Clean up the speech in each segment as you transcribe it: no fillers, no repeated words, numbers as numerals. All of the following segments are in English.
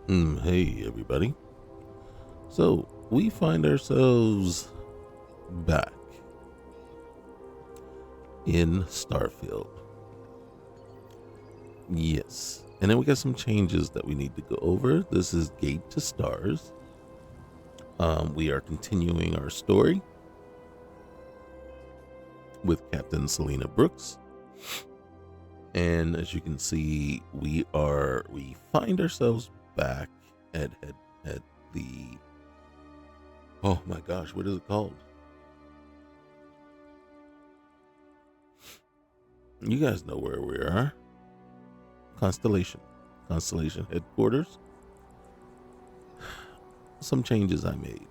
Hey, everybody. So, we find ourselves back in Starfield. Yes. And then we got some changes that we need to go over. This is Gate to Stars. We are continuing our story with Captain Selena Brooks. And as you can see, we find ourselves back at the, oh my gosh, what is it called? You guys know where we are. Constellation headquarters. Some changes I made.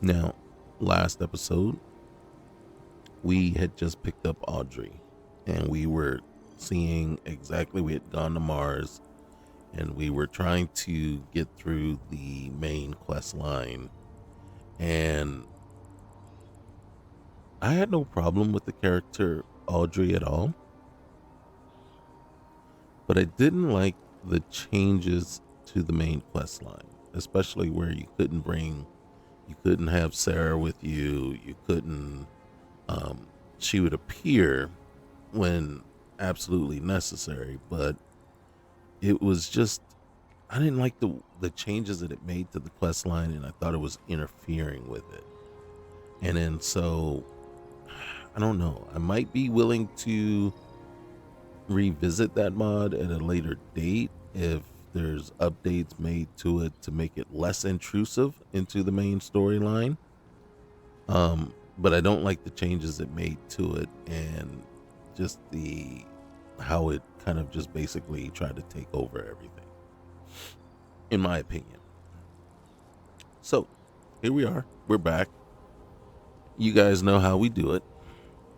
Now, last episode, we had just picked up Audrey, and we were seeing exactly, we had gone to Mars, and we were trying to get through the main quest line. And I had no problem with the character Audrey at all, but I didn't like the changes to the main quest line, especially where you couldn't have Sarah with you. You couldn't, she would appear when absolutely necessary, but it was just, I didn't like the changes that it made to the quest line, and I thought it was interfering with it. And then so, I don't know. I might be willing to revisit that mod at a later date if there's updates made to it to make it less intrusive into the main storyline. But I don't like the changes it made to it, and just the how it kind of just basically tried to take over everything, in my opinion. So here we are. We're back. You guys know how we do it.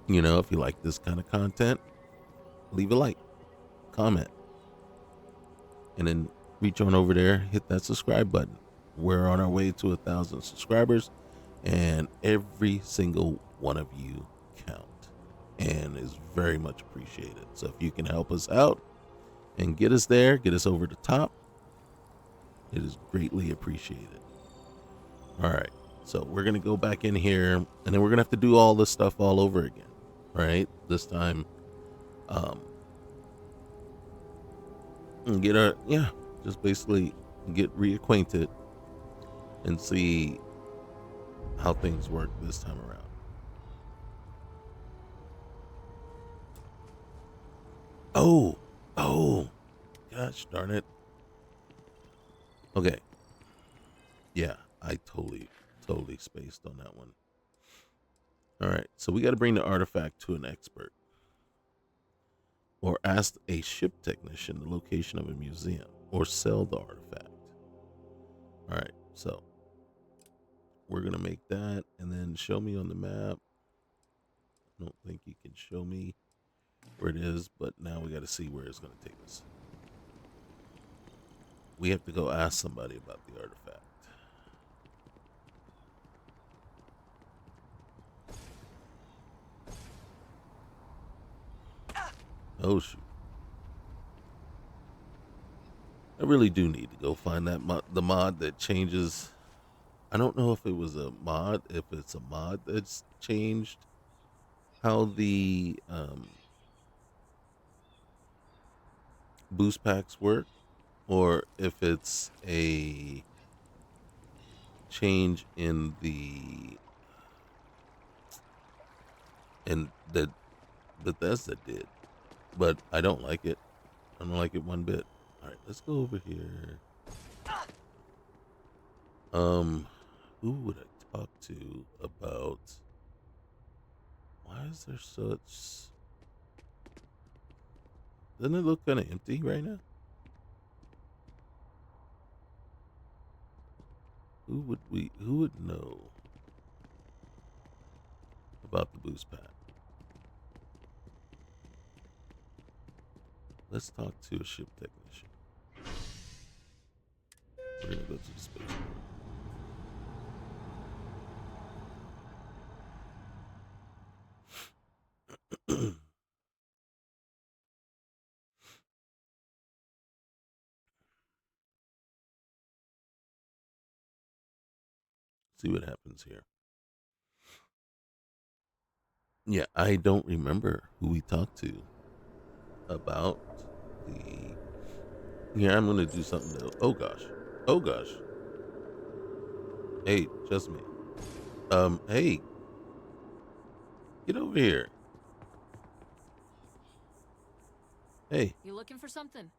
If you like this kind of content, leave a like, comment, and then reach on over there, hit that subscribe button. We're on our way to 1,000 subscribers, and every single one of you count and is very much appreciated. So if you can help us out and get us there, get us over the top, it is greatly appreciated. All right. So we're going to go back in here, and then we're going to have to do all this stuff all over again. Right? This time, get our, yeah, just basically get reacquainted and see how things work this time around. Oh, oh, gosh darn it. Okay. Yeah, I totally spaced on that one. All right. So we got to bring the artifact to an expert or ask a ship technician the location of a museum or sell the artifact. All right. So we're going to make that and then show me on the map. I don't think you can show me where it is, but now we got to see where it's going to take us. We have to go ask somebody about the artifact. Oh, shoot. I really do need to go find that the mod that changes. I don't know if it was a mod, if it's a mod that's changed how the boost packs work, or if it's a change in the and that Bethesda did, but I don't like it. I don't like it one bit. All right, let's go over here. Who would I talk to about? Why is there such? Doesn't it look kind of empty right now? Who would know about the boost pack? Let's talk to a ship technician. We're gonna go to the spaceport. See what happens here. Yeah, I don't remember who we talked to about the. Here, I'm gonna do something though. Oh gosh. Oh gosh. Hey, just me. Hey, get over here. Hey, You looking for something?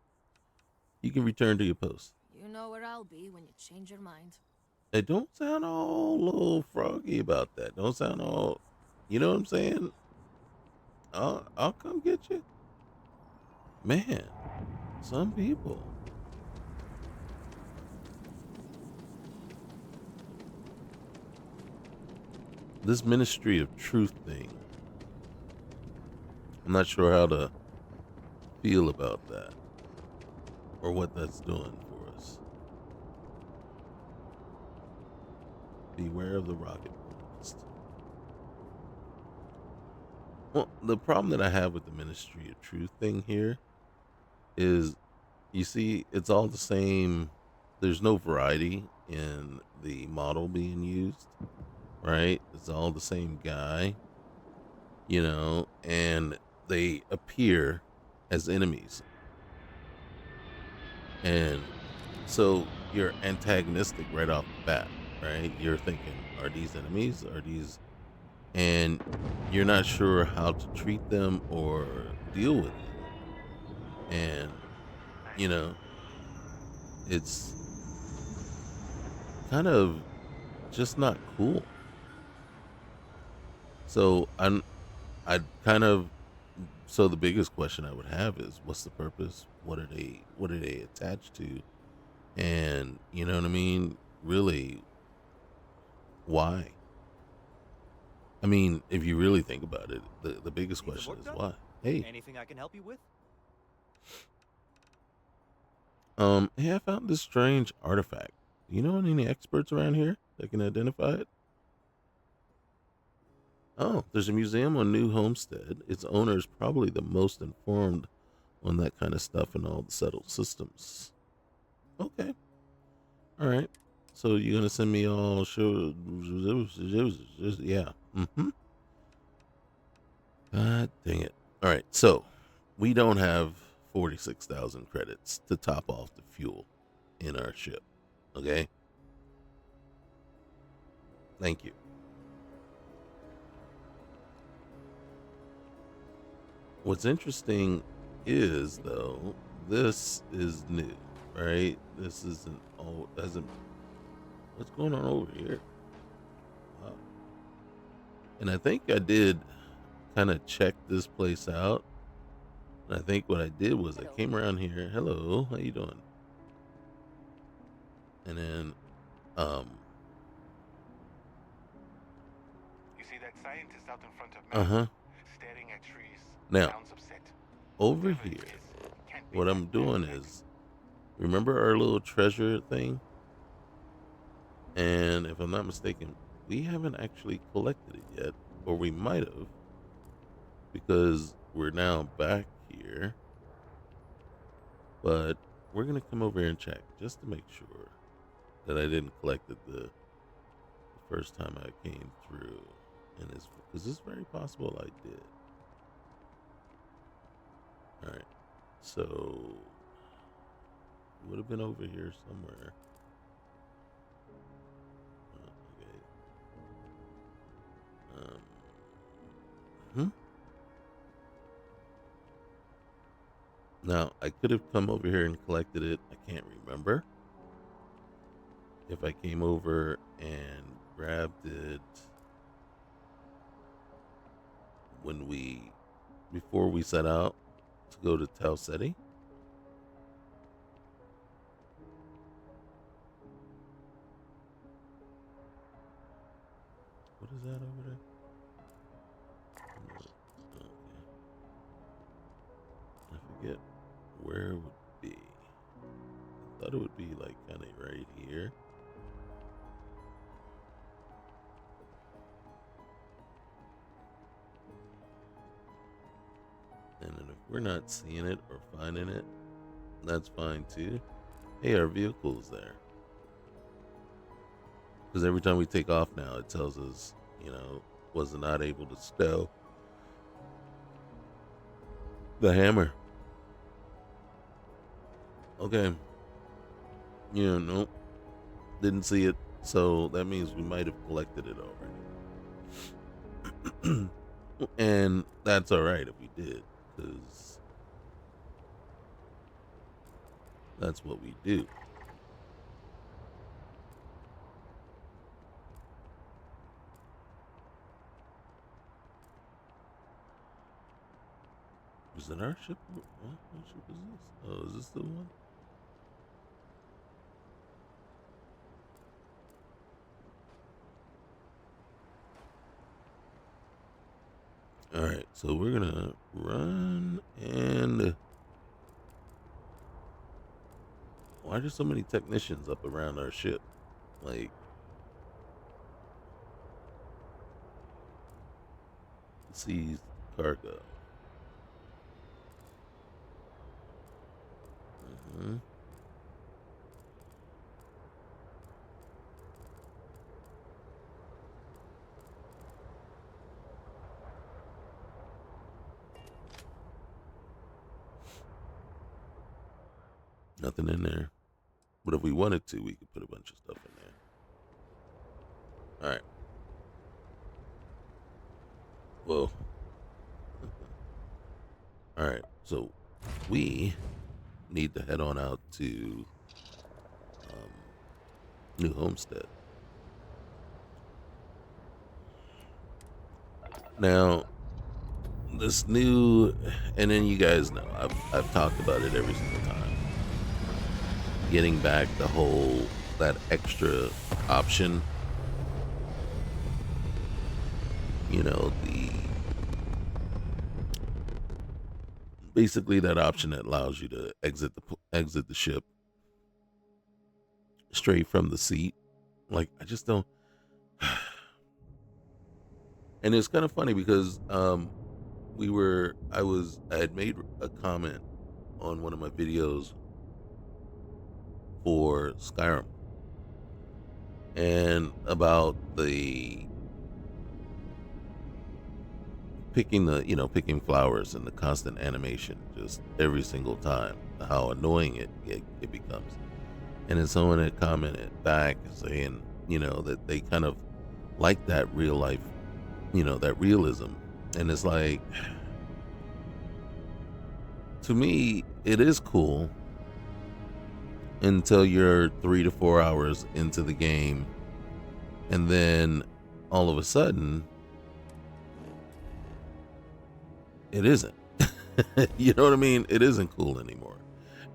you can return to your post. You know where I'll be when you change your mind. Hey, don't sound all little froggy about that. Don't sound all. You know what I'm saying? I'll come get you, man. Some people. This ministry of truth thing. I'm not sure how to feel about that or what that's doing for us. Beware of the rocket list. Well, the problem that I have with the ministry of truth thing here is, you see, it's all the same. There's no variety in the model being used, right? It's all the same guy, and they appear as enemies. And so you're antagonistic right off the bat, right? You're thinking, are these enemies? Are these, and you're not sure how to treat them or deal with them. And, you know, it's kind of just not cool. So I kind of, so the biggest question I would have is, what's the purpose? What are they attached to? And you know what I mean? Really, why? I mean, if you really think about it, the biggest Need some question work is done? why. Hey, Anything I can help you with? hey, I found this strange artifact. You know any experts around here that can identify it? Oh, there's a museum on New Homestead. Its owner is probably the most informed on that kind of stuff in all the settled systems. Okay, all right. So you're gonna send me all show? Yeah. Mm-hmm. God dang it. All right. So we don't have 46,000 credits to top off the fuel in our ship. Okay. Thank you. What's interesting is, though, this is new, right? This isn't all, doesn't, what's going on over here? Wow. And I think I did kind of check this place out. And I think what I did was I Hello. came around here. Hello, how you doing? And then, um, You see that scientist out in front of uh me, huh. staring at trees, Now, sounds upset. over Whatever it here, is, can't be what that I'm bad doing yet. is, remember our little treasure thing? And if I'm not mistaken, we haven't actually collected it yet, or we might have, because we're now back here. But we're gonna come over here and check just to make sure that I didn't collect it the first time I came through, and it's because it's very possible I did. All right, so it would have been over here somewhere. Okay. Um. Hmm. Now I could have come over here and collected it. I can't remember if I came over and grabbed it when we before we set out to go to Tau City. What is that over there? Okay. I forget where it would be. I thought it would be like kind of right here. And then if we're not seeing it or finding it, that's fine too. Hey, our vehicle's there. Because every time we take off now, it tells us, was not able to stow the hammer. Okay. Nope. Didn't see it. So that means we might have collected it already. And that's all right if we did, because that's what we do. Is it our ship? What ship is this? Oh, is this the one? All right, so we're gonna run and why are there so many technicians up around our ship? Like, seize cargo. Mm-hmm. Nothing in there. But if we wanted to, we could put a bunch of stuff in there. All right. Whoa. All right. So we need to head on out to New Homestead. Now, this new, and then you guys know, I've talked about it every single time. Getting back that extra option, basically that option that allows you to exit the ship straight from the seat. Like, I just don't. And it's kind of funny because I had made a comment on one of my videos for Skyrim and about the picking flowers and the constant animation just every single time, how annoying it becomes. And then someone had commented back saying, that they kind of like that real life, that realism. And it's like, to me, it is cool until you're 3 to 4 hours into the game. And then all of a sudden, it isn't. You know what I mean? It isn't cool anymore.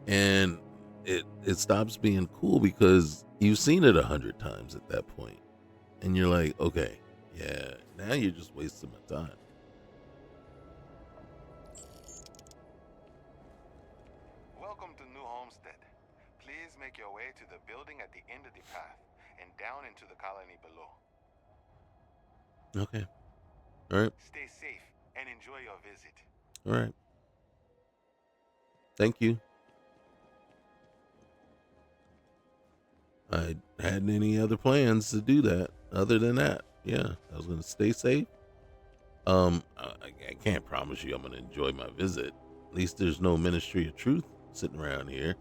And it stops being cool because you've seen it 100 times at that point. And you're like, okay, yeah, now you're just wasting my time. Welcome to New Homestead. Please make your way to the building at the end of the path and down into the colony below. Okay. All right. Stay safe and enjoy your visit. All right. Thank you. I hadn't any other plans to do that other than that. Yeah, I was going to stay safe. I can't promise you I'm going to enjoy my visit. At least there's no Ministry of Truth sitting around here.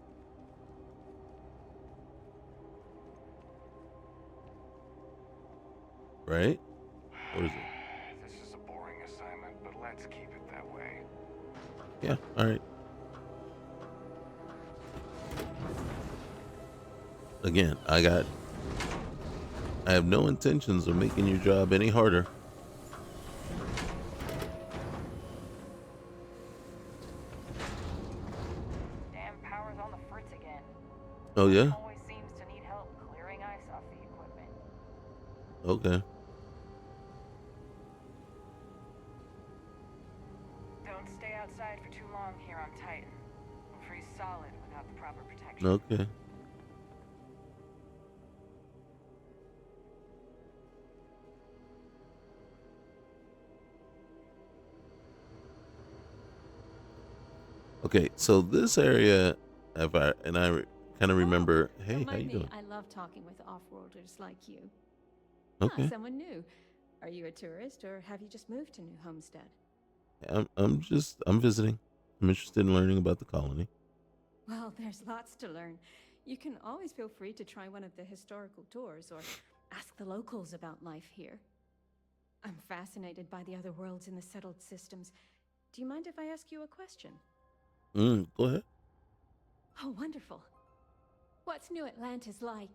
Right? What is it? This is a boring assignment, but let's keep it that way. Yeah, all right. Again, I have no intentions of making your job any harder. Damn power's on the fritz again. Oh, yeah? Always seems to need help clearing ice off the equipment. Okay. Don't stay outside for too long here on Titan. We'll freeze solid without the proper protection. Okay. Okay, so this area, I kind of remember. Hey, Don't how mind you me. doing? I love talking with off-worlders like you. Ah, Okay. someone new. Are you a tourist or have you just moved to New Homestead? I'm visiting. I'm interested in learning about the colony. Well, there's lots to learn. You can always feel free to try one of the historical tours or ask the locals about life here. I'm fascinated by the other worlds in the settled systems. Do you mind if I ask you a question? Go ahead. Oh, wonderful. What's New Atlantis like?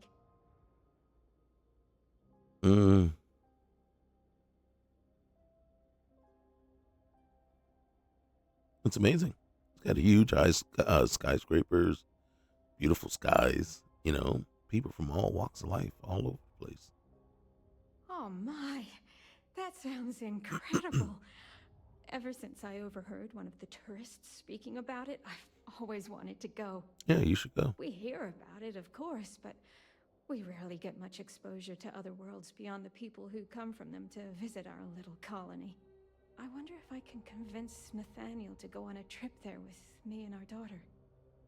Mm, it's amazing. It's got huge skyscrapers, beautiful skies. People from all walks of life, all over the place. Oh my, that sounds incredible. Ever since I overheard one of the tourists speaking about it, I've always wanted to go. Yeah, you should go. We hear about it, of course, but we rarely get much exposure to other worlds beyond the people who come from them to visit our little colony. I wonder if I can convince Nathaniel to go on a trip there with me and our daughter.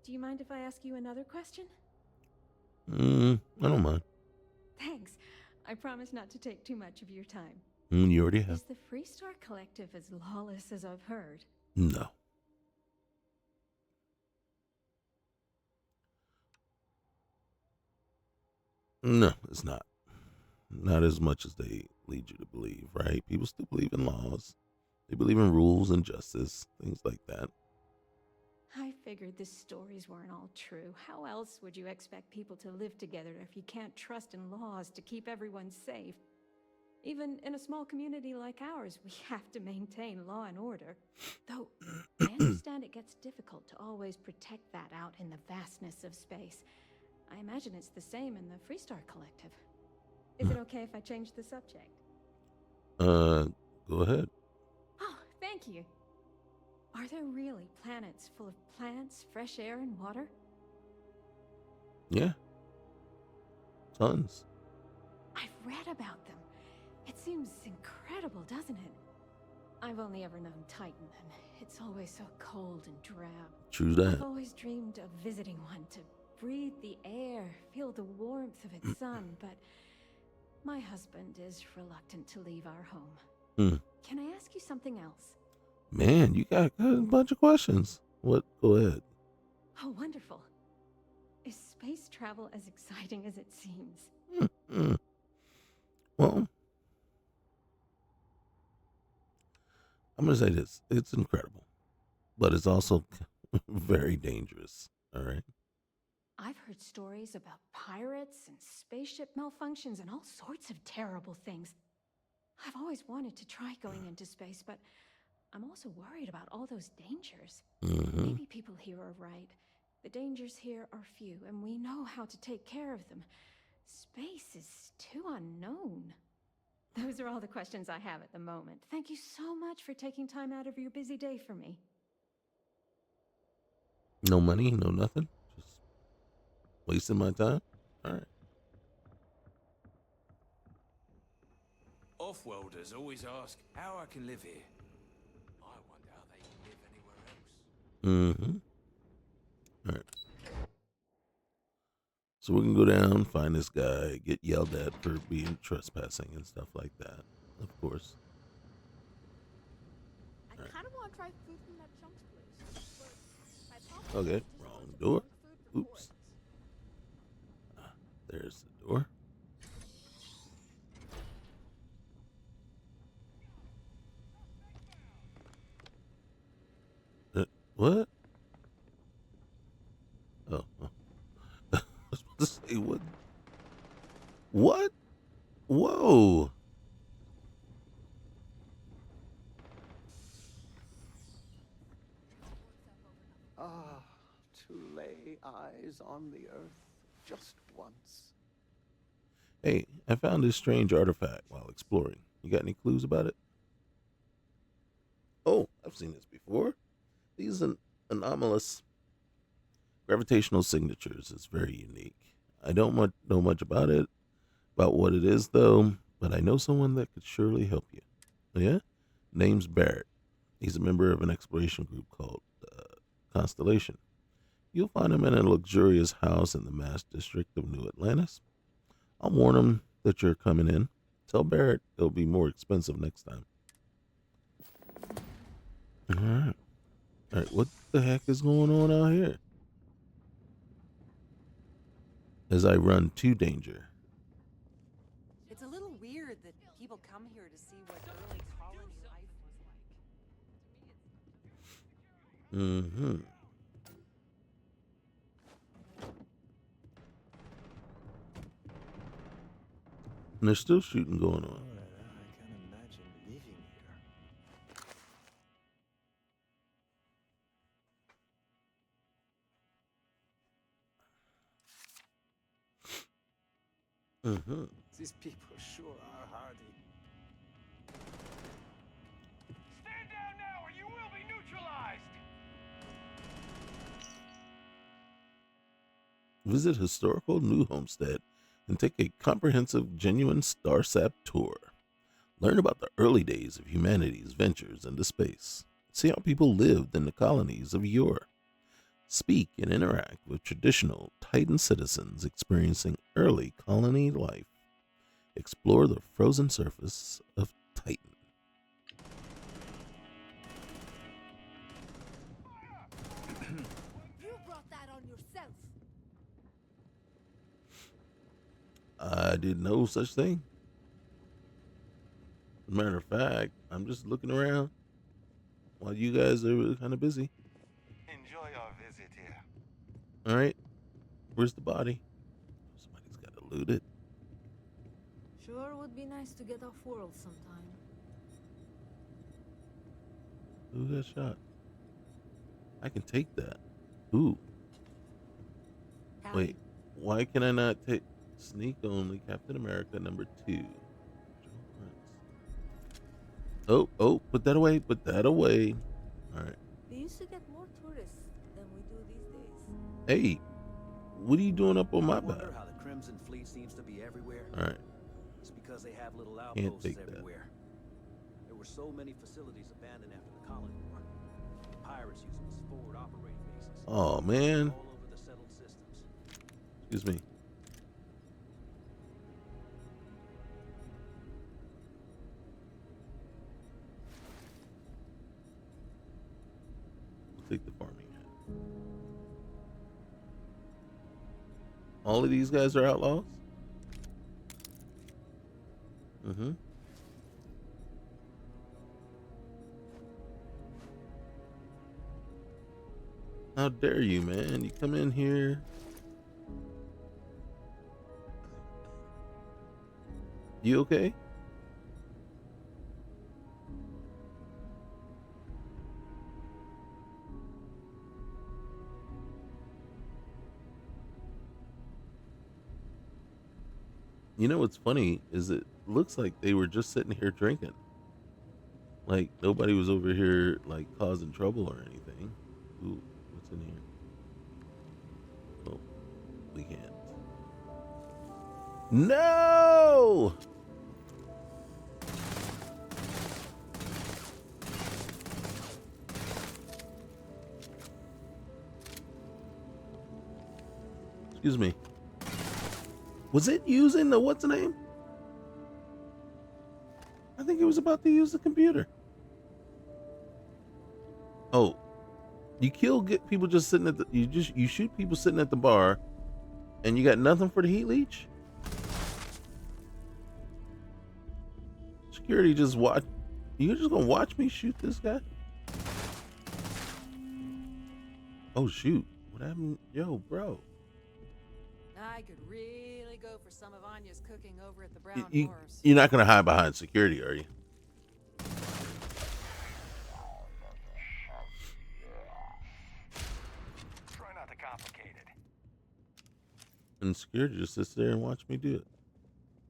Do you mind if I ask you another question? I don't mind. Thanks. I promise not to take too much of your time. You already have. Is the Freestar Collective as lawless as I've heard? No. No, it's not. Not as much as they lead you to believe, right? People still believe in laws. They believe in rules and justice, things like that. I figured the stories weren't all true. How else would you expect people to live together if you can't trust in laws to keep everyone safe? Even in a small community like ours, we have to maintain law and order. Though, I understand it gets difficult to always protect that out in the vastness of space. I imagine it's the same in the Freestar Collective. Is it okay if I change the subject? Go ahead. Oh, thank you. Are there really planets full of plants, fresh air, and water? Yeah, tons. I've read about them. It seems incredible, doesn't it? I've only ever known Titan, and it's always so cold and drab. True I've that. always dreamed of visiting one to breathe the air, feel the warmth of its sun, but my husband is reluctant to leave our home. Hmm. Can I ask you something else? Man, you got a bunch of questions. What? Go ahead. Oh, wonderful. Is space travel as exciting as it seems? Hmm. Well, I'm gonna say this: it's incredible, but it's also very dangerous. All right. I've heard stories about pirates and spaceship malfunctions and all sorts of terrible things. I've always wanted to try going into space, but I'm also worried about all those dangers. Mm-hmm. Maybe people here are right. The dangers here are few, and we know how to take care of them. Space is too unknown. Those are all the questions I have at the moment. Thank you so much for taking time out of your busy day for me. No money, no nothing. Just wasting my time. All right. Off-worlders always ask how I can live here. I wonder how they can live anywhere else. Mm-hmm. All right. So we can go down, find this guy, get yelled at for being trespassing and stuff like that. Of course. I All right. kind of want to try food from that Chunks place, but my papa Okay. just Wrong loves door. junk food for Oops. tourists. There's the door. What? Oh. I was about to say what? What? Whoa. Ah, to lay eyes on the earth just once. Hey, I found this strange artifact while exploring. You got any clues about it? Oh, I've seen this before. These anomalous gravitational signatures is very unique. I don't know much about what it is though, but I know someone that could surely help you. Yeah? Name's Barrett. He's a member of an exploration group called Constellation. You'll find him in a luxurious house in the Mass District of New Atlantis. I'll warn him that you're coming in. Tell Barrett it'll be more expensive next time. Alright. Alright, what the heck is going on out here? As I run to danger. It's a little weird that people come here to see what early colony life was like. Mm-hmm. And there's still shooting going on. I can imagine living here. Mm-hmm. These people sure are hardy. Stand down now or you will be neutralized! Visit historical New Homestead and take a comprehensive, genuine StarSap tour. Learn about the early days of humanity's ventures into space. See how people lived in the colonies of yore. Speak and interact with traditional Titan citizens experiencing early colony life. Explore the frozen surface of Titan. You brought that on yourself. I did no such thing. Matter of fact, I'm just looking around while you guys are kind of busy. Enjoy your visit here. All right, where's the body? Somebody's got to loot it. Sure would be nice to get off world sometime. Who got shot? I can take that. Ooh. Wait, why can I not take sneak only Captain America #2? Oh, put that away, put that away. All right. We used to get more tourists than we do these days. Hey, what are you doing up on my I wonder back? how the Crimson Fleet seems to be everywhere. All right. It's because they have little Can't outposts take that. everywhere. There were so many facilities abandoned after the colony war. The pirates used them as forward operating bases. Oh man. All over the settled systems. Excuse me. We'll take the farming hat. All of these guys are outlaws? Mm-hmm. How dare you, man? You come in here. You okay? You know what's funny is it looks like they were just sitting here drinking. Like nobody was over here like causing trouble or anything. Ooh, what's in here? Oh, we can't. No! Excuse me. Was it using the what's the name? I think it was about to use the computer. Oh, you get people just sitting at the you shoot people sitting at the bar, and you got nothing for the heat leech. Security just watch. You just gonna watch me shoot this guy? Oh shoot! What happened? Yo, bro. I could really go for some of Anya's cooking over at the Brown You, Horse. you're not gonna hide behind security, are you? Try not to complicate it. And security just sits there and watch me do it.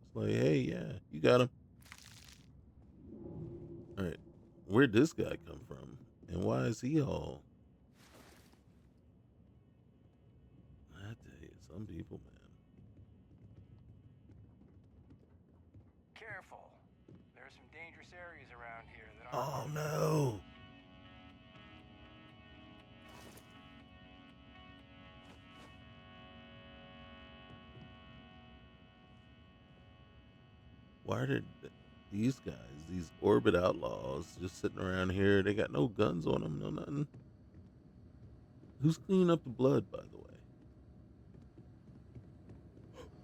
It's like, hey, yeah, you got him. All right, where'd this guy come from, and why is he all? I tell you, some people, man. Careful. There are some dangerous areas around here that aren't. Oh no! Why did these guys, these orbit outlaws, just sitting around here? They got no guns on them, no nothing. Who's cleaning up the blood, by the way?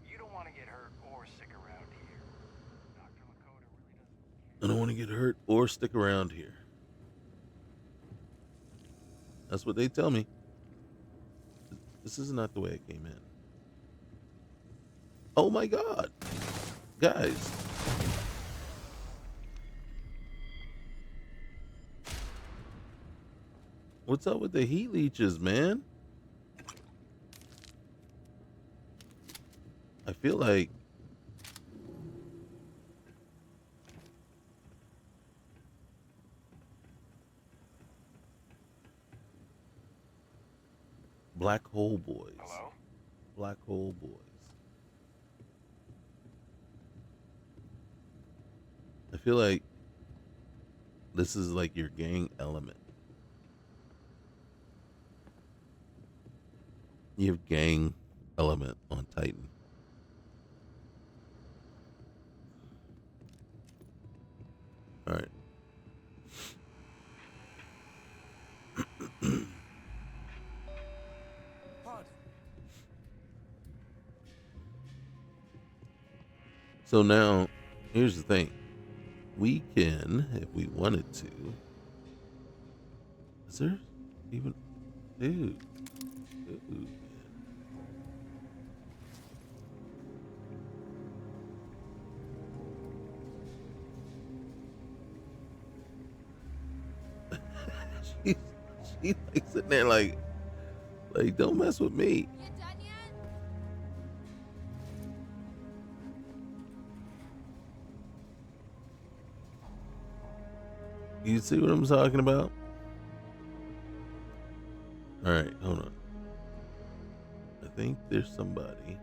You don't want to get hurt or sick around here. Dr. Lakota really doesn't. I don't want to get hurt or stick around here. That's what they tell me. This is not the way it came in. Oh my God. Guys. What's up with the heat leeches, man? I feel like black hole boys. Hello? Black hole boys. I feel like this is like your gang element. You have gang element on Titan. All right. Pardon. So now, here's the thing. We can, if we wanted to. Is there even. Dude. Dude. she, she like sitting there like, don't mess with me. You done yet? You see what I'm talking about? All right, hold on. I think there's somebody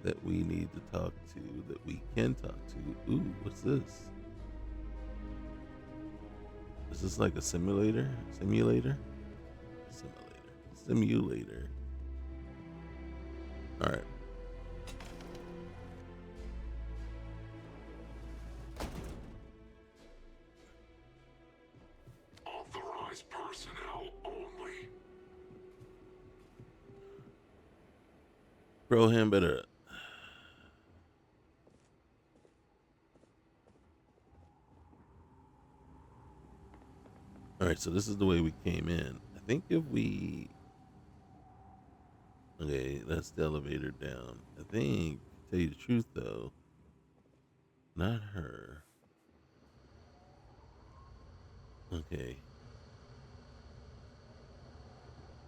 that we need to talk to, that we can talk to. Ooh, what's this? Is this like a simulator? Simulator? Simulator. All right. Authorized personnel only. Broham better. All right, so this is the way we came in. I think if we. Okay, that's the elevator down. I think, to tell you the truth though, not her. Okay.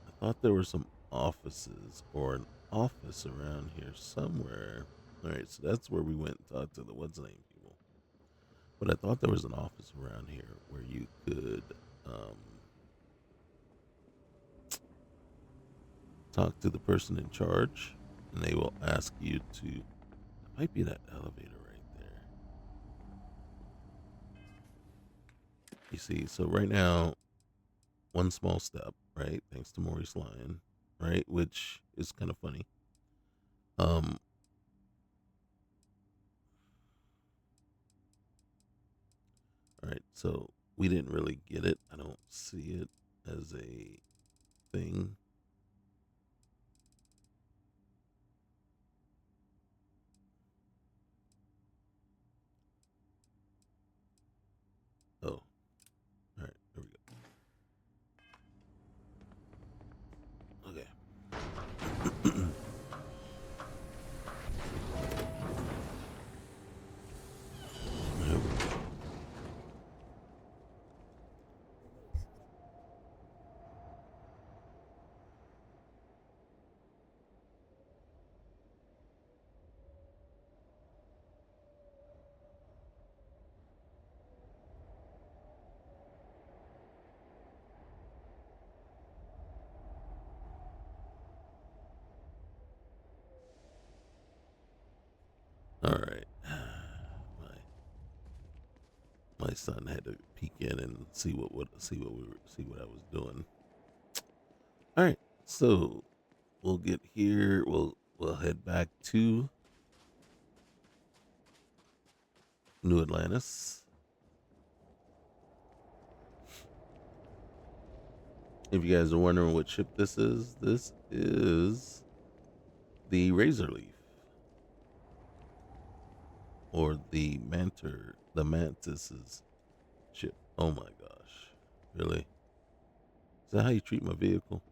I thought there were some offices or an office around here somewhere. All right, so that's where we went and talked to the what's name people. But I thought there was an office around here where you could talk to the person in charge, and they will ask you to. It might be that elevator right there. You see, so right now, one small step, right? Thanks to Maurice Lyon, right? Which is kind of funny. Um, all right, so we didn't really get it. I don't see it as a thing. Oh, all right, there we go. Okay. There we go. All right. My son had to peek in and see what I was doing. All right. So we'll get here. We'll head back to New Atlantis. If you guys are wondering what ship this is the Razorleaf, or the Mantis's ship. Oh my gosh. Really? Is that how you treat my vehicle?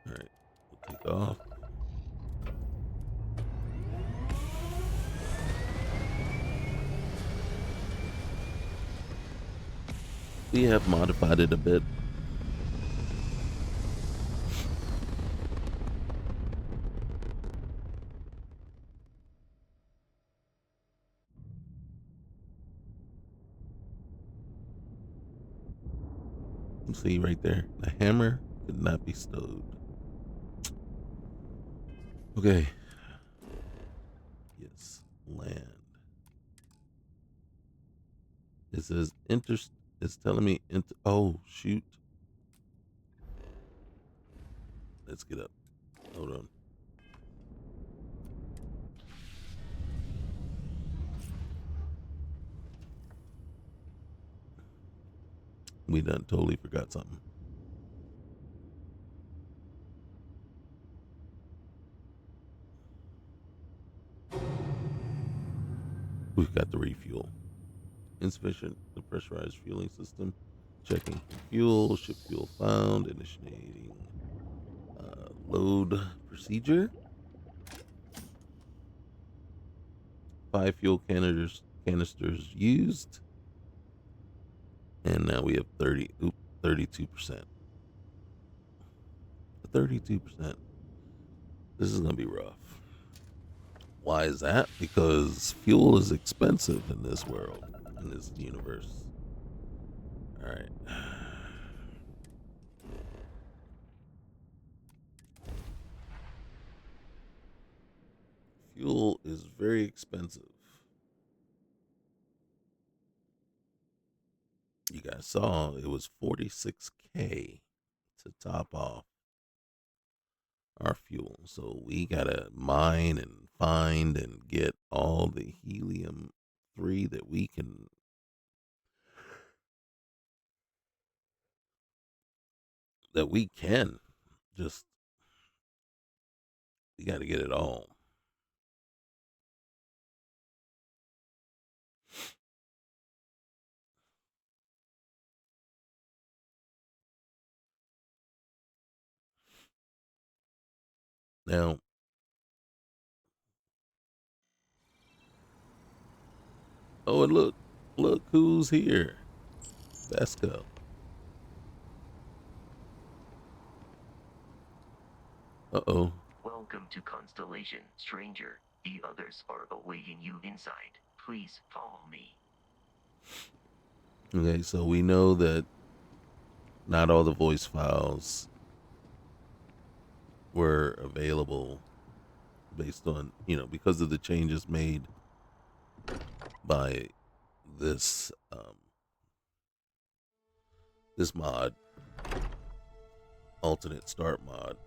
Alright, we'll take off. We have modified it a bit. See right there, the hammer could not be stowed. Okay. Yes, land. It says it's telling me oh shoot. Let's get up. Hold on. We done totally forgot something. We've got the refuel. Insufficient. The pressurized fueling system. Checking for fuel. Ship fuel found. Initiating load procedure. 5 fuel canisters used. And now we have 32%. 32%. This is going to be rough. Why is that? Because fuel is expensive in this world, in this universe. All right. Fuel is very expensive. You guys saw it was $46K to top off our fuel. So we gotta mine and find and get all the helium-3 that we can. Just, we gotta get it all. Now, oh, and look who's here. Vesco. Uh-oh. Welcome to Constellation, stranger. The others are awaiting you inside. Please follow me. Okay, so we know that not all the voice files were available based on, because of the changes made by this this mod, alternate start mod.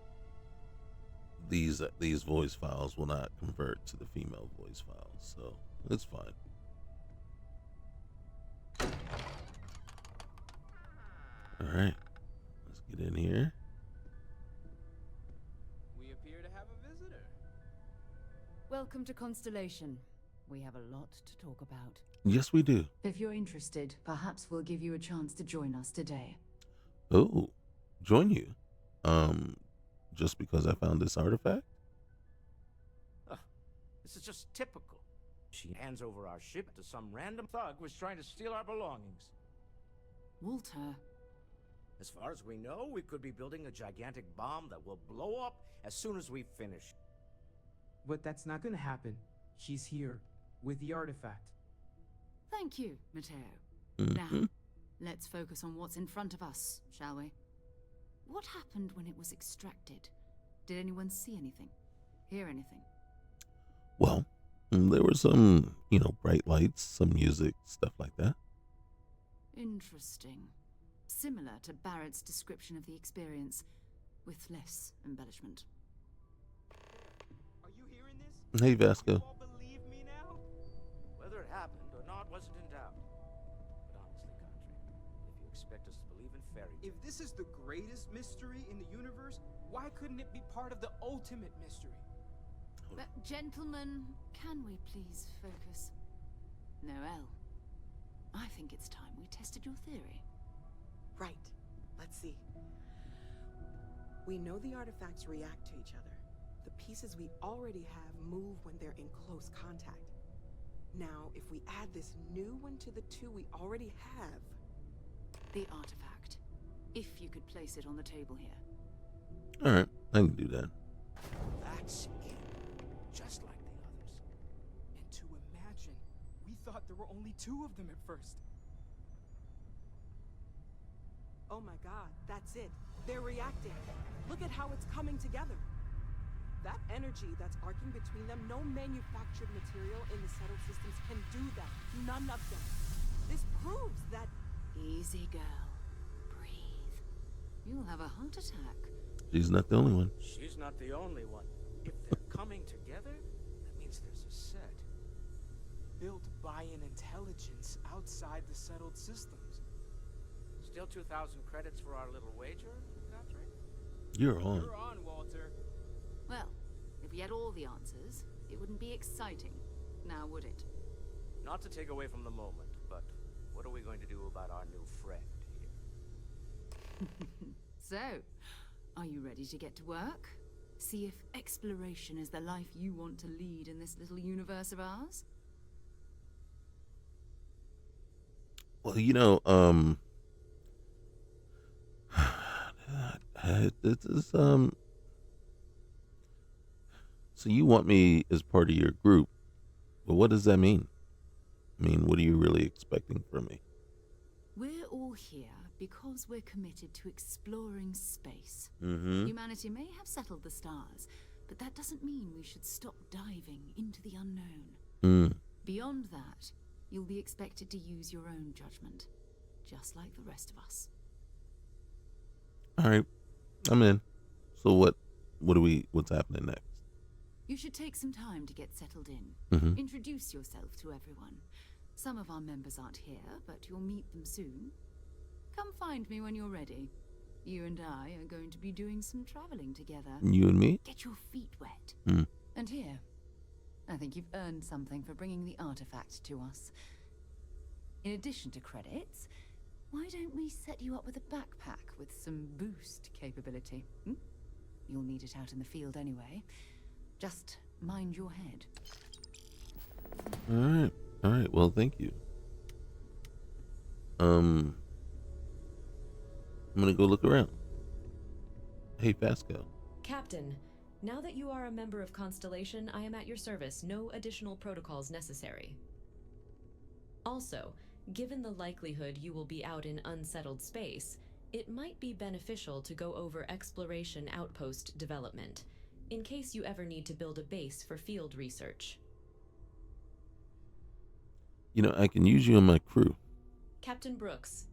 These voice files will not convert to the female voice files, so it's fine. All right, let's get in here. We appear to have a visitor. Welcome to Constellation. We have a lot to talk about. Yes, we do. If you're interested, perhaps we'll give you a chance to join us today. Oh, join you? Just because I found this artifact? This is just typical. She hands over our ship to some random thug who's trying to steal our belongings. Walter. As far as we know, we could be building a gigantic bomb that will blow up as soon as we finish. But that's not gonna happen. She's here, with the artifact. Thank you, Matteo. Mm-hmm. Now, let's focus on what's in front of us, shall we? What happened when it was extracted? Did anyone see anything? Hear anything? Well, there were some, bright lights, some music, stuff like that. Interesting. Similar to Barrett's description of the experience, with less embellishment. Are you hearing this? Hey, Vasco. You all believe me now? Whether it happened or not wasn't in doubt. But honestly, Country, if you expect us to believe in fairy tales... If this is the greatest mystery in the universe, why couldn't it be part of the ultimate mystery? But gentlemen, can we please focus? Noel, I think it's time we tested your theory. Right. Let's see. We know the artifacts react to each other. The pieces we already have move when they're in close contact. Now, if we add this new one to the two we already have... The artifact. If you could place it on the table here. Alright, I can do that. That's it. Just like the others. And to imagine, we thought there were only 2 of them at first. Oh my god, that's it. They're reacting. Look at how it's coming together. That energy that's arcing between them, no manufactured material in the settled systems can do that. None of them. This proves that... Easy, girl. Breathe. You'll have a heart attack. She's not the only one. She's not the only one. If they're coming together, that means there's a set. Built by an intelligence outside the settled systems. Still 2,000 credits for our little wager, Country? You're on. You're on, Walter. Well, if we had all the answers, it wouldn't be exciting, now would it? Not to take away from the moment, but what are we going to do about our new friend here? So, are you ready to get to work? See if exploration is the life you want to lead in this little universe of ours? Well, you know, this is, so you want me as part of your group, but what does that mean? I mean, what are you really expecting from me? We're all here because we're committed to exploring space. Mm-hmm. Humanity may have settled the stars, but that doesn't mean we should stop diving into the unknown. Beyond that, you'll be expected to use your own judgment, just like the rest of us. All right, I'm in. So what's happening next? You should take some time to get settled in. Mm-hmm. Introduce yourself to everyone. Some of our members aren't here, but you'll meet them soon. Come find me when you're ready. You and I are going to be doing some traveling together. You and me? Get your feet wet. Mm. And here, I think you've earned something for bringing the artifact to us. In addition to credits, why don't we set you up with a backpack with some boost capability? You'll need it out in the field anyway. Just mind your head. All right. Well, thank you. I'm gonna go look around. Hey, Vasco. Captain, now that you are a member of Constellation, I am at your service. No additional protocols necessary. Also, given the likelihood you will be out in unsettled space, it might be beneficial to go over exploration outpost development, in case you ever need to build a base for field research. You know, I can use you in my crew. Captain Brooks,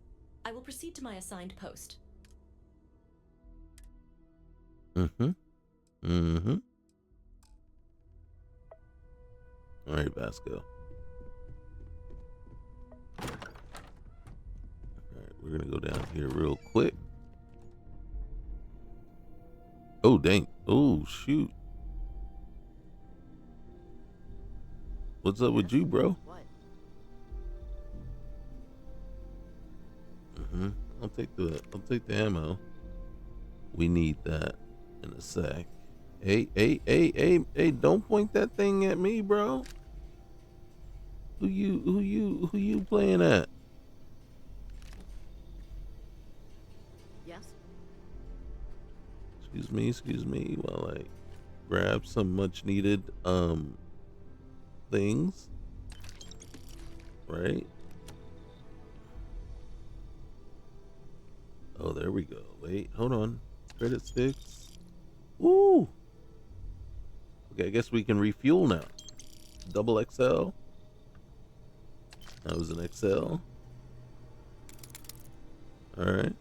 I will proceed to my assigned post. Mm-hmm. All right, Vasco. All right, we're gonna go down here real quick. Oh, dang. Oh, shoot. What's up with you, bro? What? I'll take the ammo. We need that in a sec. Hey, don't point that thing at me, bro. Who you playing at? Yes? Excuse me while I grab some much needed things. Right? Oh, there we go. Wait, hold on. Credit sticks. Ooh. Okay, I guess we can refuel now. Double XL. That was an XL. Alright.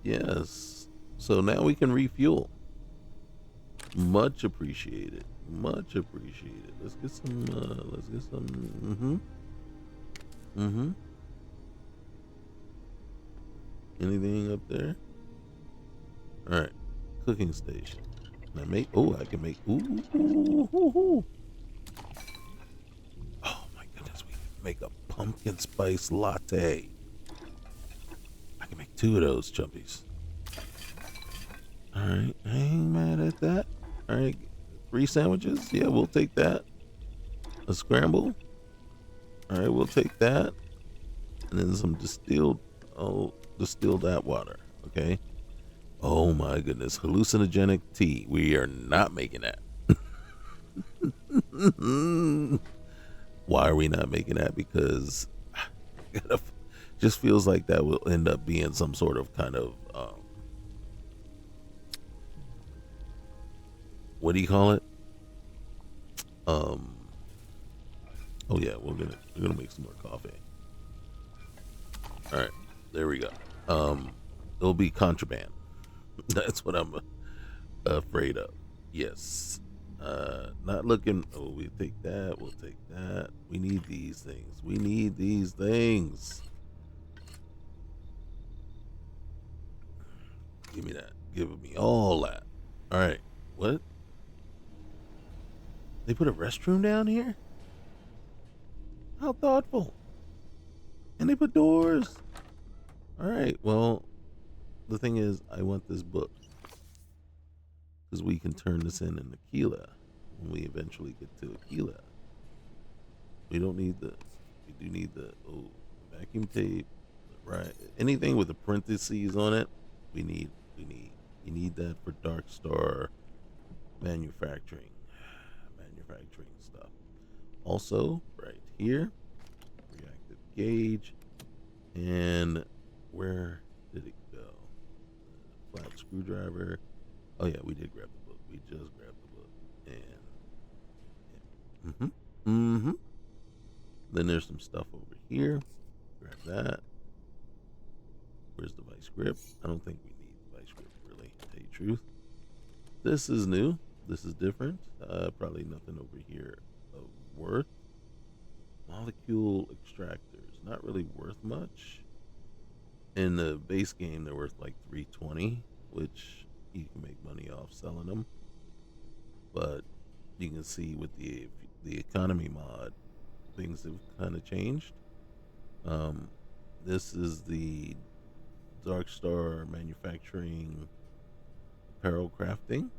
Yes. So now we can refuel. Much appreciated. Much appreciated. Let's get some. Anything up there? All right. Cooking station. Now make. Oh, I can make. Ooh. Oh my goodness, we can make a pumpkin spice latte. I can make 2 of those chumpies. All right, I ain't mad at that. All right, 3 sandwiches. Yeah, we'll take that. A scramble. All right, we'll take that. And then some distilled that water. Okay. Oh my goodness, hallucinogenic tea. We are not making that. Why are we not making that? Because just feels like that will end up being some sort of kind of what do you call it? Oh yeah, we're gonna make some more coffee. All right, there we go. It'll be contraband. That's what I'm afraid of. Yes. Not looking. Oh, we'll take that. We'll take that. We need these things. We need these things. Give me that. Give me all that. All right. What? They put a restroom down here? How thoughtful. And they put doors. All right. Well, the thing is, I want this book. Because we can turn this in Aquila when we eventually get to Aquila. We don't need the. We do need the vacuum tape, right? Anything with the parentheses on it, we need. You need that for Dark Star manufacturing stuff. Also, right here, reactive gauge, and where did it go? Flat screwdriver. Oh yeah, we did grab the book. We just grabbed the book, and Then there's some stuff over here. Grab that. Where's the vice grip? I don't think we need the vice grip, really, to tell you the truth. This is new. This is different. Probably nothing over here of worth. Molecule extractors. Not really worth much. In the base game, they're worth like $320, which you can make money off selling them. But you can see with the economy mod, things have kind of changed. This is the Dark Star manufacturing apparel crafting.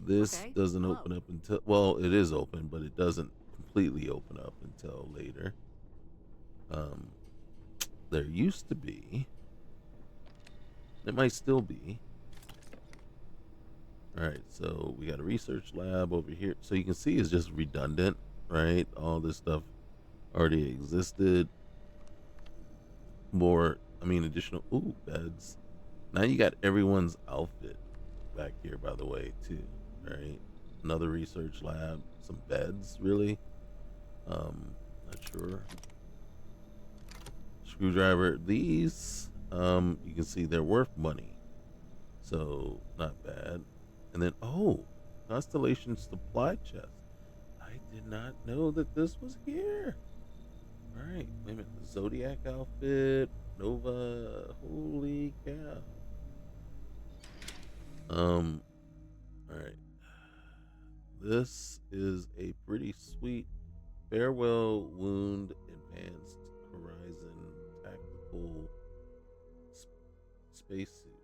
This doesn't open up until, well, it is open, but it doesn't completely open up until later. There used to be, it might still be. All right, so we got a research lab over here. So you can see it's just redundant, right? All this stuff already existed. Additional, beds. Now you got everyone's outfit back here, by the way, too, right? Another research lab, some beds, really. Not sure. Screwdriver. These, you can see they're worth money, so not bad. And then, Constellation supply chest. I did not know that this was here. All right, wait a minute. Zodiac outfit, Nova. Holy cow. All right. This is a pretty sweet farewell wound advanced horizon tactical spacesuit.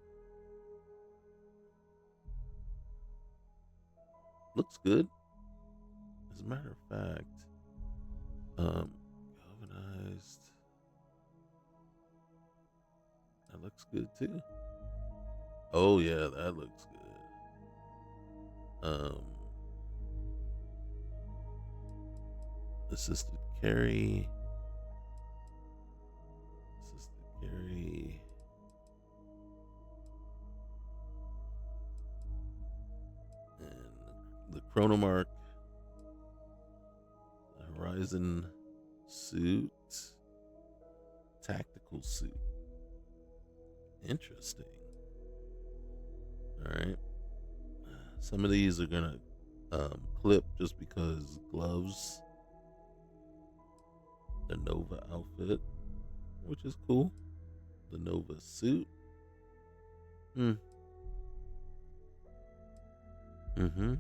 Looks good. As a matter of fact, galvanized. That looks good too. Oh yeah, that looks good. Assisted carry. And the Chronomark. The Horizon suit. Tactical suit. Interesting. All right. Some of these are gonna clip just because gloves. The Nova outfit, which is cool. The Nova suit. Hmm. Mm-hmm.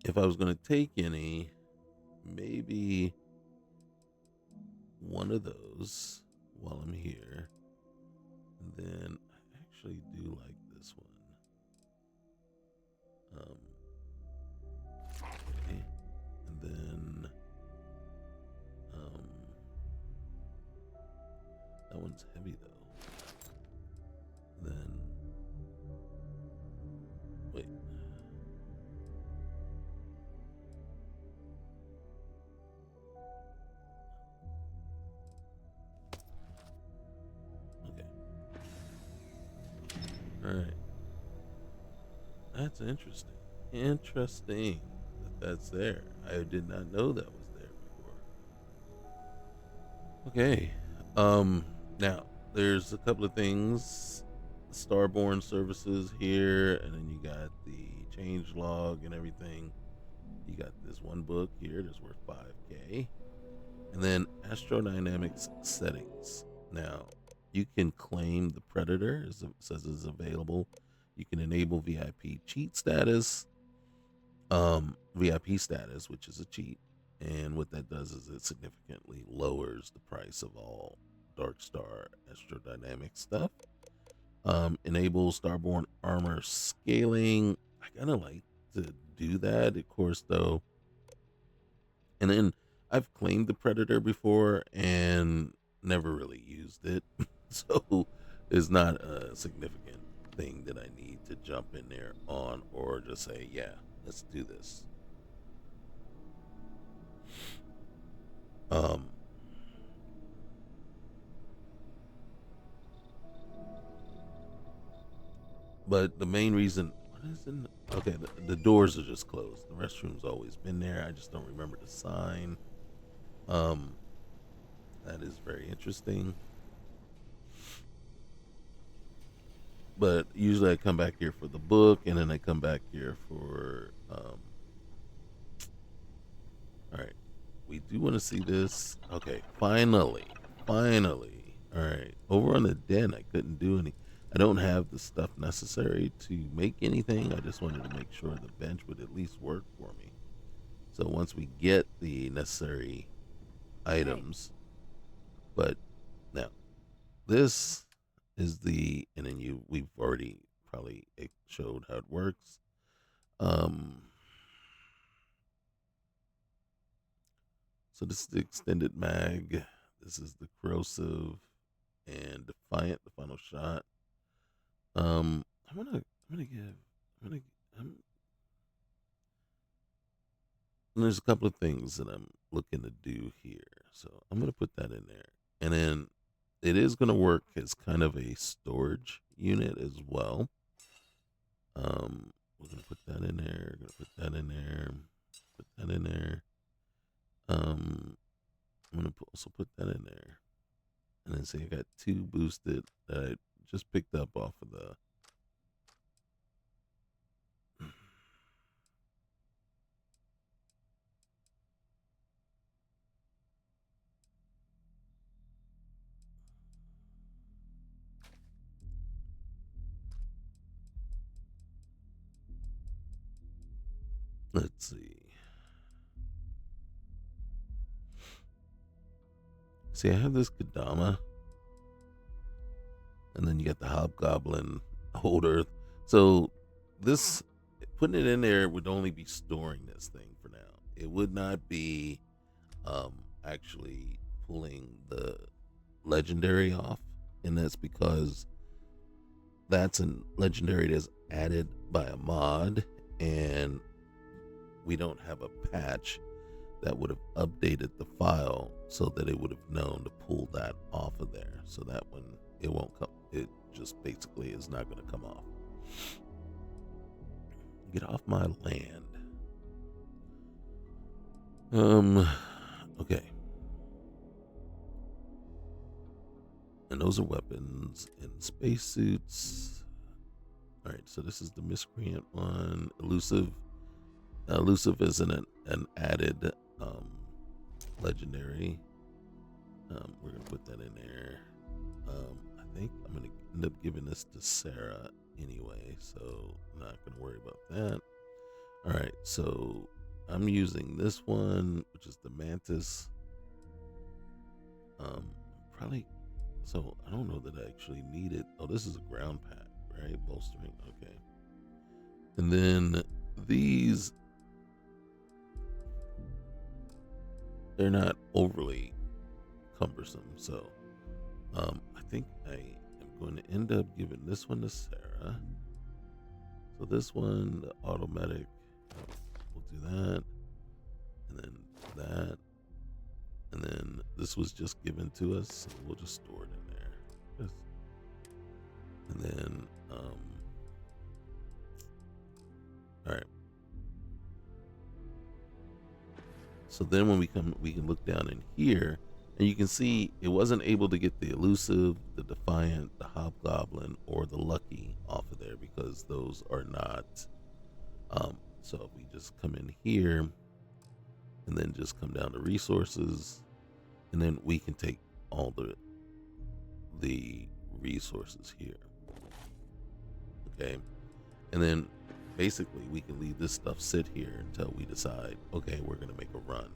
If I was gonna take any, maybe one of those while I'm here. And then I actually do like this one. Okay. And then that one's heavy though. Then wait. Okay. All right. That's interesting. Interesting that's there. I did not know that was there before. Okay. Now there's a couple of things. Starborn services here, and then you got the change log and everything. You got this one book here that's worth 5K. And then astrodynamics settings. Now, you can claim the predator, as it says is available. You can enable VIP cheat status, VIP status, which is a cheat. And what that does is it significantly lowers the price of all Dark Star astrodynamic stuff. Enable Starborn armor scaling. I kind of like to do that, of course, though. And then I've claimed the Predator before and never really used it. So it's not a significant thing that I need to jump in there on or just say, yeah, let's do this. But the main reason, what is in, okay, the doors are just closed. The restroom's always been there. I just don't remember the sign. That is very interesting. But usually I come back here for the book, and then I come back here for. All right, we do want to see this. Okay, finally. All right, over on the den, I couldn't do any. I don't have the stuff necessary to make anything. I just wanted to make sure the bench would at least work for me. So once we get the necessary items, but now this is the, and then we've already probably showed how it works. So this is the extended mag. This is the corrosive and defiant, the final shot. I'm gonna give, I'm gonna, I'm, and there's a couple of things that I'm looking to do here. So I'm gonna put that in there, and then it is gonna work as kind of a storage unit as well. We're gonna put that in there. Gonna put that in there. Put that in there. I'm gonna also put that in there, and then say I got 2 boosted that I just picked up off of the. Let's see. See, I have this Kadama, and then you got the Hobgoblin Old Earth. So this, putting it in there would only be storing this thing for now. It would not be actually pulling the legendary off, and that's because that's a legendary that's added by a mod, and we don't have a patch that would have updated the file so that it would have known to pull that off of there. So that one, it won't come. It just basically is not going to come off. Get off my land. Okay. And those are weapons and spacesuits. All right, so this is the miscreant one. Elusive. Elusive is an added legendary. We're gonna put that in there. I think I'm gonna end up giving this to Sarah anyway, so I'm not gonna worry about that. All right, so I'm using this one, which is the Mantis. Probably. So I don't know that I actually need it. Oh, this is a ground pack, right? Bolstering. Okay. And then these, they're not overly cumbersome. So I think I am going to end up giving this one to Sarah. So this one, the automatic, we'll do that. And then that. And then this was just given to us, so we'll just store it in there. And then, all right. So then when we come, we can look down in here, and you can see it wasn't able to get the elusive, the defiant, the hobgoblin, or the lucky off of there because those are not. So if we just come in here, and then just come down to resources, and then we can take all the resources here. Okay, and then basically we can leave this stuff sit here until we decide, okay, we're gonna make a run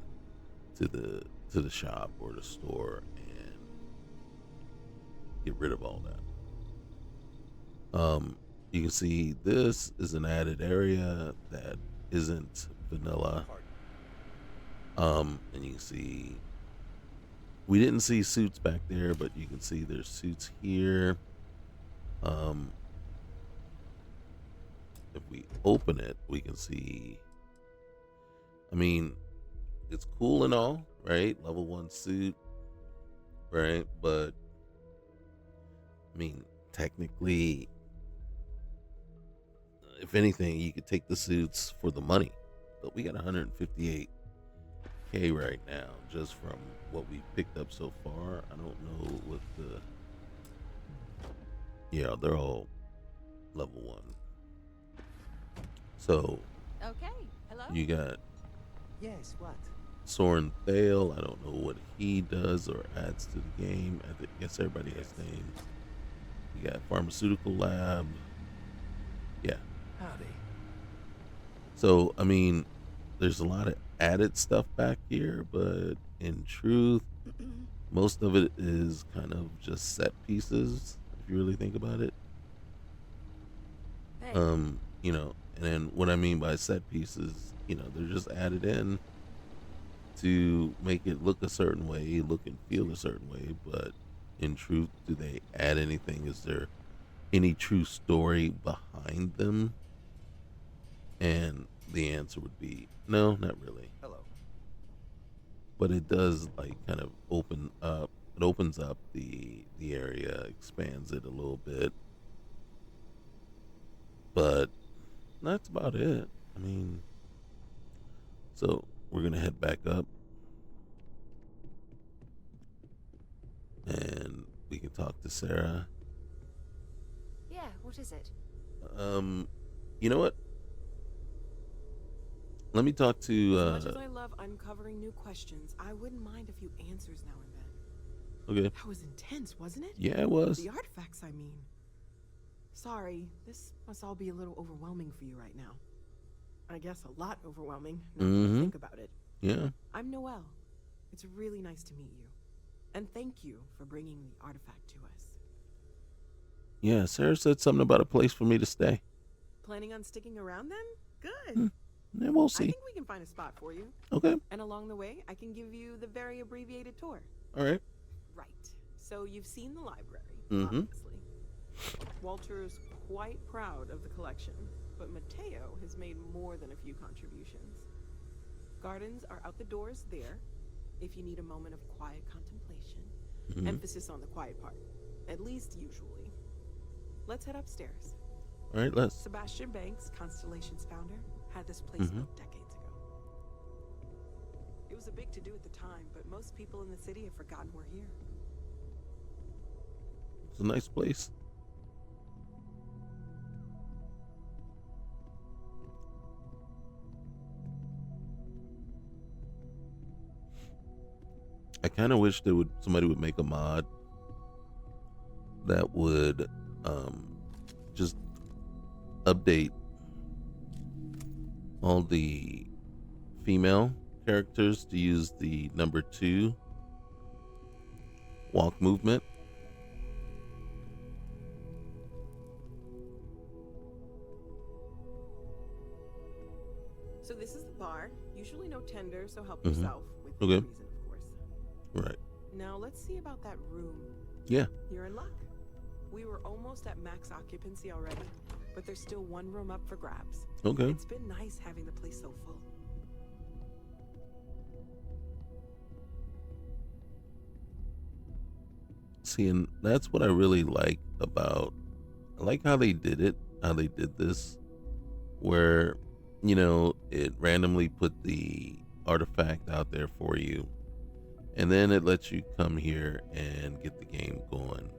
to the shop or the store and get rid of all that. You can see this is an added area that isn't vanilla. And you can see we didn't see suits back there, but you can see there's suits here. If we open it, we can see, I mean, it's cool and all, right? Level 1 suit, right? But I mean, technically, if anything, you could take the suits for the money, but we got 158K right now just from what we picked up so far. I don't know what yeah, they're all level 1. So Okay. Hello. you got Yes, what? Soren Thale. I don't know what he does or adds to the game. I guess everybody has names. You got Pharmaceutical Lab. Yeah. Howdy. So, I mean, there's a lot of added stuff back here, but in truth, most of it is kind of just set pieces, if you really think about it. Hey. You know, and then what I mean by set pieces, you know, they're just added in to make it look a certain way, look and feel a certain way, but in truth, do they add anything? Is there any true story behind them? And the answer would be no, not really. Hello. But it does like kind of open up. It opens up the area, expands it a little bit, but that's about it. I mean, so we're gonna head back up, and we can talk to Sarah. Yeah, what is it? You know what? Let me talk to. As much as I love uncovering new questions, I wouldn't mind a few answers now and then. Okay. That was intense, wasn't it? Yeah, it was. The artifacts, I mean. Sorry, this must all be a little overwhelming for you right now. I guess a lot overwhelming, now that I think about it. Yeah. I'm Noelle. It's really nice to meet you. And thank you for bringing the artifact to us. Yeah, Sarah said something about a place for me to stay. Planning on sticking around then? Good. Yeah, we'll see. I think we can find a spot for you. Okay. And along the way, I can give you the very abbreviated tour. All right. Right. So you've seen the library, Mm-hmm. obviously. Walter's quite proud of the collection, but Mateo has made more than a few contributions. Gardens are out the doors there, if you need a moment of quiet contemplation. Mhm. Emphasis on the quiet part, at least usually. Let's head upstairs. All right, let's. Sebastian Banks, Constellation's founder, had this place built decades ago. It was a big to-do at the time, but most people in the city have forgotten we're here. It's a nice place. I kind of wish somebody would make a mod that would just update all the female characters to use the number 2 walk movement. So this is the bar. Usually no tender, so help Mhm. yourself with Okay. reason, of course. Right. Now let's see about that room. Yeah. You're in luck. We were almost at max occupancy already, but there's still one room up for grabs. Okay. It's been nice having the place so full. See, and that's what I really like about. I like how they did it, how they did this, where, it randomly put the artifact out there for you, and then it lets you come here and get the game going.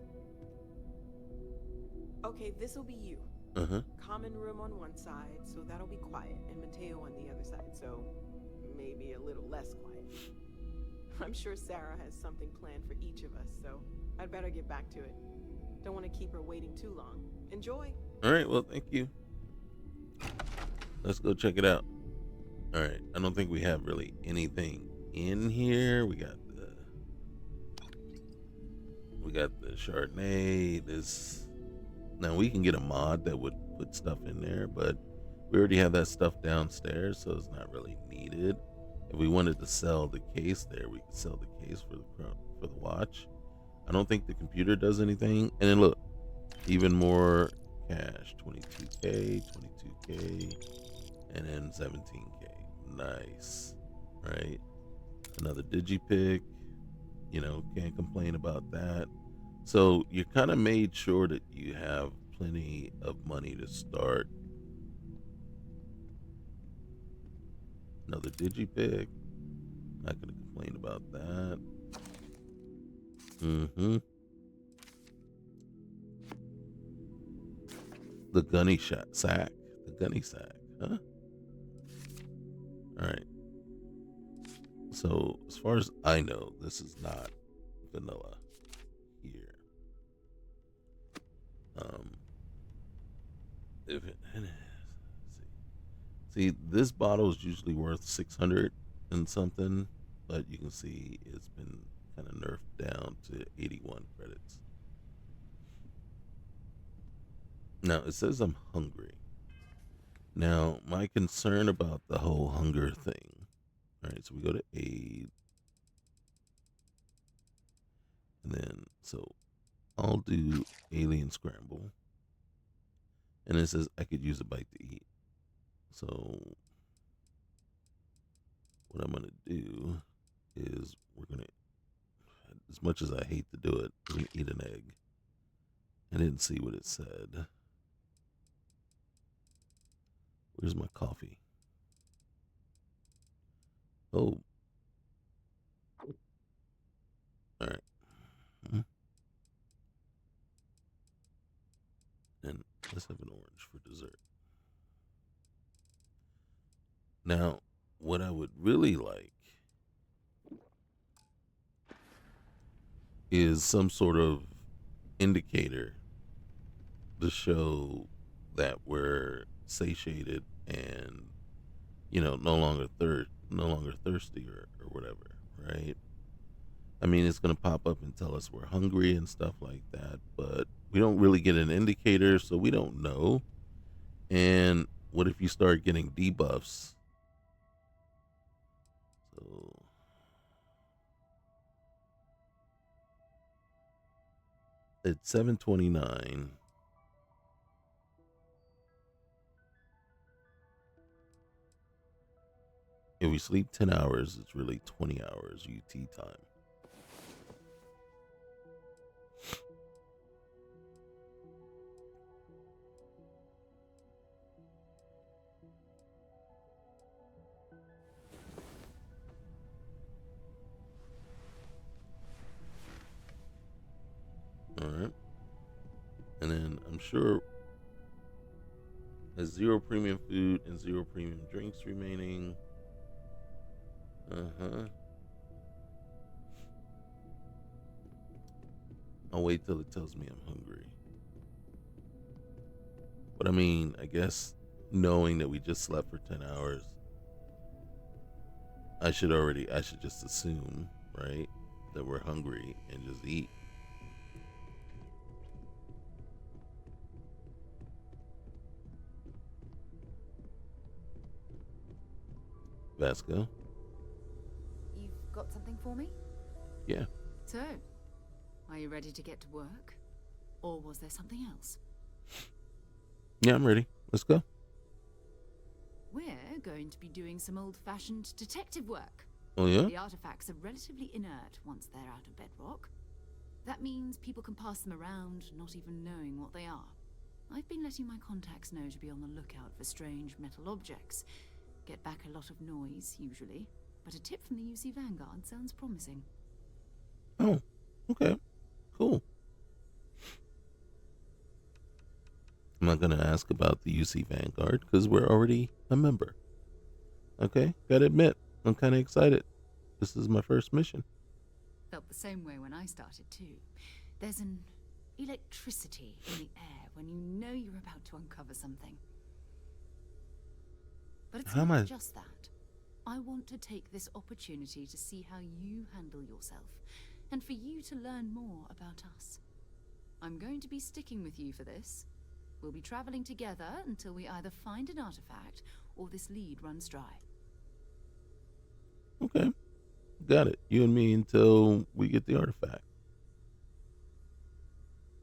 Okay, this'll be you. Uh-huh. Common room on one side, so that'll be quiet, and Mateo on the other side, so maybe a little less quiet. I'm sure Sarah has something planned for each of us, so I'd better get back to it. Don't want to keep her waiting too long. Enjoy. All right, well, thank you. Let's go check it out. All right, I don't think we have really anything in here. We got the Chardonnay. Now we can get a mod that would put stuff in there, but we already have that stuff downstairs, so it's not really needed. If we wanted to sell the case there, we could sell the case for the watch. I don't think the computer does anything. And then look, even more cash, 22K, 22K, and then 17K. Nice, right? Another digipick, can't complain about that. So you kind of made sure that you have plenty of money to start. Another digipick, not gonna complain about that. The gunny sack. The gunny sack, huh? All right. So as far as I know, this is not vanilla here. If it is, see, this bottle is usually worth 600 and something, but you can see it's been kind of nerfed down to 81 credits. Now it says I'm hungry. Now my concern about the whole hunger thing. All right, so we go to aid, and then so I'll do alien scramble, and it says I could use a bite to eat. So what I'm gonna do is we're gonna, as much as I hate to do it, we're gonna eat an egg. I didn't see what it said. Where's my coffee? Oh. All right. And let's have an orange for dessert. Now, what I would really like is some sort of indicator to show that we're satiated and no longer thirsty or whatever, right? I mean, it's going to pop up and tell us we're hungry and stuff like that, but we don't really get an indicator, so we don't know. And what if you start getting debuffs? So it's 7:29. If we sleep 10 hours, it's really 20 hours UT time. All right. I'm sure has 0 premium food and 0 premium drinks remaining. I'll wait till it tells me I'm hungry. But I mean, I guess knowing that we just slept for 10 hours, I should just assume, right, that we're hungry and just eat. Vasco? You've got something for me? Yeah. So, are you ready to get to work? Or was there something else? Yeah, I'm ready. Let's go. We're going to be doing some old-fashioned detective work. Oh, yeah? The artifacts are relatively inert once they're out of bedrock. That means people can pass them around, not even knowing what they are. I've been letting my contacts know to be on the lookout for strange metal objects. Get back a lot of noise, usually. But a tip from the UC Vanguard sounds promising. Oh, okay. Cool. I'm not going to ask about the UC Vanguard because we're already a member. Okay? Gotta admit, I'm kind of excited. This is my first mission. Felt the same way when I started, too. There's an electricity in the air when you know you're about to uncover something. But it's not just that. I want to take this opportunity to see how you handle yourself, and for you to learn more about us. I'm going to be sticking with you for this. We'll be traveling together until we either find an artifact or this lead runs dry. Okay. Got it. You and me until we get the artifact.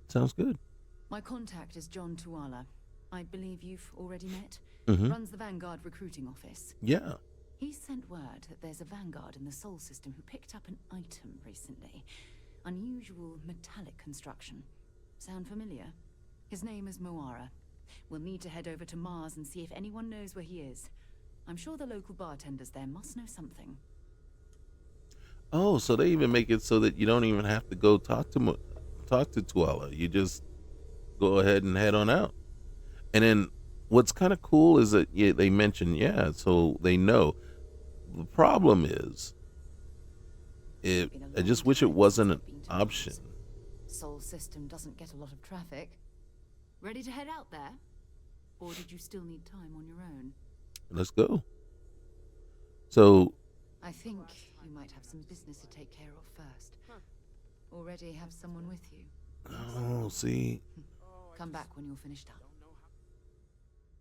Sounds good. My contact is John Tuala. I believe you've already met. Runs the Vanguard recruiting office. Yeah. He sent word that there's a Vanguard in the Sol system who picked up an item recently. Unusual metallic construction. Sound familiar? His name is Moara. We'll need to head over to Mars and see if anyone knows where he is. I'm sure the local bartenders there must know something. Oh, so they even make it so that you don't even have to go talk to Tuala. You just go ahead and head on out. And then what's kind of cool is that they mention, so they know. The problem is, I just wish it wasn't an option. Sol system doesn't get a lot of traffic. Ready to head out there? Or did you still need time on your own? Let's go. So I think you might have some business to take care of first. Already have someone with you. Oh, see. Come back when you're finished up.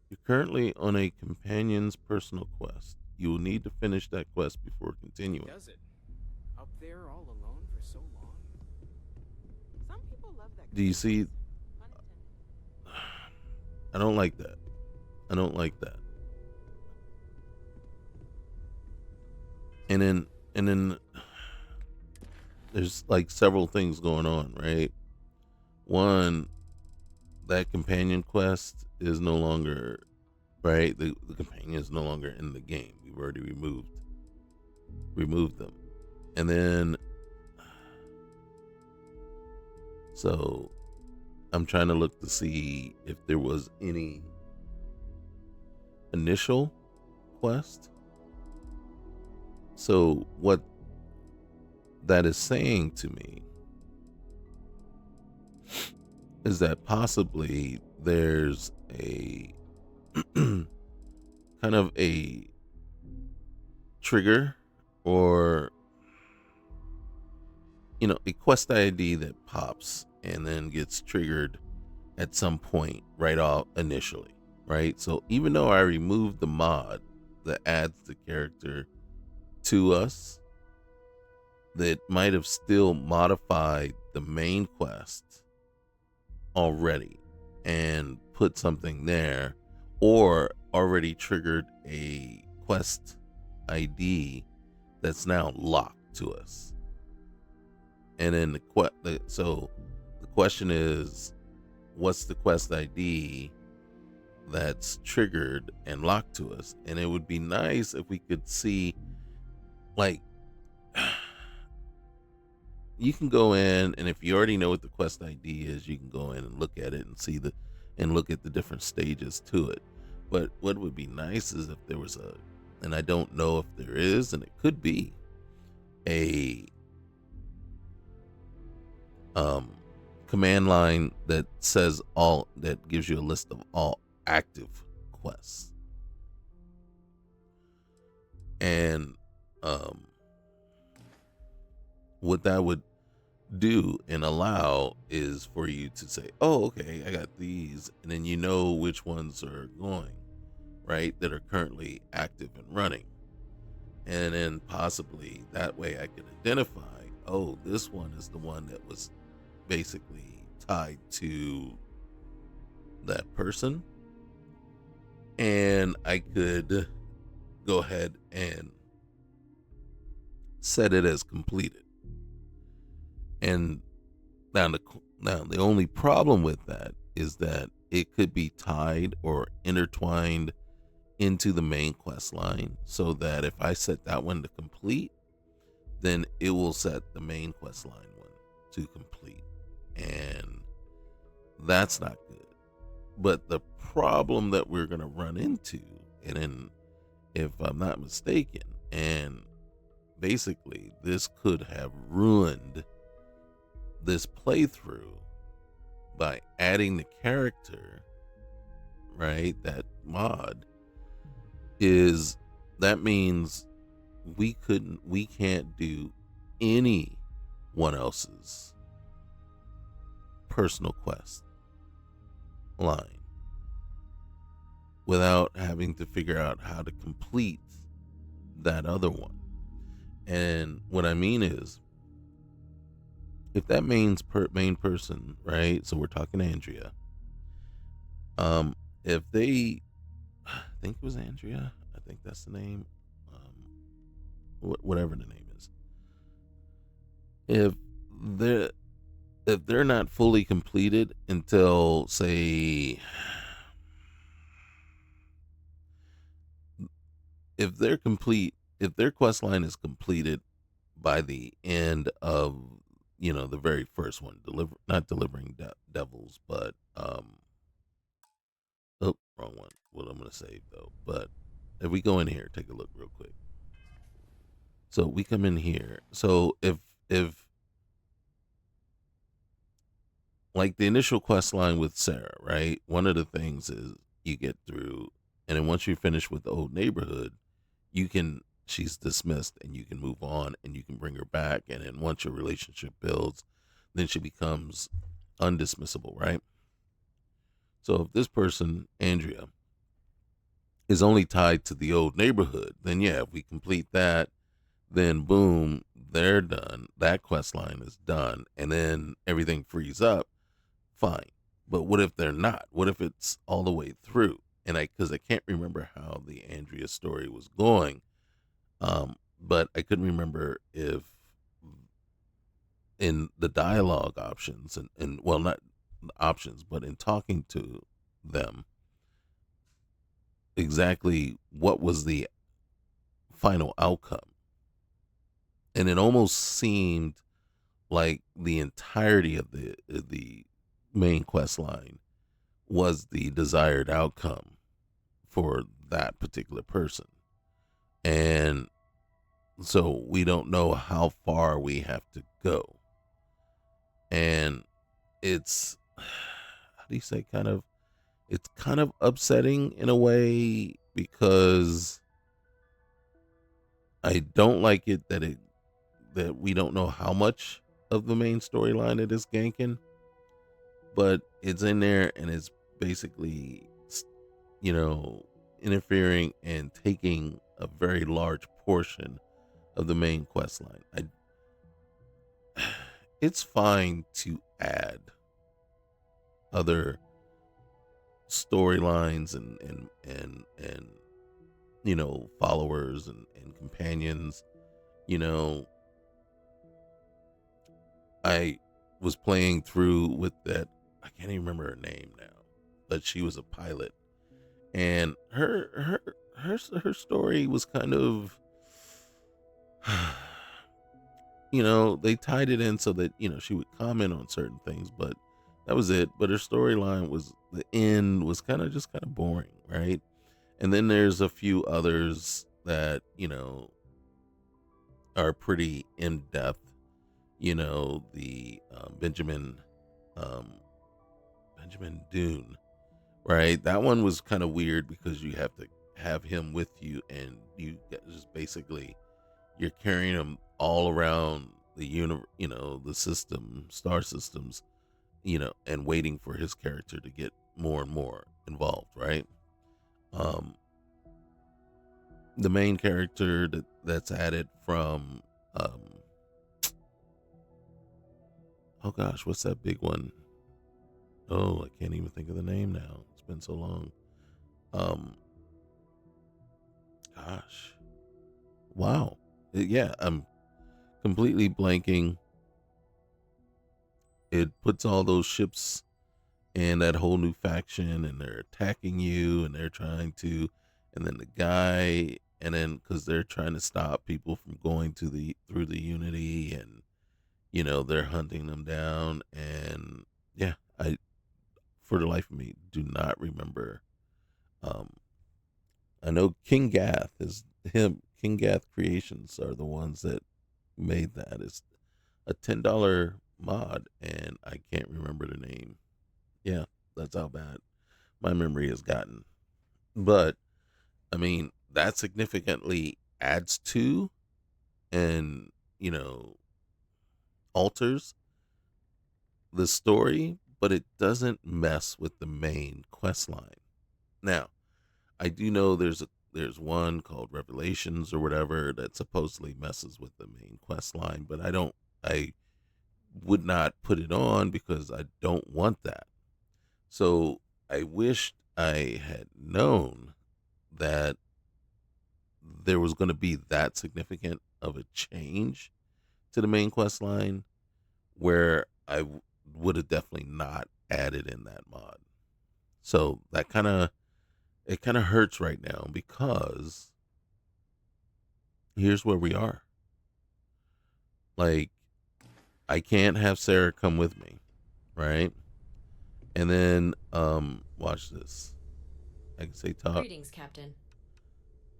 You're currently on a companion's personal quest. You will need to finish that quest before continuing. Does it? Up there all alone for so long? Some people love that. Do you see? I don't like that. I don't like that. And then there's like several things going on, right? One, that companion quest is no longer, right? The companion is no longer in the game. We've already removed them. And then, so I'm trying to look to see if there was any initial quest. So what that is saying to me is that possibly there's a kind of a trigger or a quest ID that pops and then gets triggered at some point right off initially, right? So even though I removed the mod that adds the character to us, that might have still modified the main quest already and put something there, or already triggered a quest ID that's now locked to us. And then so the question is, what's the quest ID that's triggered and locked to us? And it would be nice if we could see, like, you can go in, and if you already know what the quest ID is, you can go in and look at it and look at the different stages to it. But what would be nice is if there was and I don't know if there is, and it could be a command line that gives you a list of all active quests. And what that would do and allow is for you to say, oh, okay, I got these, and then you know which ones are going, right, that are currently active and running. And then possibly that way I could identify, oh, this one is the one that was basically tied to that person. And I could go ahead and set it as completed. And now the only problem with that is that it could be tied or intertwined into the main quest line, so that if I set that one to complete, then it will set the main quest line one to complete. And that's not good. But the problem that we're going to run into, and then if I'm not mistaken, and basically this could have ruined this playthrough by adding the character, right, that mod, is that means we can't do anyone else's personal quest line without having to figure out how to complete that other one. And what I mean is, if that main person, right, so we're talking Andrea, if they, I think it was Andrea, I think that's the name, whatever the name is, if they're not fully completed until, say, if their quest line is completed by the end of, the very first one, not delivering devils, but wrong one. What I'm gonna save though. But if we go in here, take a look real quick. So we come in here. So if like the initial quest line with Sarah, right? One of the things is you get through, and then once you finish with the old neighborhood, she's dismissed and you can move on and you can bring her back. And then once your relationship builds, then she becomes undismissible, right? So if this person, Andrea, is only tied to the old neighborhood, then yeah, if we complete that, then boom, they're done. That quest line is done. And then everything frees up. Fine. But what if they're not? What if it's all the way through? And because I can't remember how the Andrea story was going, but I couldn't remember if in the dialogue options and well, not options, but in talking to them, exactly what was the final outcome. And it almost seemed like the entirety of the main quest line was the desired outcome for that particular person. And so we don't know how far we have to go. And it's, how do you say, it's kind of upsetting in a way, because I don't like it that we don't know how much of the main storyline it is ganking, but it's in there and it's basically, interfering and taking a very large portion of the main quest line. It's fine to add other storylines and followers and companions. I was playing through with that, I can't even remember her name now, but she was a pilot, and her story was kind of they tied it in so that she would comment on certain things, but that was it. But her storyline was the end was kind of boring, right? And then there's a few others that are pretty in depth. The um, Benjamin Dune, right? That one was kind of weird because you have to have him with you, and just basically you're carrying him all around the the star systems, and waiting for his character to get more and more involved, right? Um, the main character that's added from, um, oh gosh, what's that big one? Oh, I can't even think of the name now. It's been so long. Um, gosh, wow, yeah, I'm completely blanking. It puts all those ships and that whole new faction, and they're attacking you, and they're trying to, and then the guy, and then because they're trying to stop people from going to the through the Unity, and they're hunting them down, and yeah, I for the life of me do not remember. Um, I know King Gath is him. King Gath Creations are the ones that made that. It's a $10 mod, and I can't remember the name. Yeah, that's how bad my memory has gotten. But I mean, that significantly adds to and alters the story, but it doesn't mess with the main quest line. Now, I do know there's one called Revelations or whatever that supposedly messes with the main quest line, but I would not put it on because I don't want that. So I wished I had known that there was going to be that significant of a change to the main quest line, where would have definitely not added in that mod. So that kind of hurts right now, because here's where we are. Like, I can't have Sarah come with me, right? And then watch this. I can say talk. Greetings, Captain.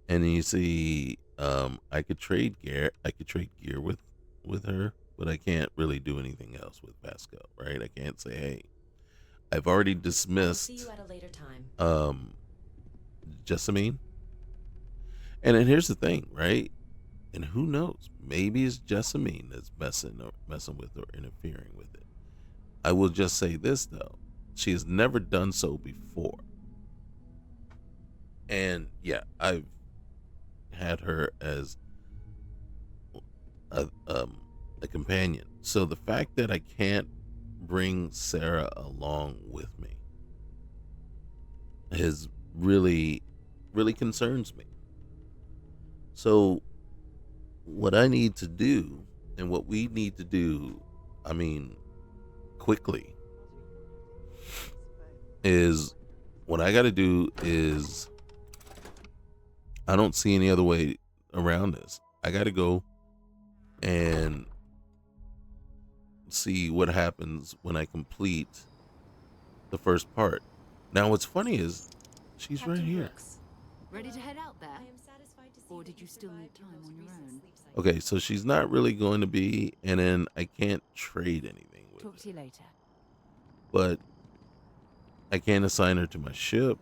And then you see I could trade gear. I could trade gear with her, but I can't really do anything else with Vasco, right? I can't say, "Hey, I've already dismissed I'll see you at a later time." Jessamine." And then here's the thing, right? And who knows? Maybe it's Jessamine that's messing with or interfering with it. I will just say this though: she has never done so before. And yeah, I've had her as a companion. So the fact that I can't bring Sarah along with me is really, really concerns me. So what I need to do, and what we need to do, I mean, quickly, is what I got to do is, I don't see any other way around this. I got to go and see what happens when I complete the first part. Now, what's funny is she's Captain right here. Brooks. Ready to head out there? I am satisfied to see Or that did you still need survived your time most on your recent own? sleep cycle. Okay, so she's not really going to be, and then I can't trade anything with Talk her. to you later. But I can't assign her to my ship.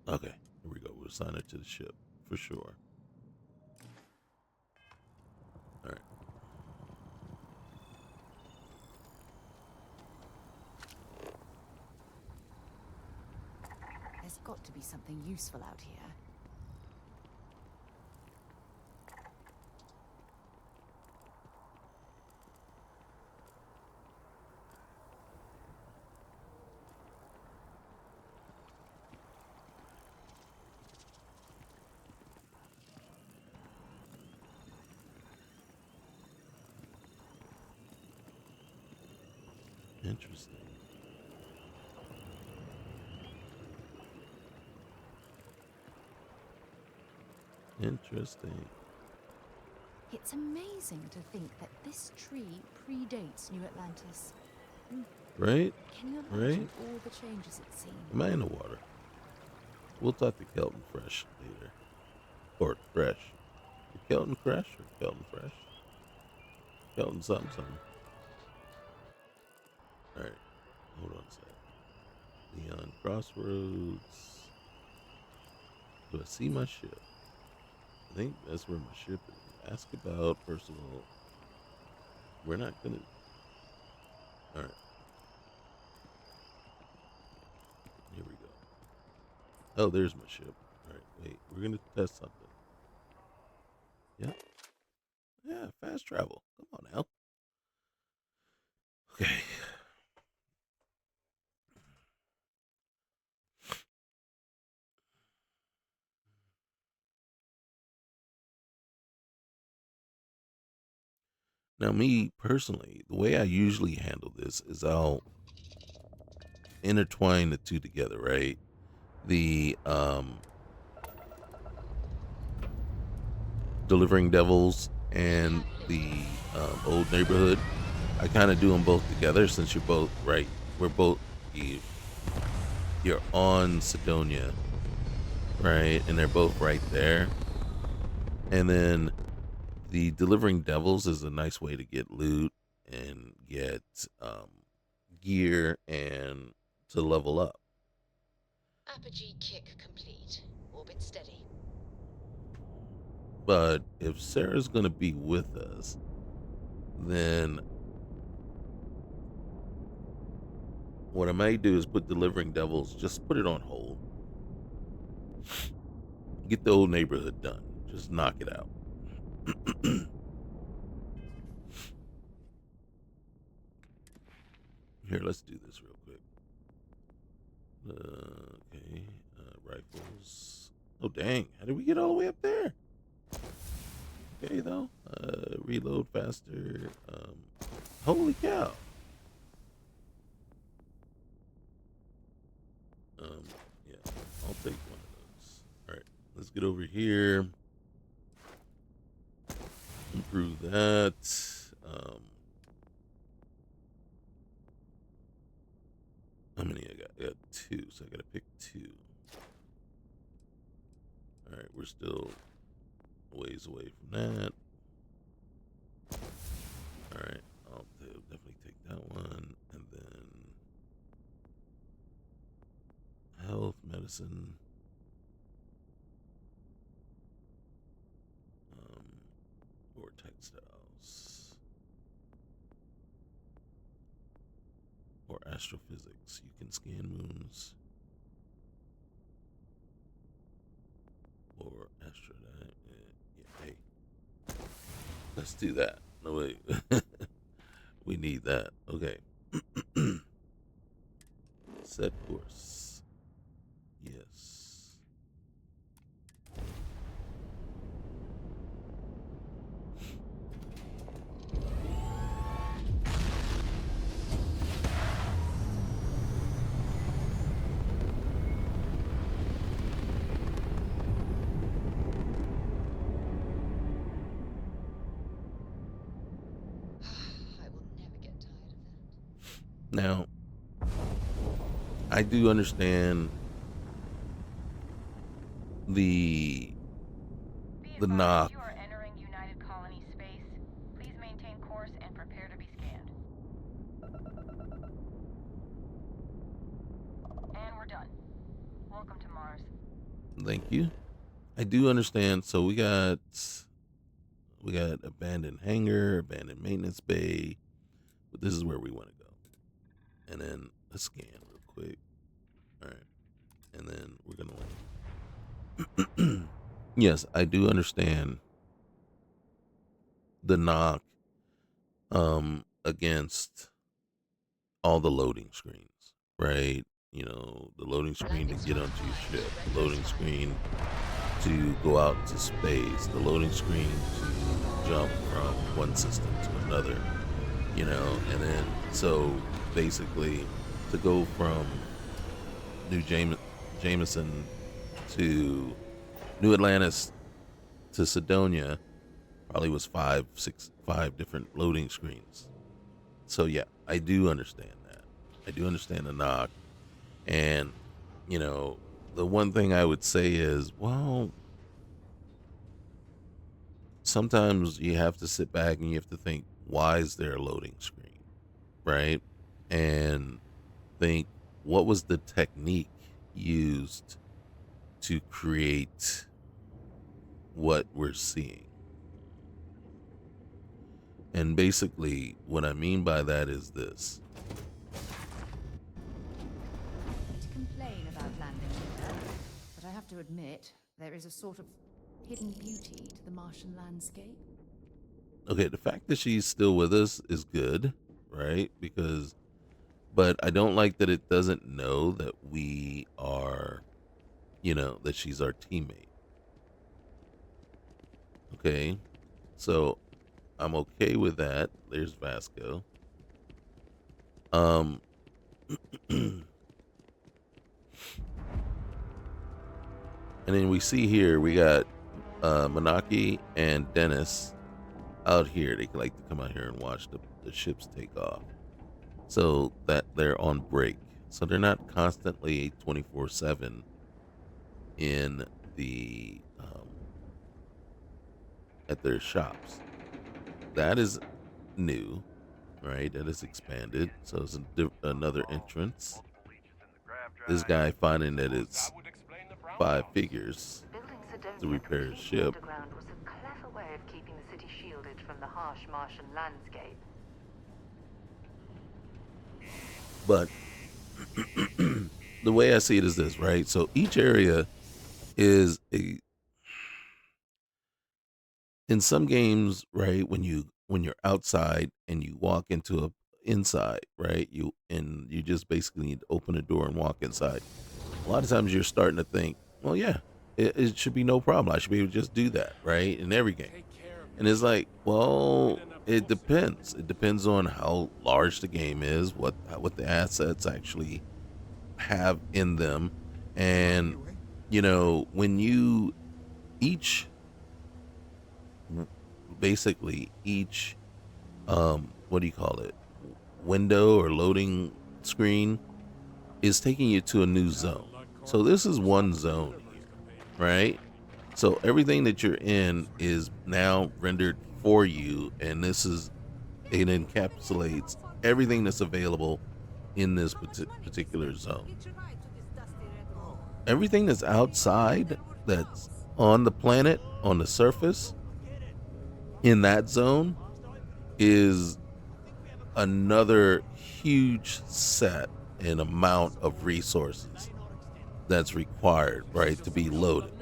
Okay, here we go. We'll assign her to the ship for sure. All right. There's got to be something useful out here. Interesting. Interesting. It's amazing to think that this tree predates New Atlantis. Right? Can you Right? imagine all the changes it's seen? Am I in the water? We'll talk to Kelton Fresh later. Or Fresh. Kelton Fresh or Kelton Fresh? Kelton something something. Alright. Hold on a sec. Neon Crossroads. Do I see my ship? I think that's where my ship is. Ask about personal. We're not gonna. Alright. Here we go. Oh, there's my ship. Alright, wait. We're gonna test something. Yeah. Yeah, fast travel. Come on now. Okay. Now, me personally, the way I usually handle this is I'll intertwine the two together, right? The Delivering Devils and the Old Neighborhood. I kind of do them both together since you're both right. We're both you're on Sidonia, right? And they're both right there. And then the Delivering Devils is a nice way to get loot and get gear and to level up. Apogee kick complete. Orbit steady. But if Sarah's going to be with us, then what I might do is put Delivering Devils, just put it on hold. Get the Old Neighborhood done. Just knock it out. Here, let's do this real quick. Okay, rifles. Oh, dang. How did we get all the way up there? Okay, though. Reload faster. Holy cow. Yeah, I'll take one of those. All right, let's get over here. Improve that. How many I got? I got 2, so I gotta pick 2. All right, we're still a ways away from that. All right, I'll definitely take that one, and then health, medicine, or textiles, or astrophysics. You can scan moons, or astro. Yeah, hey, let's do that. No wait, we need that. Okay. Set course. Yes. I will never get tired of that. Now, I do understand the knock. You are entering United Colony space. Please maintain course and prepare to be scanned. And we're done. Welcome to Mars. Thank you. I do understand. So we got abandoned hangar, abandoned maintenance bay, but this is where we want to go. And then let's scan real quick. All right, and then we're gonna land. Yes, I do understand the knock against all the loading screens, right? You know, the loading screen to get onto your ship, the loading screen to go out into space, the loading screen to jump from one system to another, you know, and then so basically to go from Jameson to New Atlantis to Sidonia probably was five different loading screens. So yeah, I do understand that. I do understand the knock. And, you know, the one thing I would say is, well, sometimes you have to sit back and you have to think, why is there a loading screen? Right? And think, what was the technique used to create what we're seeing? And basically, what I mean by that is this. To complain about landing here, but I have to admit, there is a sort of hidden beauty to the Martian landscape. Okay, the fact that she's still with us is good, right? But I don't like that it doesn't know that we are, that she's our teammate. Okay, so I'm okay with that. There's Vasco. And then we see here we got Manaki and Dennis out here. They like to come out here and watch the ships take off. So that they're on break. So they're not constantly 24/7 in the at their shops. That is new, right? That is expanded. So it's another entrance. This guy finding that it's 5 figures to repair his ship. Underground was a clever way of keeping the city shielded from the harsh Martian landscape. But the way I see it is this, right? So each area is in some games, right, when you're outside and you walk into a inside, right, you just basically need to open a door and walk inside. A lot of times you're starting to think, well, yeah, it should be no problem. I should be able to just do that, right, in every game. And it's like, well, it depends. It depends on how large the game is, what the assets actually have in them, and when you each what do you call it, window or loading screen is taking you to a new zone. So this is one zone here, right? So everything that you're in is now rendered for you, and it encapsulates everything that's available in this particular zone. Everything that's outside, that's on the planet, on the surface, in that zone, is another huge set and amount of resources that's required, right, to be loaded.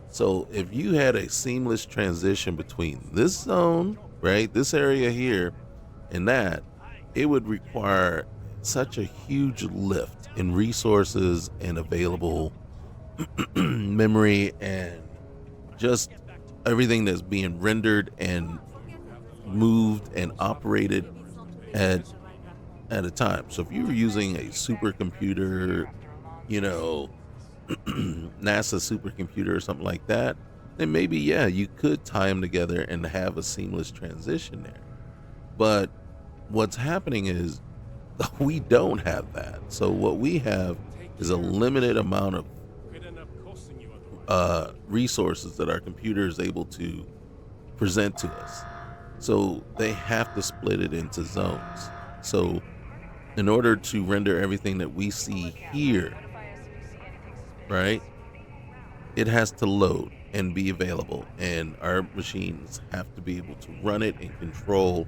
So if you had a seamless transition between this zone, right, this area here, and that, it would require such a huge lift in resources and available memory and just everything that's being rendered and moved and operated at a time. So if you were using a supercomputer, NASA supercomputer or something like that, then maybe, yeah, you could tie them together and have a seamless transition there. But what's happening is we don't have that. So what we have is a limited amount of resources that our computer is able to present to us. So they have to split it into zones. So in order to render everything that we see here, right, it has to load and be available, and our machines have to be able to run it and control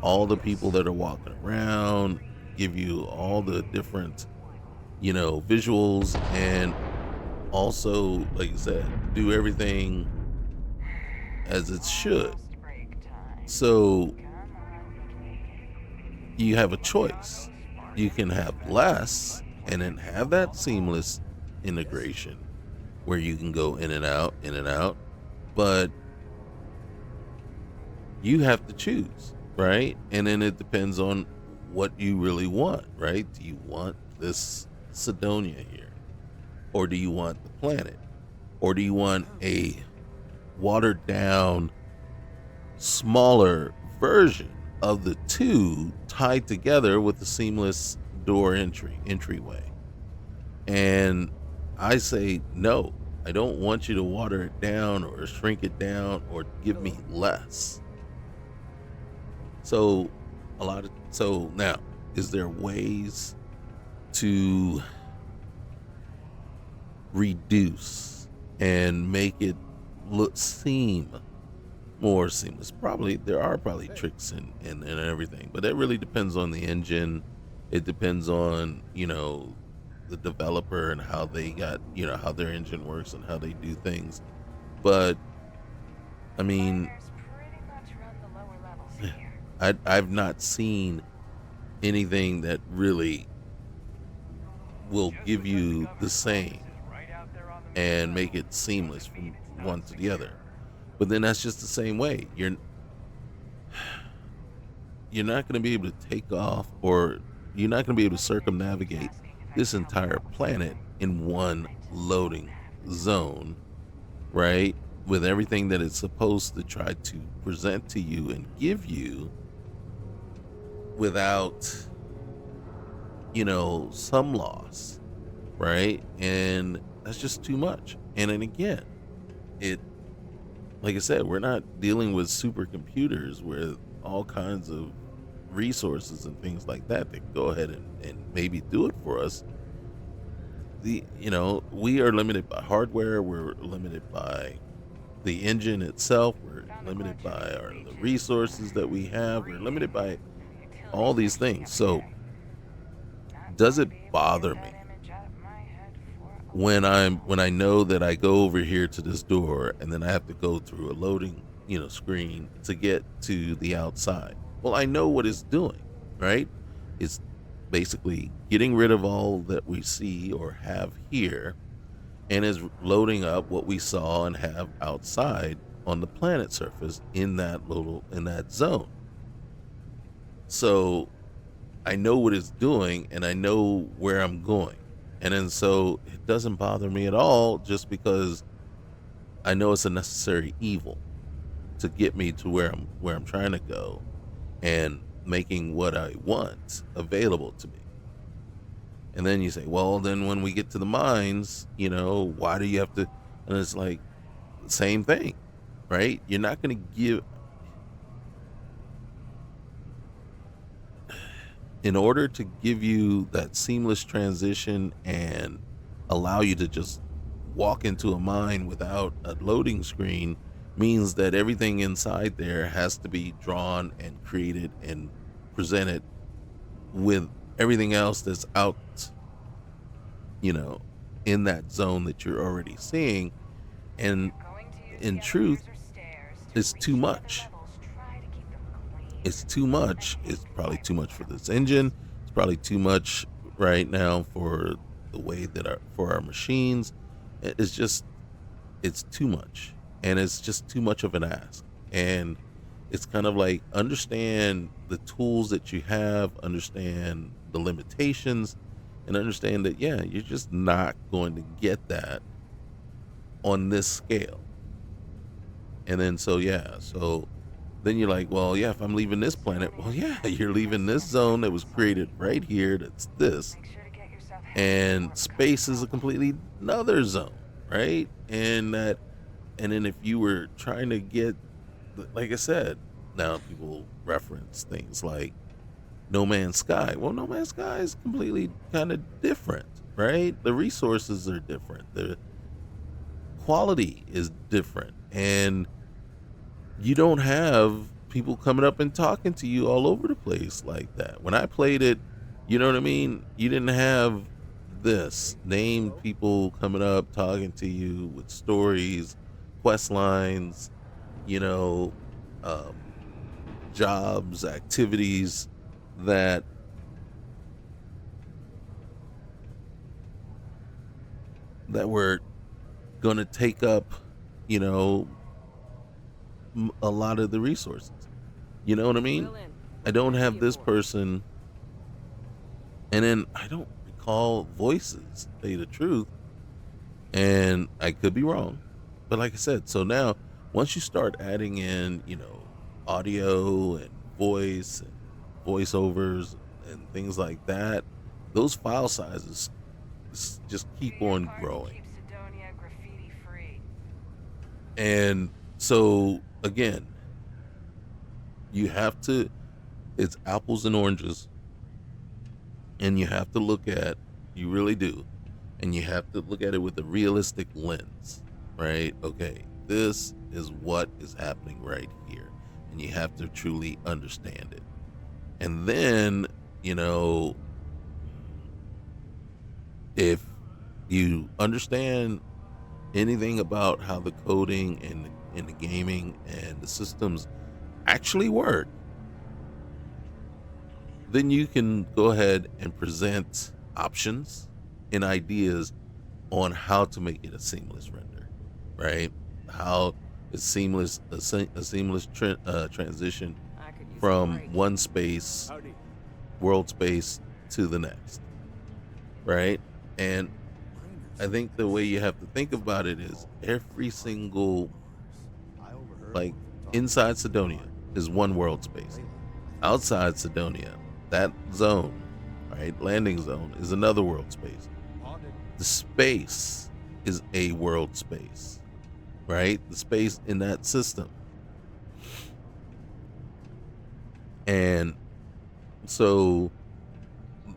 all the people that are walking around, give you all the different visuals, and also, like I said, do everything as it should. So you have a choice. You can have less and then have that seamless integration where you can go in and out, but you have to choose, right? And then it depends on what you really want, right? Do you want this Sidonia here? Or do you want the planet? Or do you want a watered down, smaller version of the two tied together with the seamless door entryway. And I say, no, I don't want you to water it down or shrink it down or give me less. So so now, is there ways to reduce and make it seem more seamless? Probably there are probably tricks and everything, but that really depends on the engine. It depends on, the developer and how they got, how their engine works and how they do things. But I mean, I've not seen anything that really will give you the same and make it seamless from one to the other. But then that's just the same way. You're not going to be able to take off, or you're not going to be able to circumnavigate this entire planet in one loading zone, right? With everything that it's supposed to try to present to you and give you without, some loss, right? And that's just too much. And then again, like I said, we're not dealing with supercomputers with all kinds of resources and things like that go ahead and maybe do it for us. We are limited by hardware, we're limited by the engine itself, we're limited by the resources that we have, we're limited by all these things. So does it bother me when I know that I go over here to this door and then I have to go through a loading, screen to get to the outside? Well, I know what it's doing, right? It's basically getting rid of all that we see or have here and is loading up what we saw and have outside on the planet surface in that zone. So I know what it's doing and I know where I'm going. And then so it doesn't bother me at all, just because I know it's a necessary evil to get me to where I'm trying to go and making what I want available to me. And then you say, well, then when we get to the mines, why do you have to? And it's like, same thing, right? You're not going to give, in order to give you that seamless transition and allow you to just walk into a mine without a loading screen, means that everything inside there has to be drawn and created and presented with everything else that's out, in that zone that you're already seeing. And in truth, it's too much. It's too much. It's probably too much for this engine. It's probably too much right now for the way that for our machines. It's too much. And it's just too much of an ask. And it's kind of like, understand the tools that you have, understand the limitations, and understand that, yeah, you're just not going to get that on this scale. And then, so then you're like, well, yeah, if I'm leaving this planet, well, yeah, you're leaving this zone that was created right here. That's this. And space is a completely another zone, right? And then if you were trying to get, like I said, now people reference things like No Man's Sky. Well, No Man's Sky is completely kind of different, right? The resources are different. The quality is different. And you don't have people coming up and talking to you all over the place like that. When I played it, you know what I mean? You didn't have this named people coming up talking to you with stories, quest lines, jobs, activities that were going to take up, a lot of the resources. You know what I mean? I don't have this person, and then I don't recall voices, to tell you the truth, and I could be wrong. But like I said, so now once you start adding in, audio and voice and voiceovers and things like that, those file sizes just keep on growing. Keep Sidonia graffiti free. And so again, you have to, it's apples and oranges, and you really do, and you have to look at it with a realistic lens, right? Okay, this is what is happening right here, and you have to truly understand it. And then, if you understand anything about how the coding and the gaming and the systems actually work, then you can go ahead and present options and ideas on how to make it a seamless render, right? How a seamless transition from one space, world space, to the next, right? And I think the way you have to think about it is every single, like, inside Sidonia is one world space. Outside Sidonia, that zone, right, landing zone, is another world space. The space is a world space, right? The space in that system. And so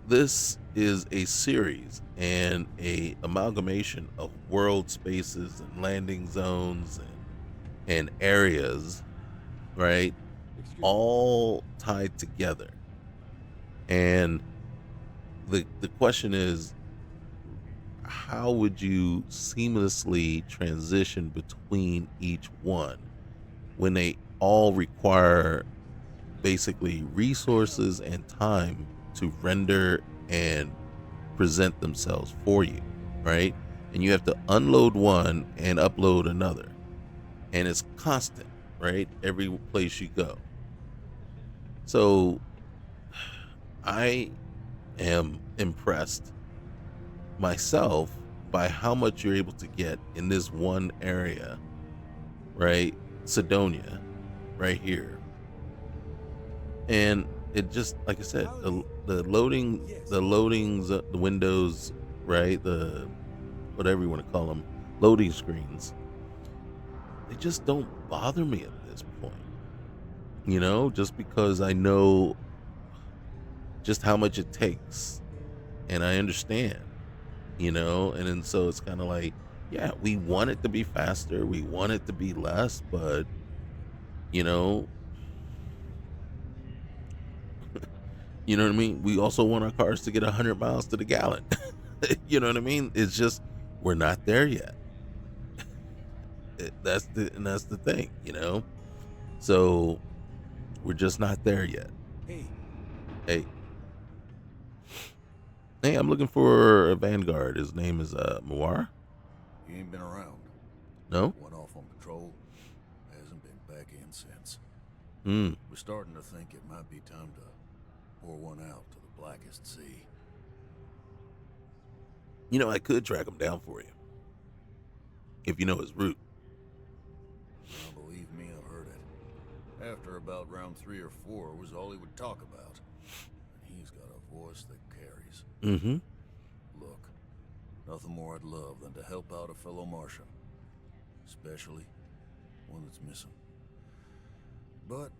this is a series and a amalgamation of world spaces and landing zones and areas, right? All tied together. And the question is, how would you seamlessly transition between each one when they all require basically resources and time to render and present themselves for you, right? And you have to unload one and upload another, and it's constant, right? Every place you go. So I am impressed myself by how much you're able to get in this one area, right? Sidonia, right here. And it just, like I said, the loadings, the windows, right? The, whatever you want to call them, loading screens, they just don't bother me at this point. Just because I know just how much it takes, and I understand, and then so it's kind of like, yeah, we want it to be faster, we want it to be less, but you know you know what I mean, we also want our cars to get 100 miles to the gallon. You know what I mean? It's just, we're not there yet. That's the thing, so we're just not there yet. Hey, I'm looking for a Vanguard. His name is Muar. He ain't been around. No? Went off on patrol. Hasn't been back in since. Hmm. We're starting to think it might be time to pour one out to the blackest sea. I could track him down for you, if you know his route. Now, believe me, I've heard it. After about round 3 or 4 was all he would talk about. And he's got a voice that carries. Mm-hmm. Look, nothing more I'd love than to help out a fellow Martian. Especially one that's missing. But,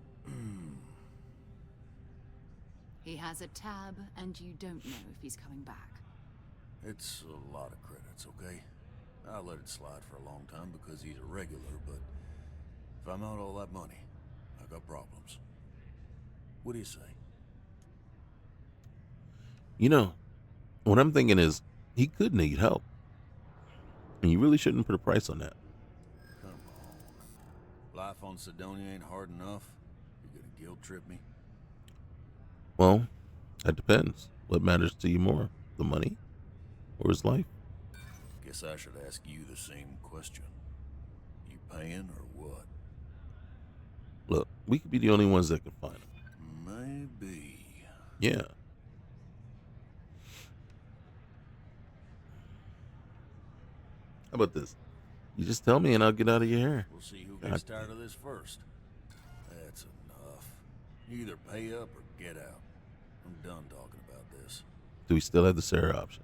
He has a tab, and you don't know if he's coming back. it's a lot of credits, okay? I let it slide for a long time because he's a regular, but if I'm out all that money, I got problems. What do you say? What I'm thinking is, he could need help, and you really shouldn't put a price on that. Come on. Life on Sidonia ain't hard enough. You're gonna guilt trip me? Well, that depends. What matters to you more, the money or his life? Guess I should ask you the same question. You paying or what? Look, we could be the only ones that can find him. Maybe. Yeah. How about this? You just tell me and I'll get out of your hair. We'll see who God gets tired of this first. That's enough. You either pay up or get out. I'm done talking about this. Do we still have the Sarah option?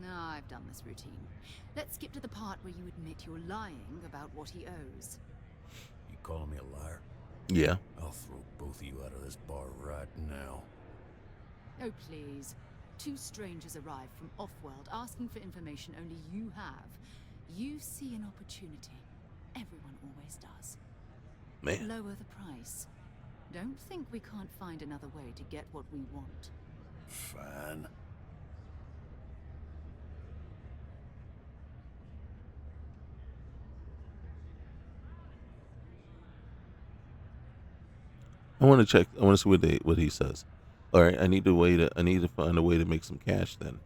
No, I've done this routine. Let's skip to the part where you admit you're lying about what he owes. You calling me a liar? Yeah. I'll throw both of you out of this bar right now. Oh, please. Two strangers arrive from off-world asking for information only you have. You see an opportunity. Everyone always does. Man. Lower the price. Don't think we can't find another way to get what we want. Fine. I want to check. I want to see what he says. All right, I need to find a way to make some cash. Then,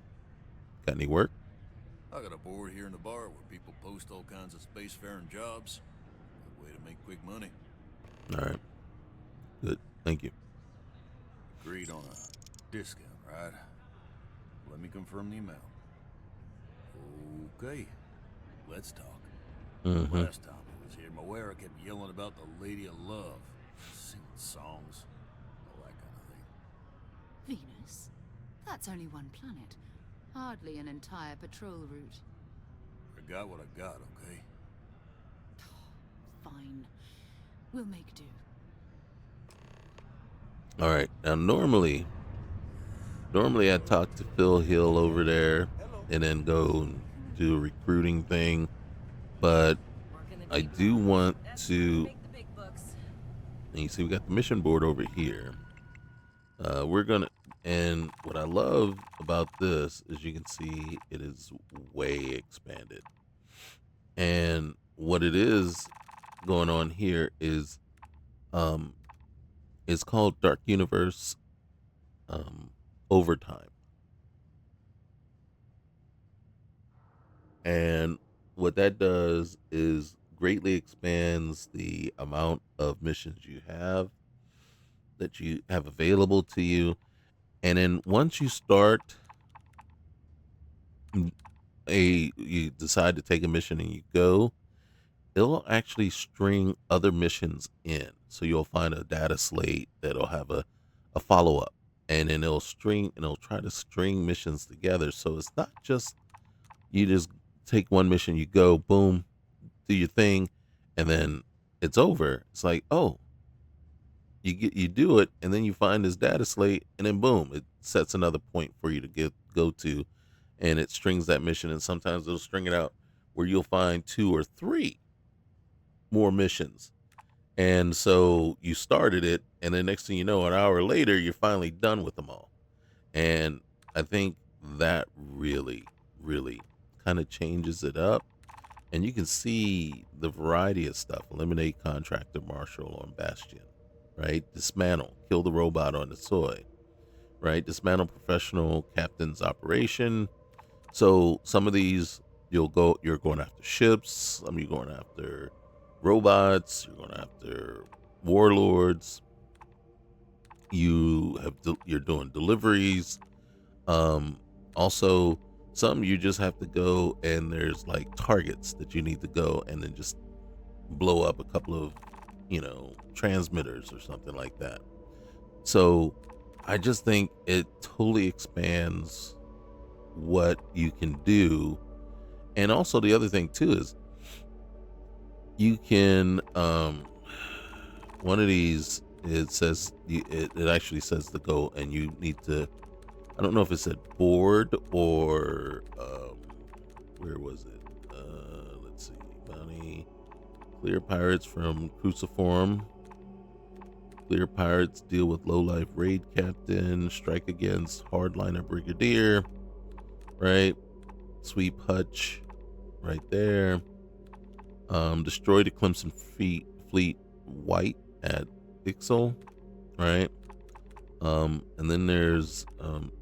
got any work? I got a board here in the bar where people post all kinds of spacefaring jobs. Good way to make quick money. All right, good. Thank you. Agreed on a discount, right? Let me confirm the amount. Okay, let's talk. Mm-hmm. Last time I was here, Moira kept yelling about the Lady of Love, singing songs, all that kind of thing. Venus? That's only one planet. Hardly an entire patrol route. I got what I got, okay? Fine. We'll make do. All right. Now, normally I talk to Phil Hill over there, and then go and do a recruiting thing. But I do want to. And you see, we got the mission board over here. We're gonna. And what I love about this is you can see it is way expanded. And what it is going on here is, it's called Dark Universe Overtime. And what that does is greatly expands the amount of missions you have that you have available to you. And then once you start you decide to take a mission and you go, it'll actually string other missions in. So you'll find a data slate that'll have a follow up. And then it'll try to string missions together. So it's not just you just take one mission, you go, boom, do your thing, and then it's over. It's like, oh, you do it, and then you find this data slate, and then boom, it sets another point for you to go to, and it strings that mission. And sometimes it'll string it out where you'll find 2 or 3 more missions. And so you started it, and then next thing you know, an hour later, you're finally done with them all. And I think that really, really kind of changes it up. And you can see the variety of stuff. Eliminate contractor marshal on Bastion, right? Dismantle, kill the robot on the Soy, right? Dismantle professional captain's operation. So some of these you're going after ships. Some you're going after robots. You're going after warlords. You're doing deliveries. Also, some you just have to go and there's like targets that you need to go and then just blow up a couple of, transmitters or something like that. So I just think it totally expands what you can do. And also the other thing too is you can, one of these, it actually says to go and you need to, I don't know if it said board or where was it? Let's see. Bounty. Clear pirates from Cruciform. Clear pirates, deal with low-life raid captain. Strike against hardliner brigadier. Right? Sweep hutch. Right there. Destroy the Clemson fleet white at Ixel. Right? And then there's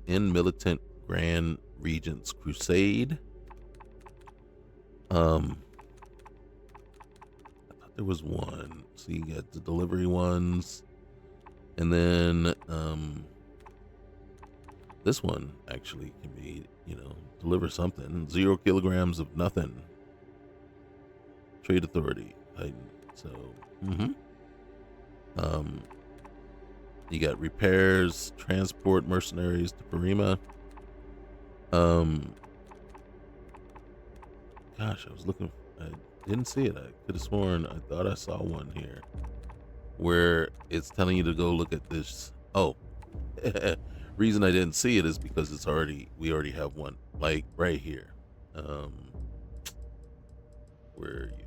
in militant Grand Regent's Crusade. I thought there was one. So you got the delivery ones, and then this one actually can be, deliver something. 0 kilograms of nothing. Trade Authority. So, you got repairs, transport mercenaries to Parima. Gosh, I was looking. I didn't see it. I could have sworn I thought I saw one here where it's telling you to go look at this. Oh, reason I didn't see it is because we already have one like right here. Where are you?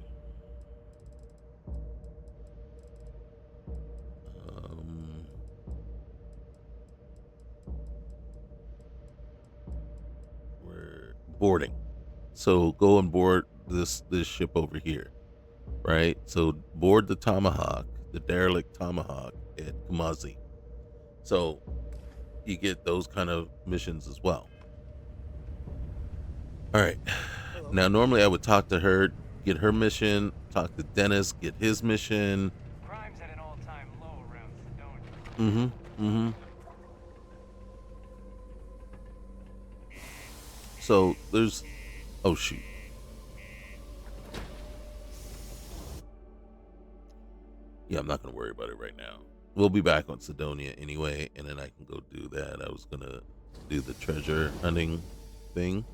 We're boarding. So go and board this ship over here, right? So board the Tomahawk, the derelict Tomahawk at Kumazi. So you get those kind of missions as well. All right. Now normally I would talk to her, get her mission, talk to Dennis, get his mission. Crime's at an all-time low around Sedona. So there's, oh shoot. Yeah, I'm not gonna worry about it right now. We'll be back on Sidonia anyway, and then I can go do that. I was gonna do the treasure hunting thing.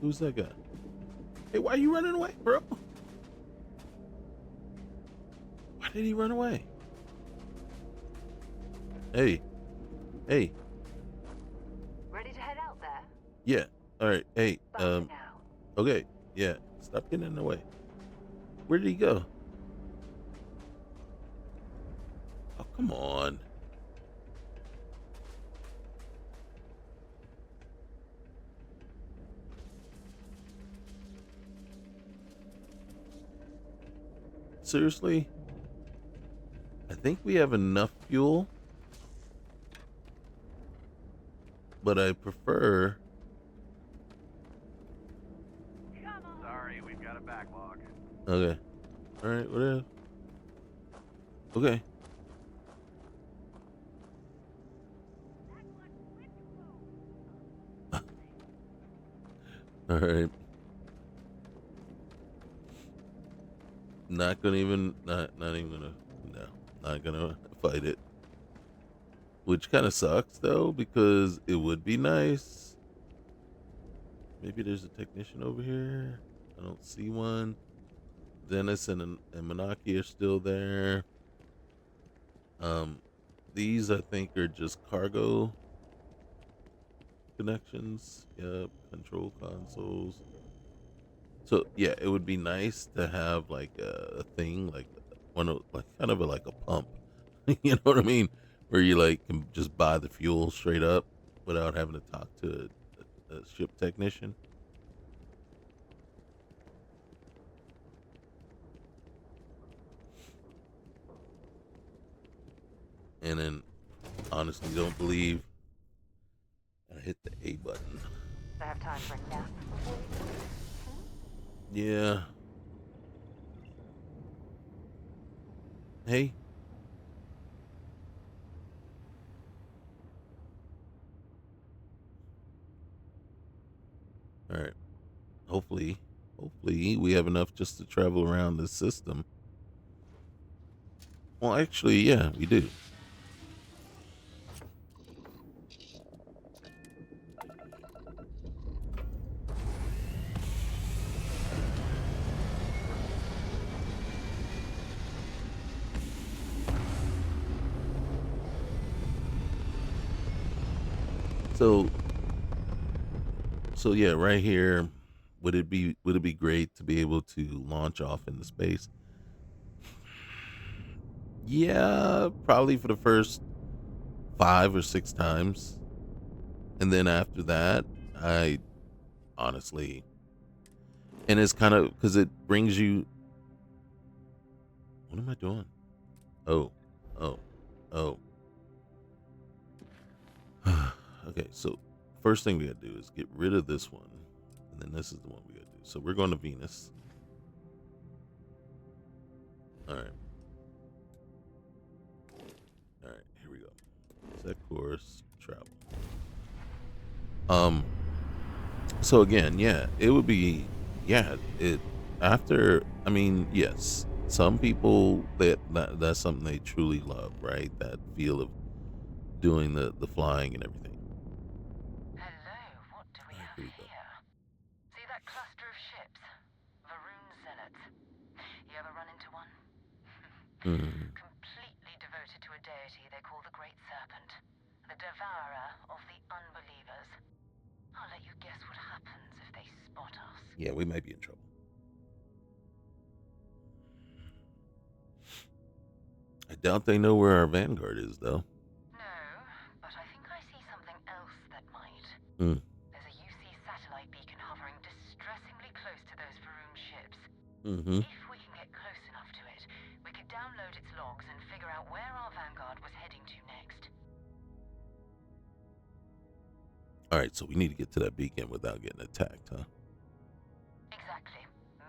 Who's that guy? Hey, why are you running away, bro? Why did he run away? Hey. Ready to head out there? Yeah. All right. Hey. Okay. Yeah. Stop getting in the way. Where did he go? Oh, come on. Seriously? I think we have enough fuel, but I prefer. Sorry, we've got a backlog. Okay. All right. Whatever. Okay. All right. Not even gonna, no, not gonna fight it. Which kind of sucks though, because it would be nice. Maybe there's a technician over here. I don't see one. Dennis and Manaki are still there. These I think are just cargo connections. Yep, control consoles. So yeah, it would be nice to have like a thing like one of like kind of like a pump. You know what I mean? Where you like can just buy the fuel straight up without having to talk to a ship technician. And then honestly don't believe I hit the A button. I have time for a nap before we leave. Yeah. Hey. All right. Hopefully we have enough just to travel around this system. Well, actually, yeah, we do. So yeah, right here, would it be great to be able to launch off into space? Yeah, probably for the first 5 or 6 times. And then after that, I honestly, and it's kind of because it brings you. What am I doing? Oh. Okay, so first thing we gotta do is get rid of this one. And then this is the one we gotta do. So we're going to Venus. All right. All right, here we go. Set course, travel. So again, yeah, it would be, yeah, it after. I mean, yes, some people that's something they truly love, right? That feel of doing the flying and everything. Hello, what do we have Here we go. here? See that cluster of ships? Varun zealots. You ever run into one? Mhm. Completely devoted to a deity they call the Great Serpent, the devourer of the unbelievers. I'll let you guess what happens if they spot us. Yeah, we might be in trouble. I doubt they know where our vanguard is, though. No, but I think I see something else that might. Mm. There's a UC satellite beacon hovering distressingly close to those Varun ships. Mm-hmm. If we can get close enough to it, we could download its logs and figure out where our vanguard was heading to next. All right, so we need to get to that beacon without getting attacked, huh? Exactly.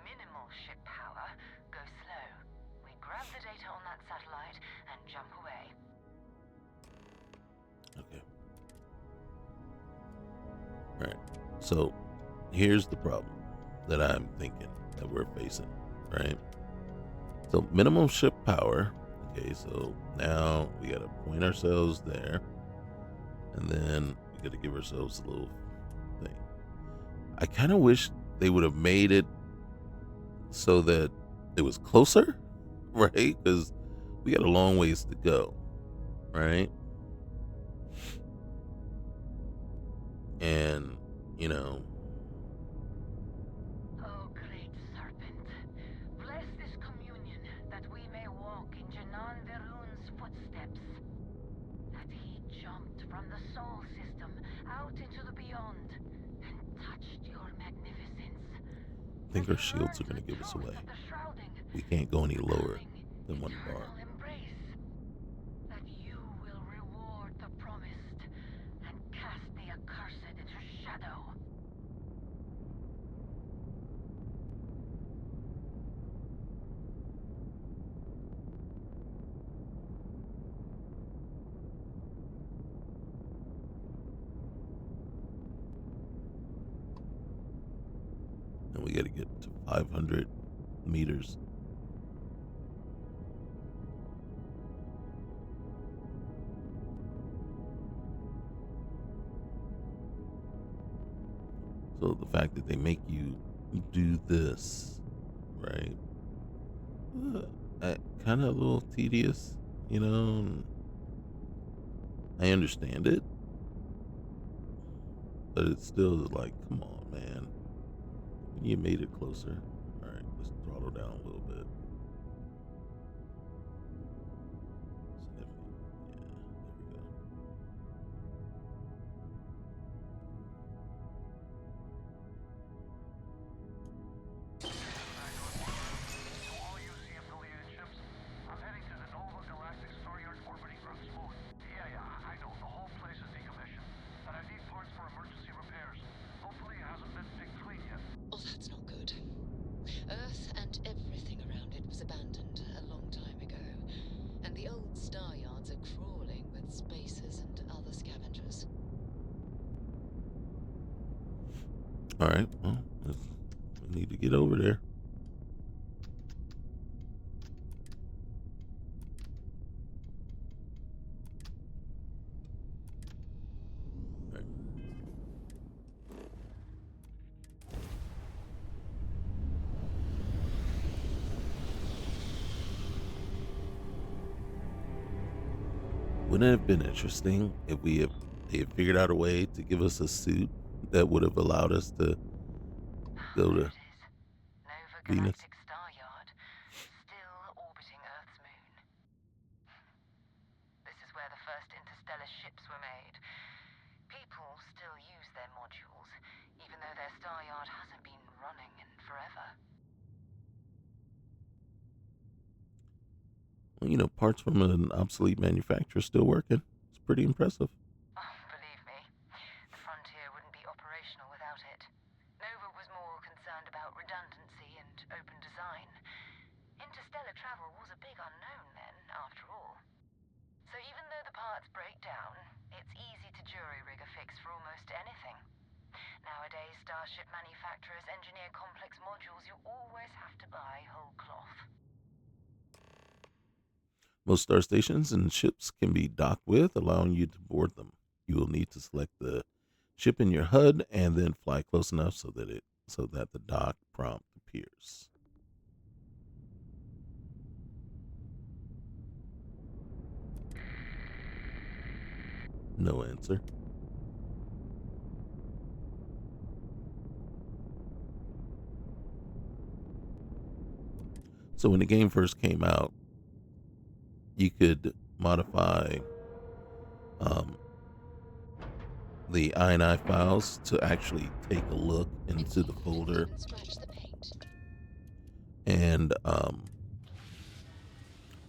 Minimal ship power. Go slow. We grab the data on that satellite and jump away. Okay. All right. So here's the problem that I'm thinking that we're facing, right? So minimum ship power. Okay, so now we got to point ourselves there. And then we got to give ourselves a little thing. I kind of wish they would have made it so that it was closer, right? Because we got a long ways to go, right? And, you know, Oh, great serpent, bless this communion that we may walk in Janan Verun's footsteps. That he jumped from the soul system out into the beyond and touched your magnificence. I think our shields are going to give us away. We can't go any lower than 1 bar. Embrace that you will reward the promised and cast the accursed into shadow. And we got to get to 500 meters. So the fact that they make you do this, right? Kind of a little tedious, you know. I understand it, but it's still like, come on, man. You made it closer. All right, let's throttle down a little bit. Significant. Yeah, there we go. I'm heading to the Nova Galactic Storeyard orbiting Earth's moon. Yeah, I know. The whole place is decommissioned. But I need parts for emergency repairs. Hopefully it hasn't been picked clean yet. Oh, that's not good. Earth and everything around it was abandoned a long time ago. And the old star yards are crawling with spacers and other scavengers. All right, well, we need to get over there. Wouldn't it have been interesting if they had figured out a way to give us a suit that would have allowed us to go to Venus? Star Yard, still orbiting Earth's moon. This is where the first interstellar ships were made. People still use their modules, even though their star yard hasn't been running in forever. Well, you know, parts from an obsolete manufacturer still working. It's pretty impressive. Oh, believe me, the frontier wouldn't be operational without it. Nova was more concerned about redundancy and open design. Interstellar travel was a big unknown then, after all. So even though the parts break down, it's easy to jury-rig a fix for almost anything. Nowadays, starship manufacturers engineer complex modules you always have to buy whole cloth. Most star stations and ships can be docked with, allowing you to board them. You will need to select the ship in your HUD and then fly close enough so that the dock prompt appears. No answer. So when the game first came out, you could modify the INI files to actually take a look into the folder and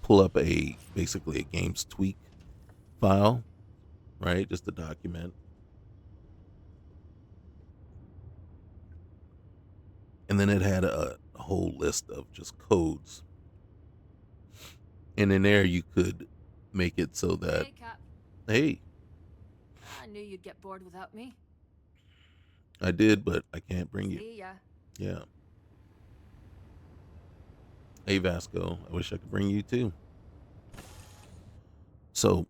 pull up basically a games tweak file, right? Just a document. And then it had a whole list of just codes. And in there you could make it so that, Hey, Cap. hey, I knew you'd get bored without me. I did, but I can't bring you. See ya. Yeah. Hey, Vasco, I wish I could bring you too. So,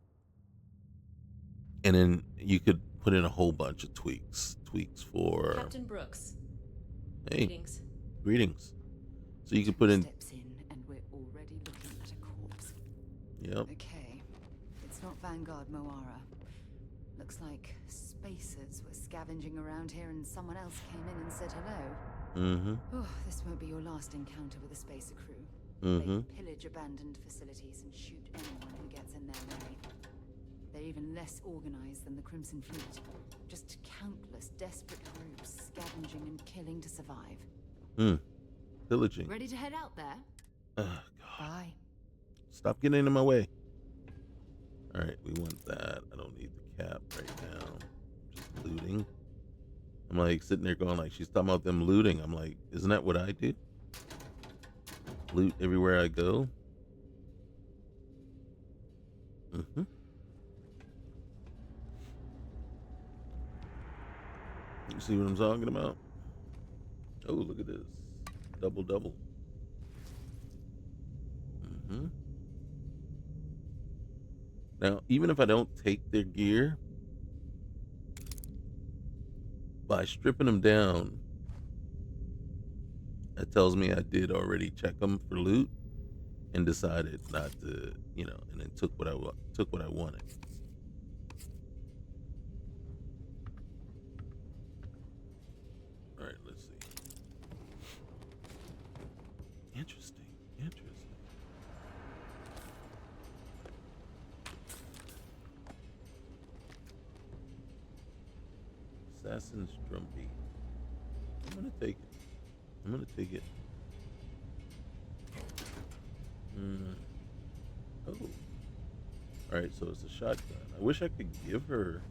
and then you could put in a whole bunch of tweaks for Captain Brooks. Hey, Greetings. greetings. So you could put in. Steps in, and we're already looking at a corpse. Yep. Okay, it's not Vanguard Moara. Looks like spacers were scavenging around here, and someone else came in and said hello. Mm-hmm. Oh, this won't be your last encounter with a spacer crew. Mm-hmm. They pillage abandoned facilities and shoot anyone who gets in their way. They're even less organized than the Crimson Fleet. Just countless desperate groups scavenging and killing to survive. Pillaging. Ready to head out there? God. Bye. Stop getting in my way. All right, we want that. I don't need the cap right now. Just looting. I'm like sitting there going like, she's talking about them looting. I'm like, isn't that what I do? Loot everywhere I go. Mm-hmm. You see what I'm talking about? Oh, look at this. Double. Mm-hmm. Now, even if I don't take their gear, by stripping them down, it tells me I did already check them for loot and decided not to, and then took what I wanted. All right, let's see. Interesting. Assassin's Drumbeat. I'm gonna take it. Oh. Alright, so it's a shotgun. I wish I could give her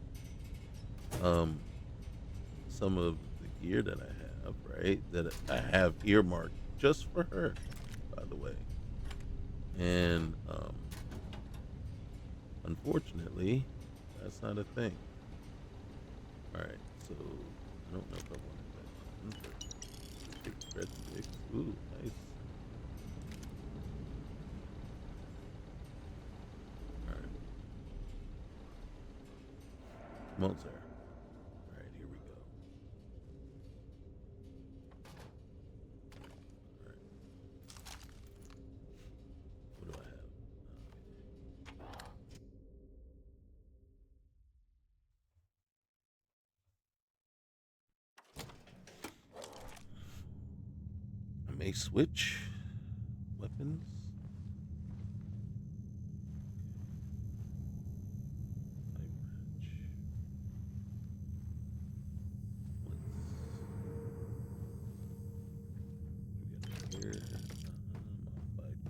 some of the gear that I have, right? That I have earmarked just for her, by the way. And unfortunately, that's not a thing. Alright, so I don't know if I wanted that one, but take the breadsticks. Ooh, nice. Alright. Come on, Sarah. Alright, here we go. Alright. What do I have? I may switch weapons.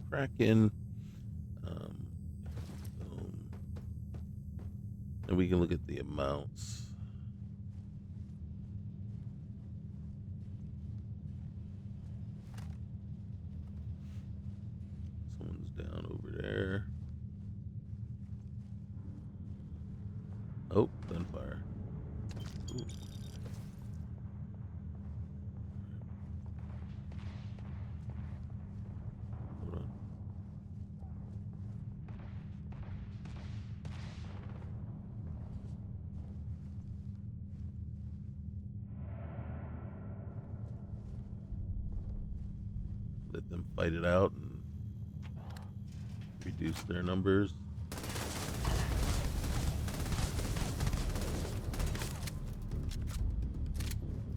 Kraken. And we can look at the amounts. Ooh. Hold on. Let them fight it out and reduce their numbers.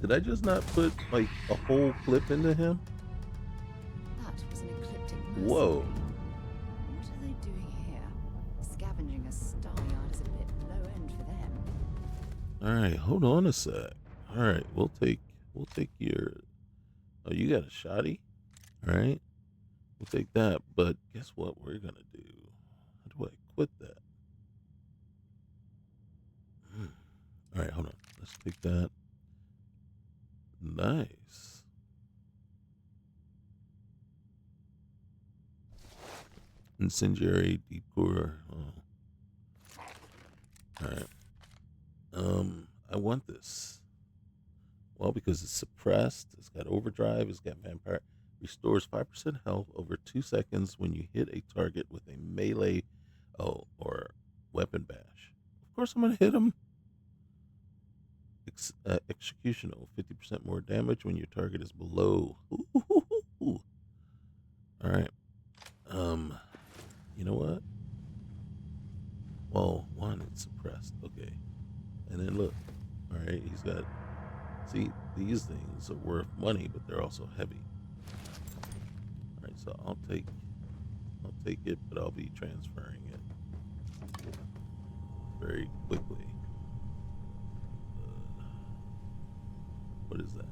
Did I just not put like a whole clip into him? That was an ecliptic mercenary. Whoa. What are they doing here? Scavenging a star yard is a bit low end for them. Alright, hold on a sec. Alright, we'll take your oh, you got a shotty? Alright. We'll take that, but guess what we're gonna do? How do I quit that? Alright, hold on. Let's take that. Nice. Incendiary deep core. Oh. Alright. I want this. Well, because it's suppressed, it's got overdrive, it's got vampire. Restores 5% health over 2 seconds when you hit a target with a melee or weapon bash. Of course I'm gonna hit him. Executional, 50% more damage when your target is below. Ooh. All right. You know what? Well, one, it's suppressed. Okay. And then look. All right, he's got. See, these things are worth money, but they're also heavy. All right, so I'll take it, but I'll be transferring it very quickly. What is that?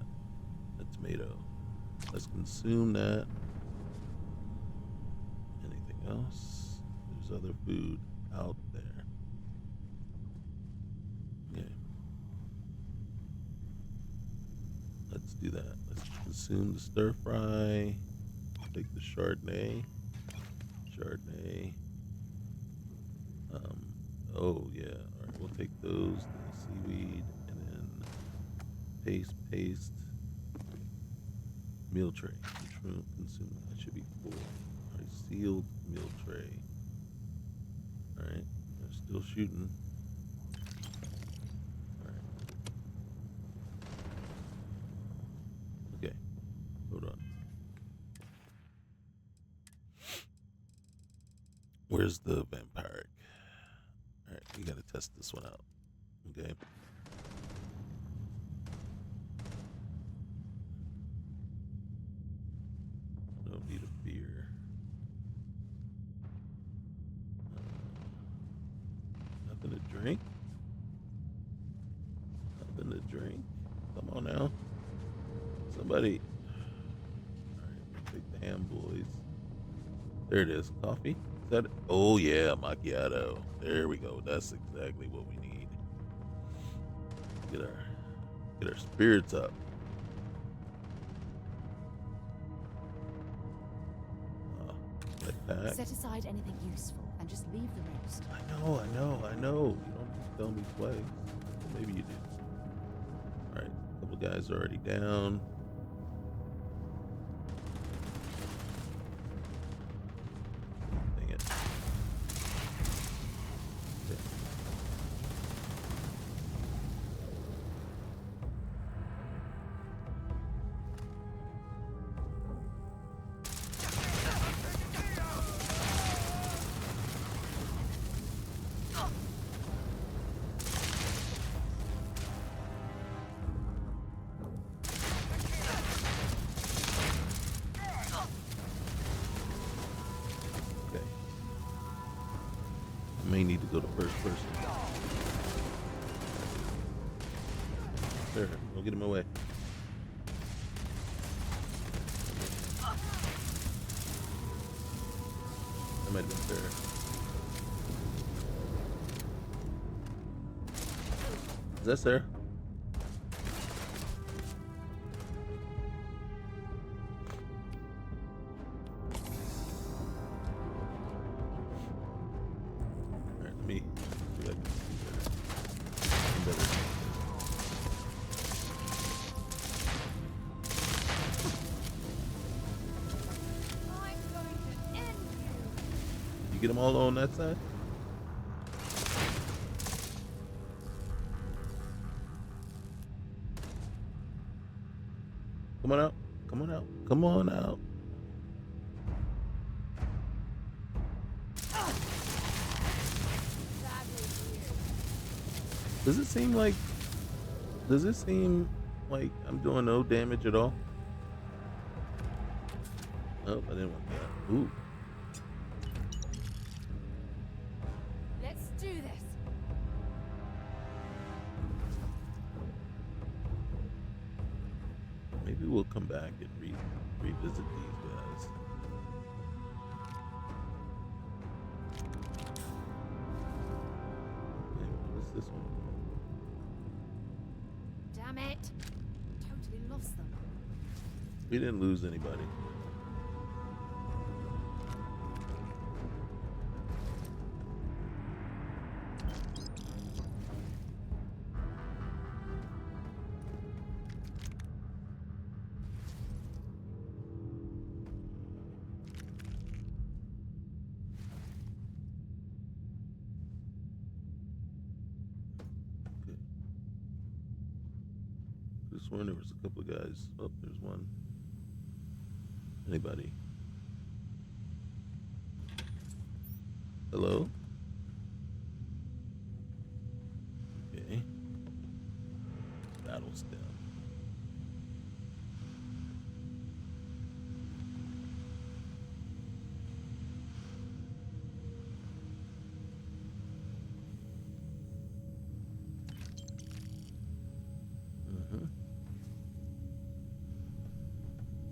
A tomato. Let's consume that. Anything else? There's other food out there. Okay. Let's do that. Let's consume the stir fry. Take the Chardonnay. Oh yeah. All right, we'll take those. The seaweed, and then paste. Meal tray. Consume. That should be full. All right, sealed meal tray. All right, they're still shooting. All right. Okay, hold on. Where's the vampiric? All right, we gotta test this one out. Okay. Don't need a beer. Nothing to drink? Nothing to drink? Come on now. Somebody. Alright, we'll take the ham boys. There it is. Coffee? Is that it? Oh yeah, macchiato. There we go. That's exactly what we need. Get our spirits up. Pack. Set aside anything useful and just leave the rest. I know. You don't just tell me twice. Well, maybe you do. Alright, a couple guys are already down. Dang it. Okay. May need to go to first person. There, don't get in my way. That might have been fair. Is that Sarah? get them all on that side? Come on out. Come on out. Come on out. Does it seem like I'm doing no damage at all? Oh, I didn't want that. Ooh. Let's do this. Maybe we'll come back and revisit these guys. Okay, what is this one? Damn it. Totally lost them. We didn't lose anybody. This one, there was a couple of guys. Oh, there's one. Anybody? Hello? Okay. Battle stem.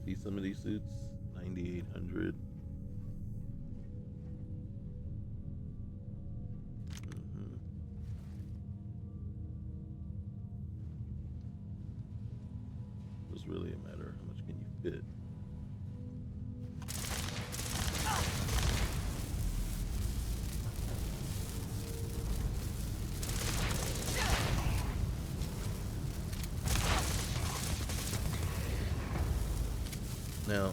See some of these suits? 9,800. It's really a matter of how much can you fit. Now,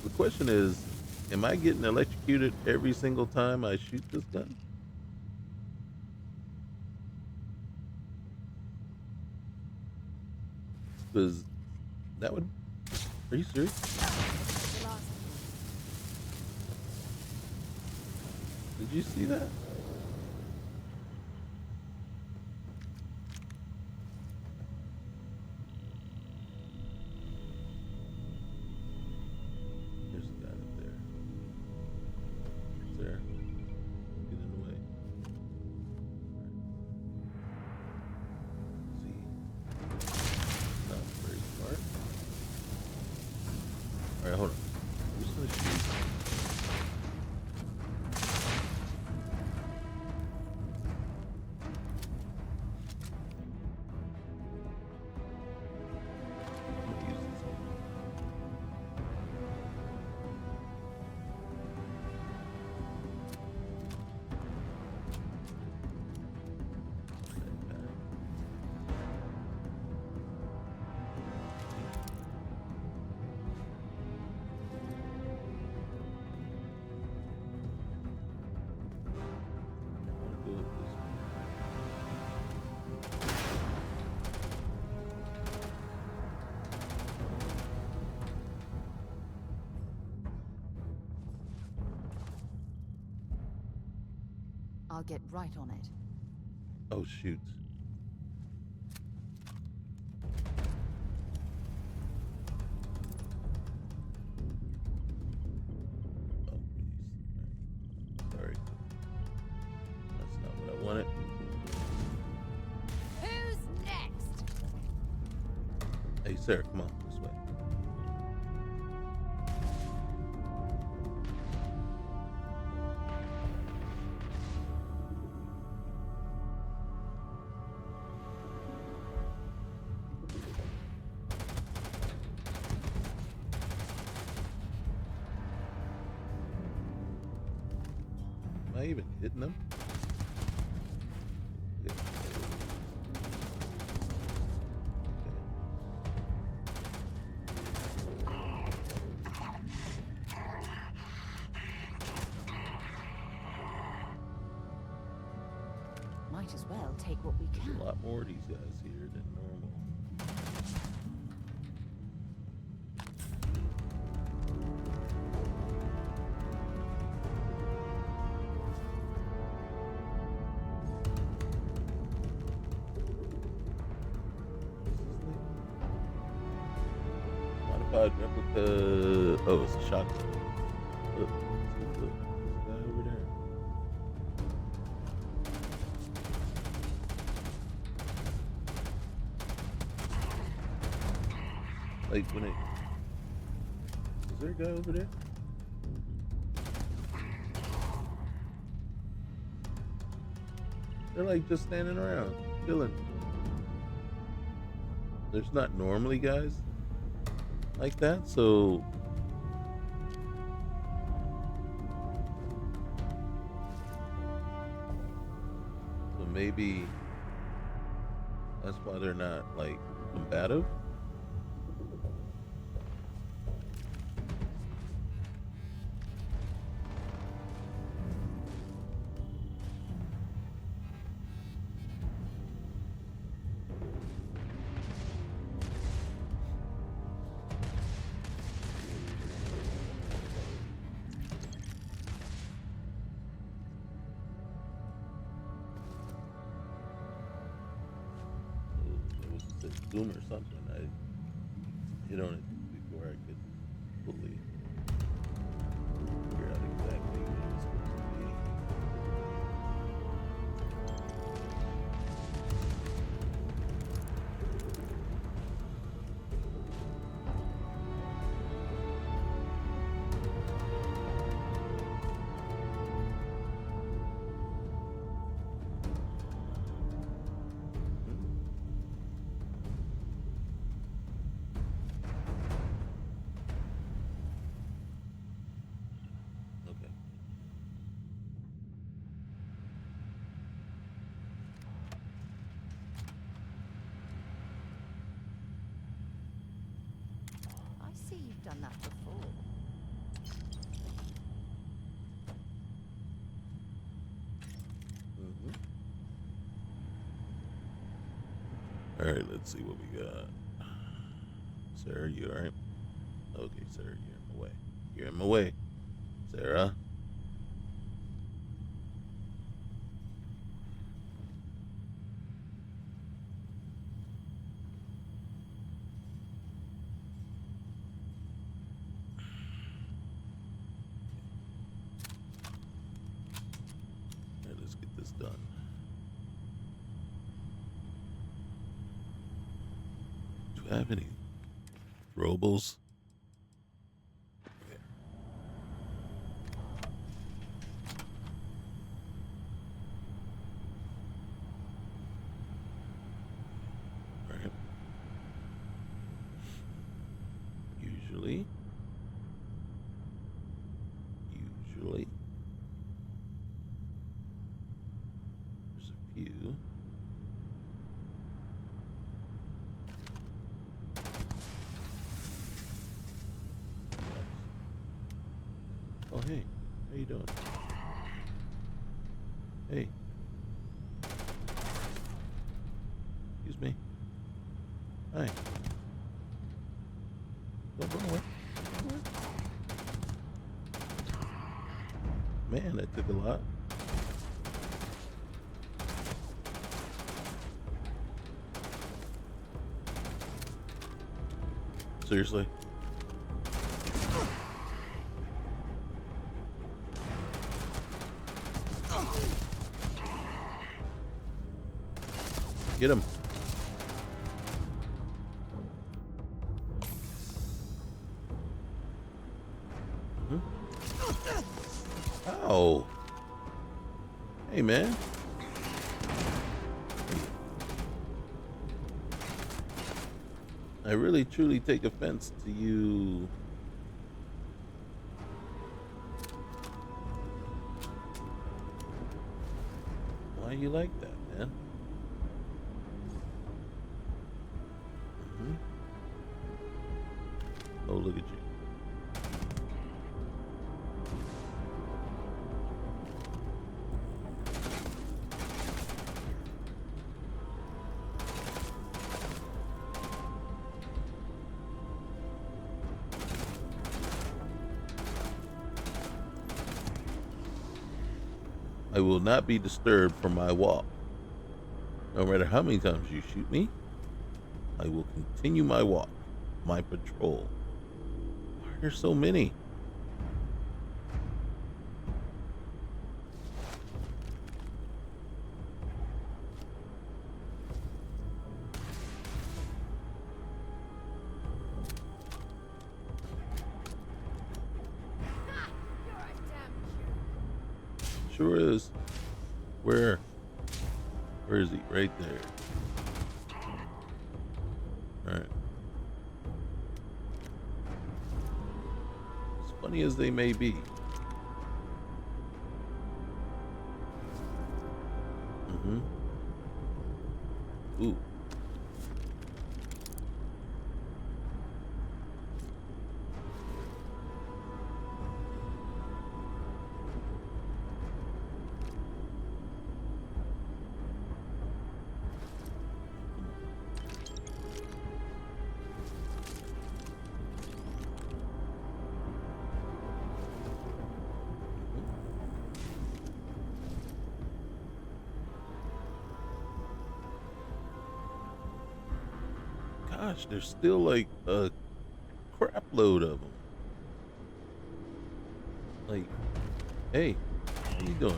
the question is, am I getting electrocuted every single time I shoot this gun? Because that would... Are you serious? Did you see that? There's a guy up there. He's there. Get in the way. Right. See. Not very smart. Alright, hold on. I'm just gonna shoot. I'll get right on it. Oh, shoot. Oh, please. Sorry. That's not what I wanted. Who's next? Hey, Sarah, come on. This way. Am I even hitting them? Yeah. take what we There's can. a lot more of these guys here than normal. Modified replica. Oh, it's a shotgun. Look, see, look, there's a guy over there. Like when it is there a guy over there? They're like just standing around, chilling. There's not normally guys like that, so maybe that's why they're not like combative. Zoom or something. I hit on it before I could fully figure out exactly what it was supposed to be. I see you've done that before. All right, let's see what we got. Sarah, you all right? Okay, Sarah, you're in my way. You're in my way, Sarah. All right, let's get this done. Do I have any throwables? Alright. Usually. There's a few. Oh, hey. How you doing? Hey. Excuse me. Hi. Don't run away. Man, that took a lot. Seriously? Get him. Oh. Hey, man. I really truly take offense to you. Why you like that, man? Oh, look at you. I will not be disturbed from my walk. No matter how many times you shoot me, I will continue my walk, my patrol. Why are there so many? Sure is. Where? Where is he? Right there. Alright. As funny as they may be. Ooh. Gosh, there's still like a crap load of them. Like, hey, what are you doing?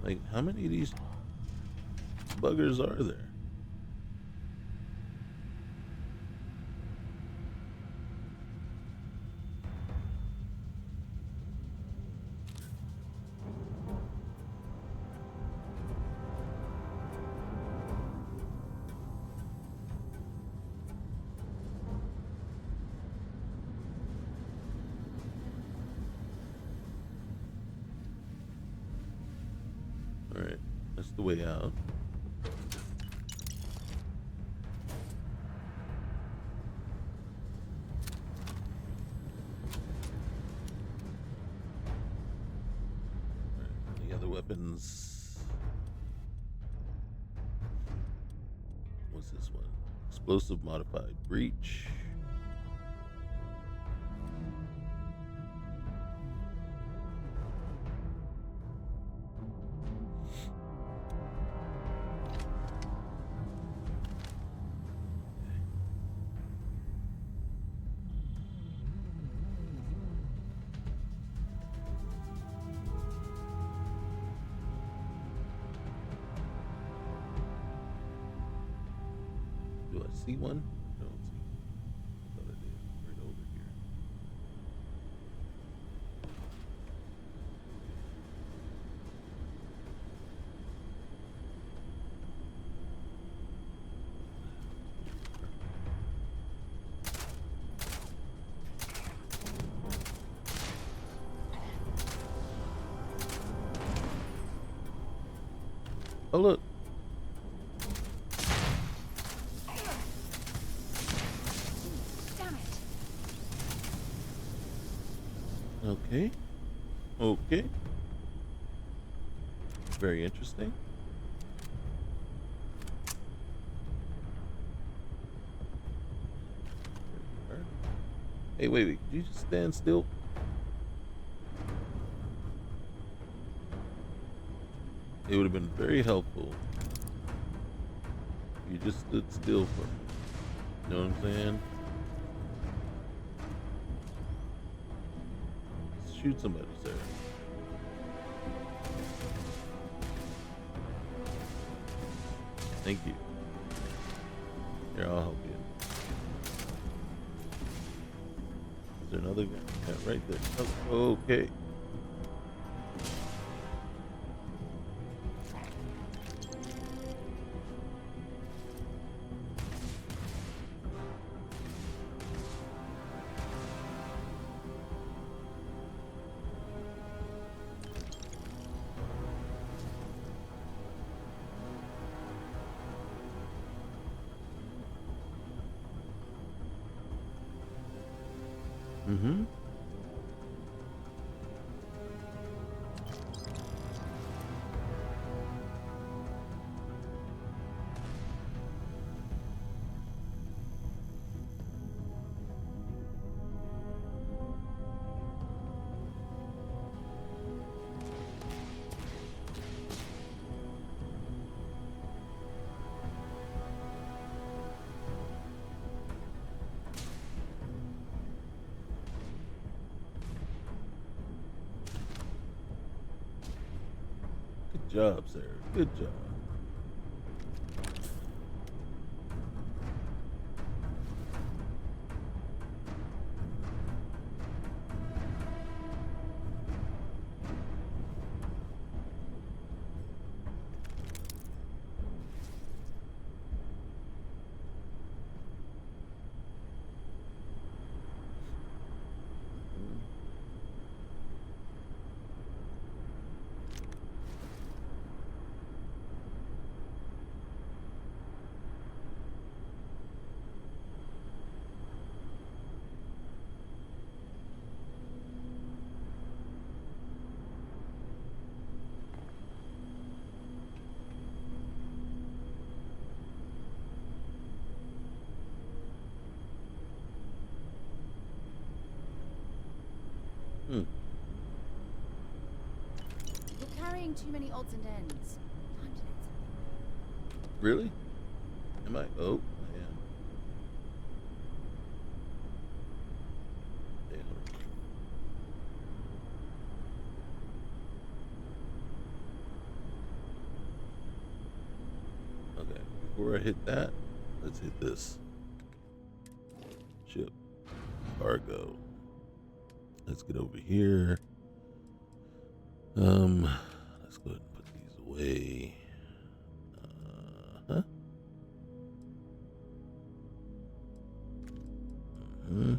Like, how many of these buggers are there? Alright, that's the way out. Alright, any other weapons? What's this one? Explosive modified breach. Do I see one? I don't see one. I thought I did. Right over here. Oh, look. Damn it. Okay. Okay. Very interesting. Hey, wait. Did you just stand still? It would have been very helpful if you just stood still for me. You know what I'm saying? Shoot somebody, sir. Thank you. Here, I'll help you. Is there another guy? Yeah, right there. Oh, okay. Mm-hmm. Good job, Sarah. Good job. Hmm. You're carrying too many odds and ends. Time to let something go. Really? Am I? Oh, I am. Okay, hold on. Okay, before I hit that, let's hit this. Ship. Cargo. Let's get over here. Let's go ahead and put these away. Uh-huh. Mm-hmm.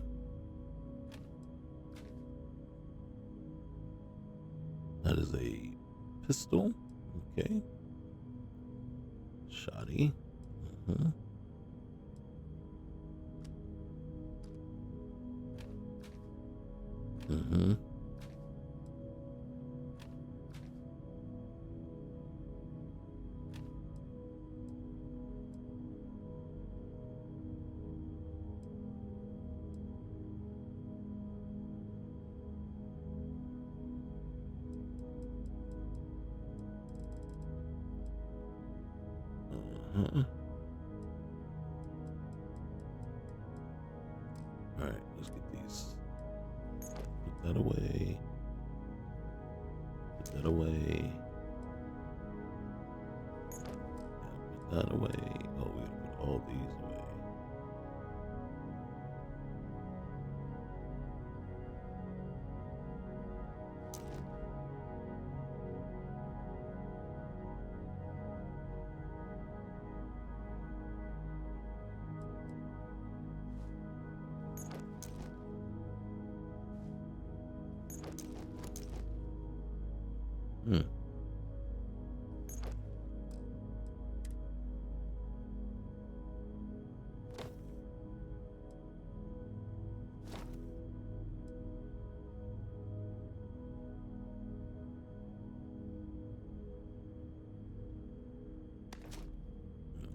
That is a pistol. Okay. Shoddy. Mm-hmm. Mm-hmm. Uh-huh. All right, let's get these. Put that away. Put that away. Put that away. Oh, we gotta put all these away. Hmm.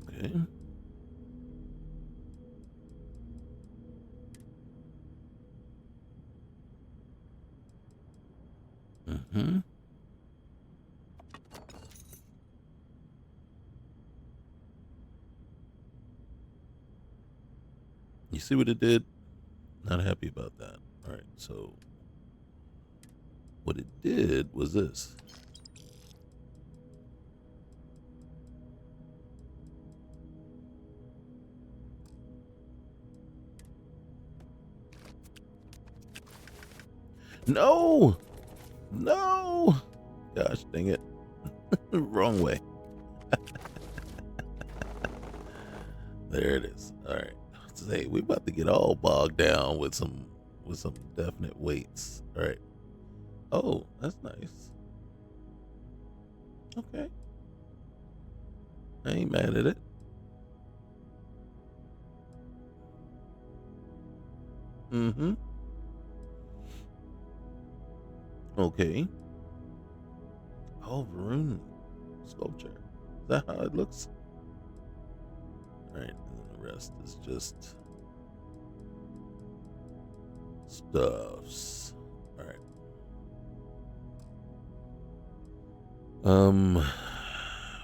Okay. Mm-hmm. You see what it did? Not happy about that. All right, so what it did was this. No! No! Gosh dang it. Wrong way. There it is. All right. Say we about to get all bogged down with some definite weights. All right. Oh, that's nice. Okay. I ain't mad at it. Mm-hmm. Okay. Oh, Varun sculpture. Is that how it looks? Alright, and then the rest is just stuffs. Alright.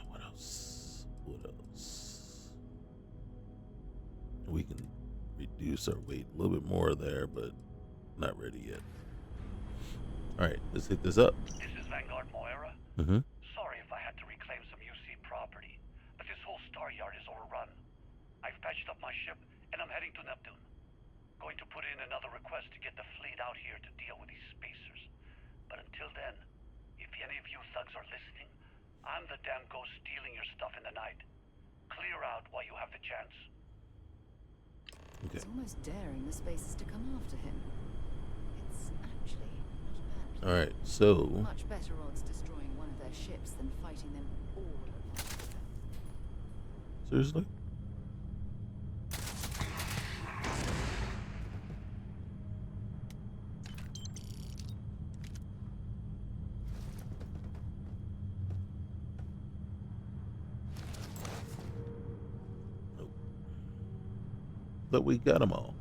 What else? What else? We can reduce our weight a little bit more there, but not ready yet. Alright, let's hit this up. This is Vanguard Moira. Mm-hmm. Sorry if I had to reclaim some UC property, but this whole star yard is overrun. I've patched up my ship, and I'm heading to Neptune. Going to put in another request to get the fleet out here to deal with these spacers. But until then, if any of you thugs are listening, I'm the damn ghost stealing your stuff in the night. Clear out while you have the chance. Okay. It's almost daring the spacers to come after him. It's actually not a bad plan. Alright, so Much better odds destroying one of their ships than fighting them all at once. seriously? Nope. But we got them all.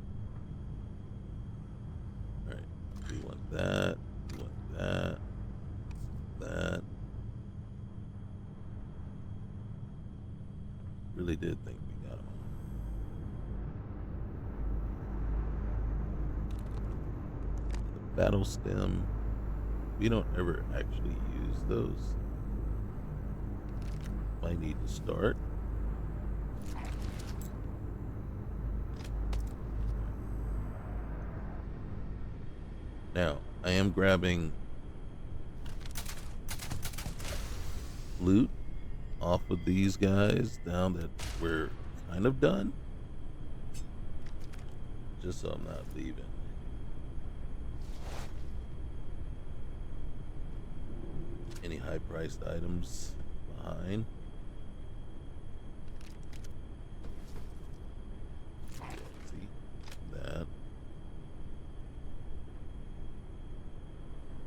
Alright, we want that. We want that. That. Really did think we got them all. The battle stem. We don't ever actually use those. Might need to start. Now, I am grabbing loot off of these guys now that we're kind of done. Just so I'm not leaving any high priced items behind. See that.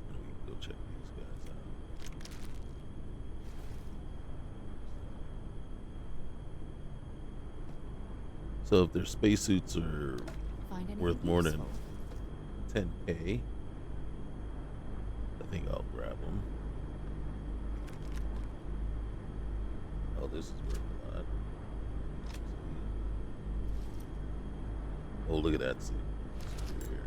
And we can go check these guys out. So if their spacesuits are worth more than 10K, I think I'll grab them. Oh, this is worth a lot. Oh, look at that suit. Superior.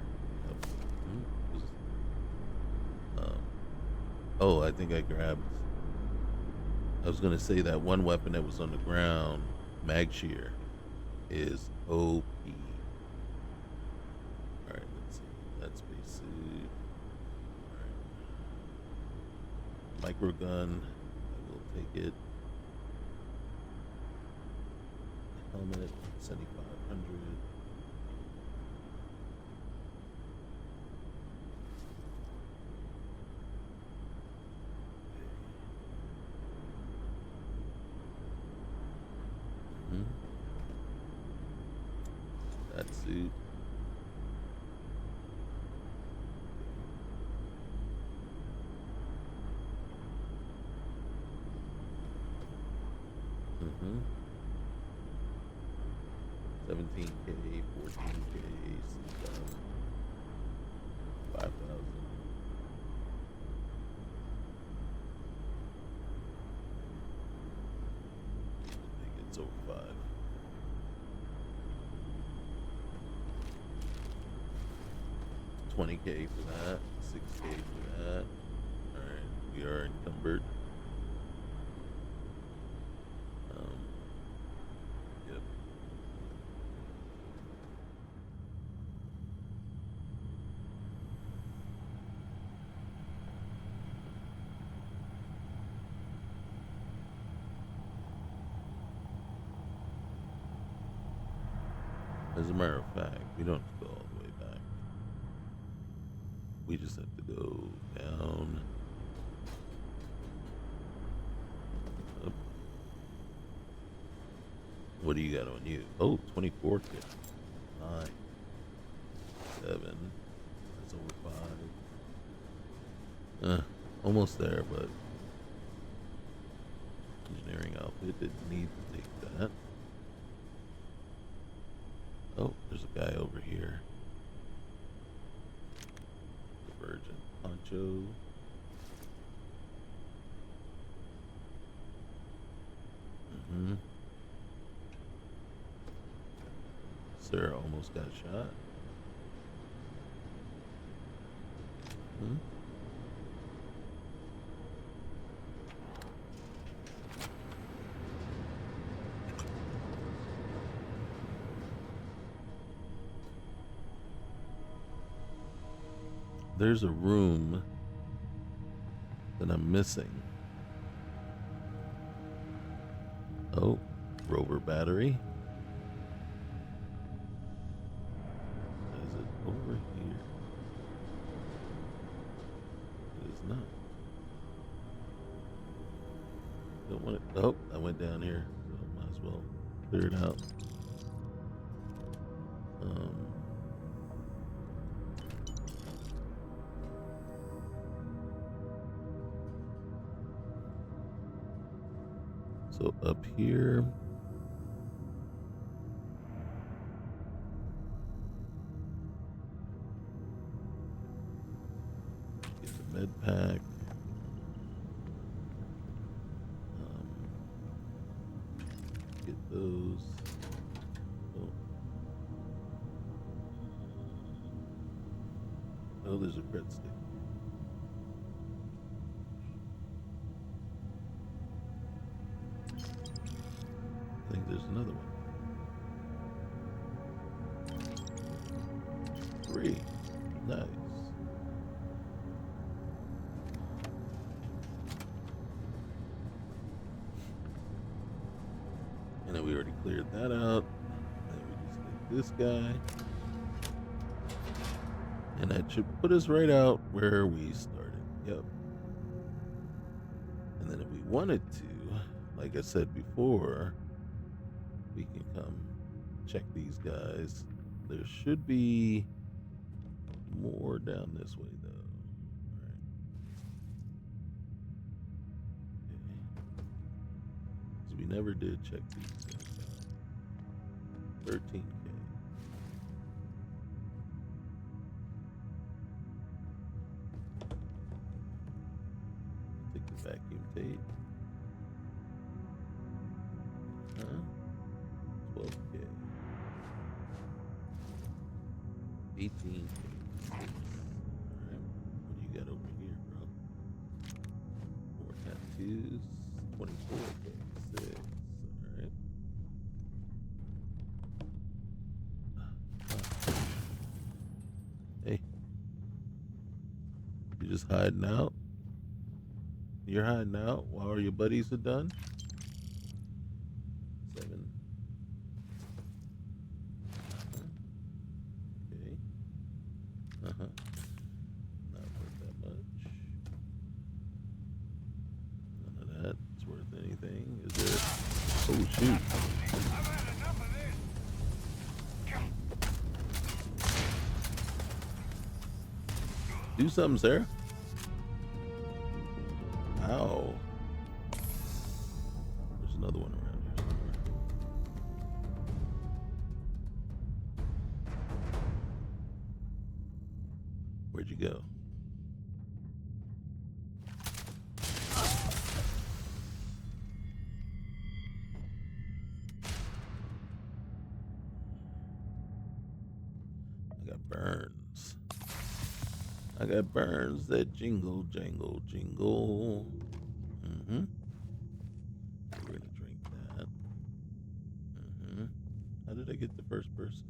Yep. Oh, I think I grabbed. I was gonna say that one weapon that was on the ground, mag shear, is OP. All right, let's see. That's spacesuit. All right. Microgun. I will take it. Helmet, 7,500. That suit. Mm-hmm. 17K, 14K, 6,000, 5,000. I think it's over 5. $20K for that, 6K for that. Alright, we are encumbered. Yep. As a matter of fact, we don't have to go all the way back. We just have to go down. Up. What do you got on you? Oh, 24K. 9. 7. That's over 5. Almost there, but engineering outfit didn't need to take that. Oh, there's a guy over here. Divergent poncho. Sarah almost got shot. There's a room that I'm missing. Oh, rover battery. Is it over here? It is not. Don't want it. Oh, I went down here. So might as well clear it out. So up here, get the med pack. Get those. Oh, there's a breadstick. I think there's another one. 3. Nice. And then we already cleared that out. And we just did this guy. And that should put us right out where we started. Yep. And then if we wanted to, like I said before, we can come check these guys. There should be more down this way, though. All right. Okay. So we never did check these guys out. 13K. Take the vacuum tape. 12K. 18K. Alright. What do you got over here, bro? More tattoos. 24K. 6. Alright. Hey. You just hiding out? You're hiding out while your buddies are done? 7. Okay. Not worth that much. None of that's worth anything. Is there? Oh shoot. Do something, Sarah. Ow. There's another one around here somewhere. Where'd you go? I got burns. I got burns that jingle, jangle, jingle. We're gonna drink that. How did I get the first person?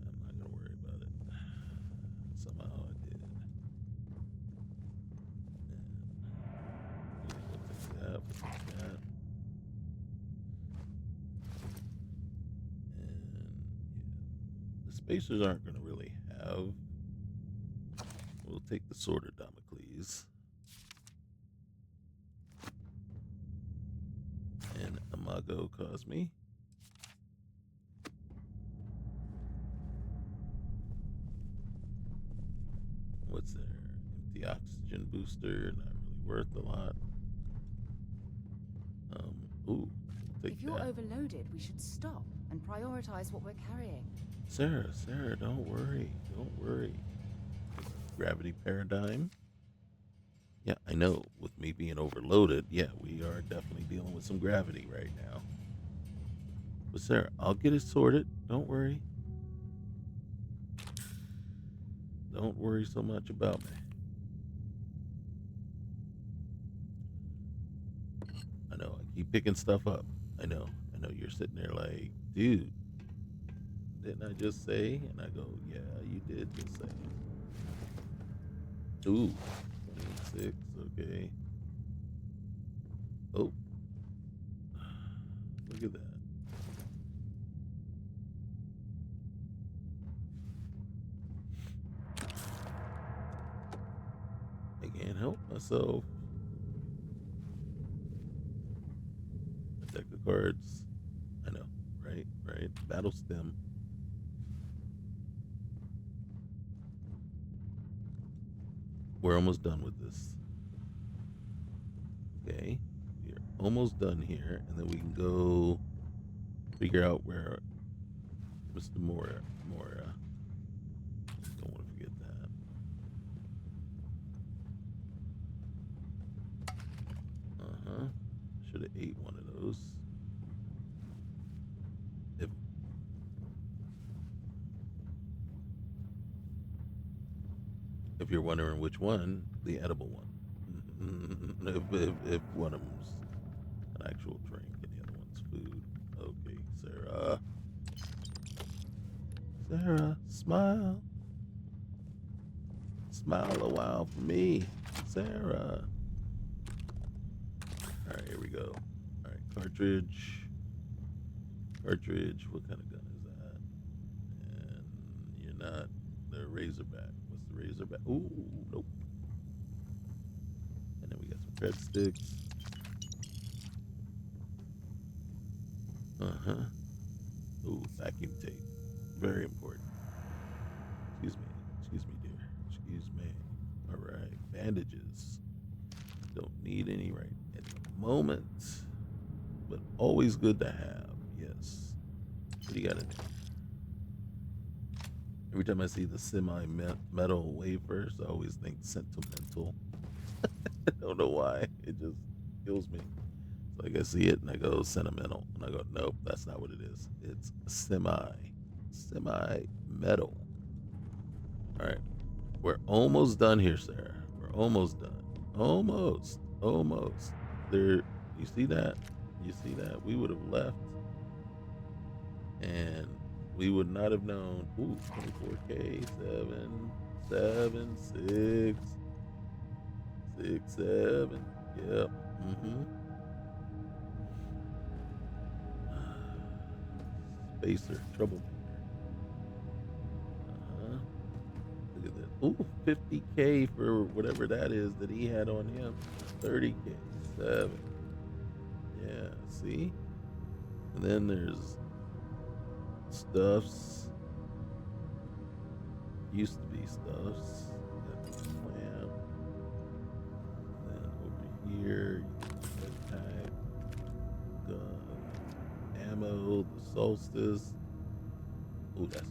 I'm not gonna worry about it. Somehow I did. And we'll take that. And yeah, the spacers aren't gonna really have. We'll take the sword of Damocles. And Imago Cosme. What's there? Empty oxygen booster, not really worth a lot. Ooh, take If you're that. overloaded, we should stop and prioritize what we're carrying. Sarah, don't worry. Don't worry. Gravity paradigm. Yeah, I know. With me being overloaded, yeah, we are definitely dealing with some gravity right now. But Sarah, I'll get it sorted. Don't worry. Don't worry so much about me. I know. I keep picking stuff up. I know. You're sitting there like, dude, didn't I just say? And I go, yeah, you did just say. Ooh, 26. Okay. Oh, look at that. I can't help myself. A deck of cards. I know, right? Battle stem. We're almost done with this. Okay, we're almost done here, and then we can go figure out where Mr. Mora. Don't want to forget that. Should have ate one of those. If you're wondering which one, the edible one. if one of them's an actual drink and the other one's food. Okay, Sarah, smile. Smile a while for me, Sarah. All right, here we go. All right, cartridge. What kind of gun is that? And you're not the Razorback. What's the Razorback? Ooh, nope. And then we got some breadsticks. Ooh, vacuum tape. Very important. Excuse me, dear. Excuse me. All right, bandages. Don't need any right at the moment, but always good to have. Yes. What do you got in there? Every time I see the semi-metal wafers, I always think sentimental. I don't know why. It just kills me. So like I see it and I go sentimental, and I go, nope, that's not what it is. It's semi-metal. All right, we're almost done here, Sarah. We're almost done. Almost. There. You see that? We would have left, and we would not have known. Ooh, 24K, 7, 7. Yep. Spacer, troublemaker. Look at that. Ooh, 50K for whatever that is that he had on him. 30K, 7. Yeah, see? And then there's stuffs. Used to be stuffs. Got the clamp. And then over here, you got backpack, gun, ammo, the solstice. Ooh, that's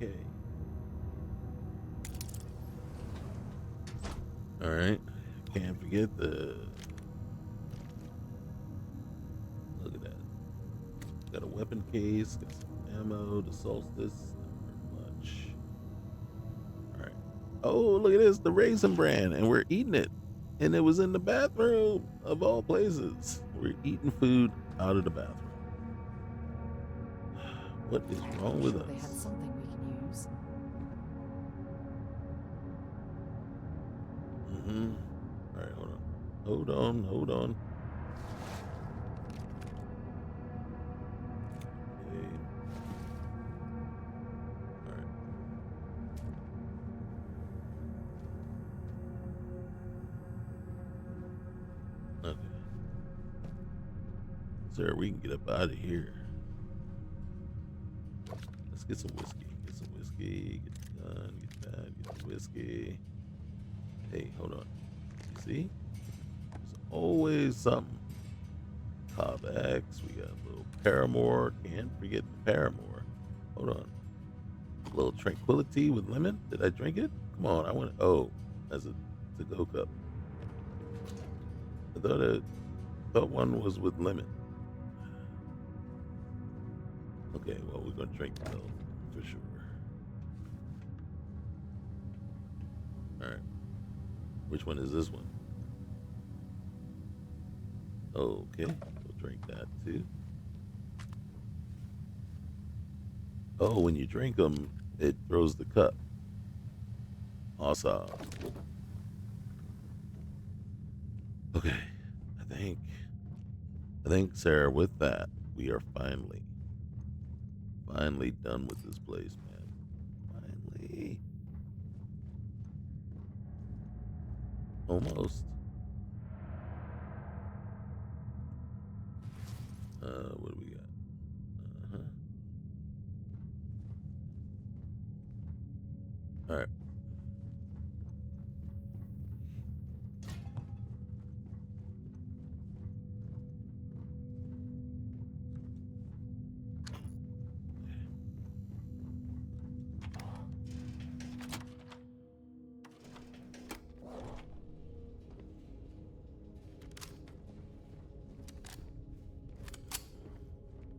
27K. All right. Can't forget the. Look at that. Got a weapon case, got some ammo, the solstice, not much. All right. Oh, look at this, the raisin bran, and we're eating it. And it was in the bathroom, of all places. We're eating food out of the bathroom. What is wrong with us? They had something we can use. All right, hold on. Okay. All right. Okay. Sir, we can get up out of here. Let's get some whiskey. Get the gun, get that, get the whiskey. Hey, hold on. See? There's always something. Cobb X. We got a little Paramore. Can't forget the Paramore. Hold on. A little Tranquility with lemon. Did I drink it? Come on. I want. Oh, as a to-go cup. I thought one was with lemon. Okay, well, we're going to drink milk for sure. All right. Which one is this one? Okay, we'll drink that too. Oh, when you drink them, it throws the cup. Awesome. Okay, I think, Sarah, with that, we are finally done with this place, man. Finally. Almost. What do we got? All right.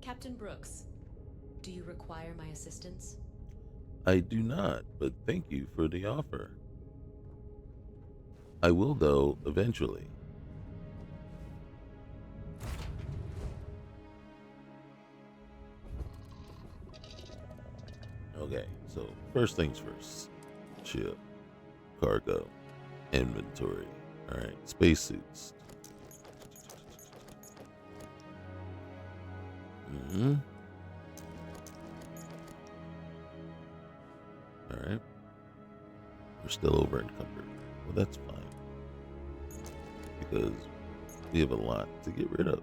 Captain Brooks, do you require my assistance? I do not, but thank you for the offer. I will, though, eventually. Okay, so first things first. Ship, cargo, inventory. All right, spacesuits. All right. We're still over encumbered. Well, that's fine. Because we have a lot to get rid of.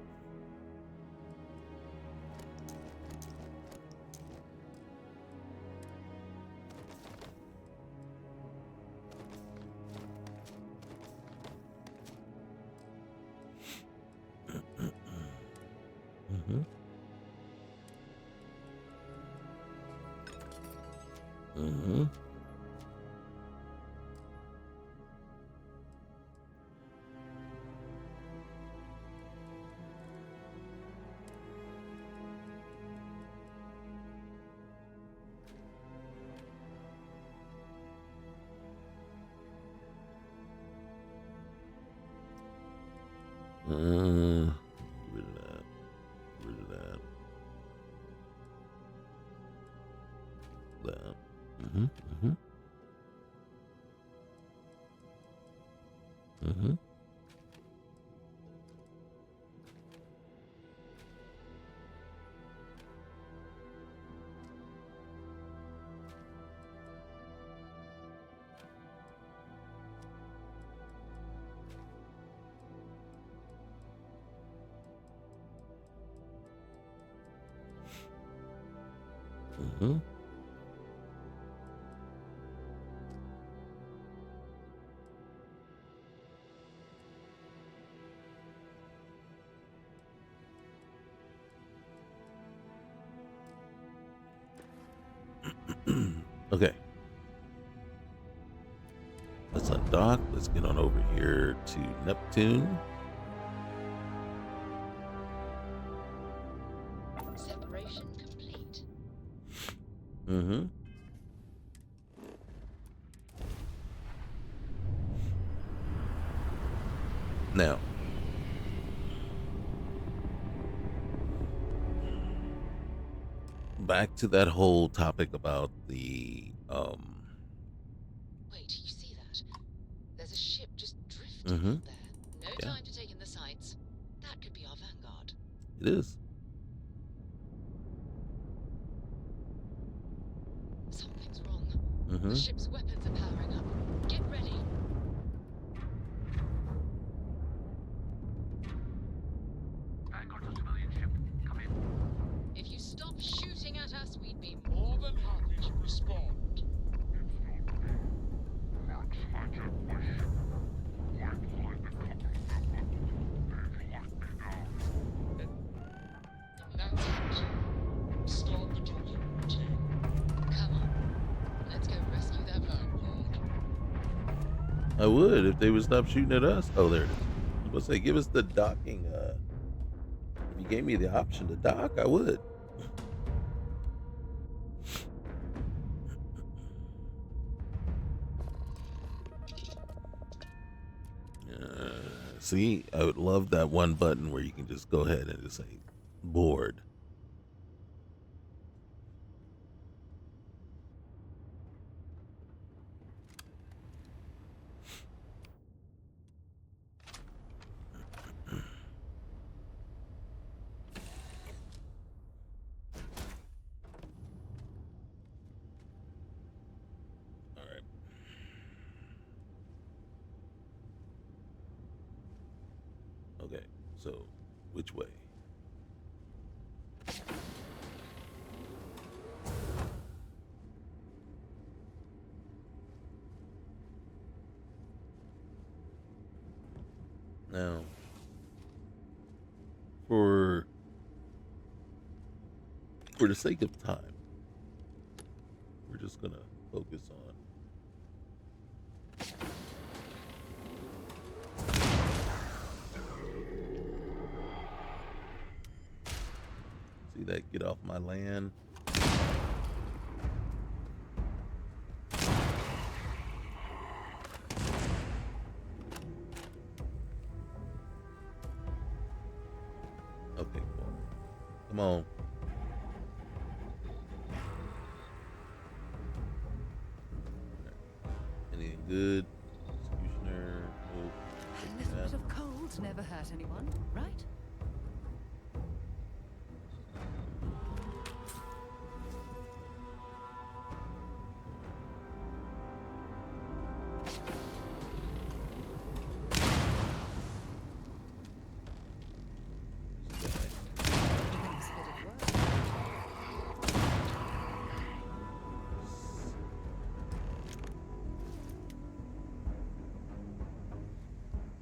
Get rid of that. Get rid of that. That. Okay. Let's undock. Let's get on over here to Neptune. Separation complete. Now, back to that whole topic about the Wait, you see that? There's a ship just drifting out there. No Yeah. time to take in the sights. That could be our vanguard. It is. Something's wrong. The ship's weapons are powering up. Get ready. Vanguard to civilian ship. Come in. If you stop shooting at us, we'd be more than happy to respond. Looks like a question I would if they would stop shooting at us. Oh, there it is. I was gonna say, give us the docking. If you gave me the option to dock, I would. See, I would love that one button where you can just go ahead and just say board. All right. Okay, so which way? Now, for the sake of time, we're just gonna focus on see that get off my land. Okay, cool. Come on. Anything good? Executioner. Nope. A little bit of cold never hurt anyone, right?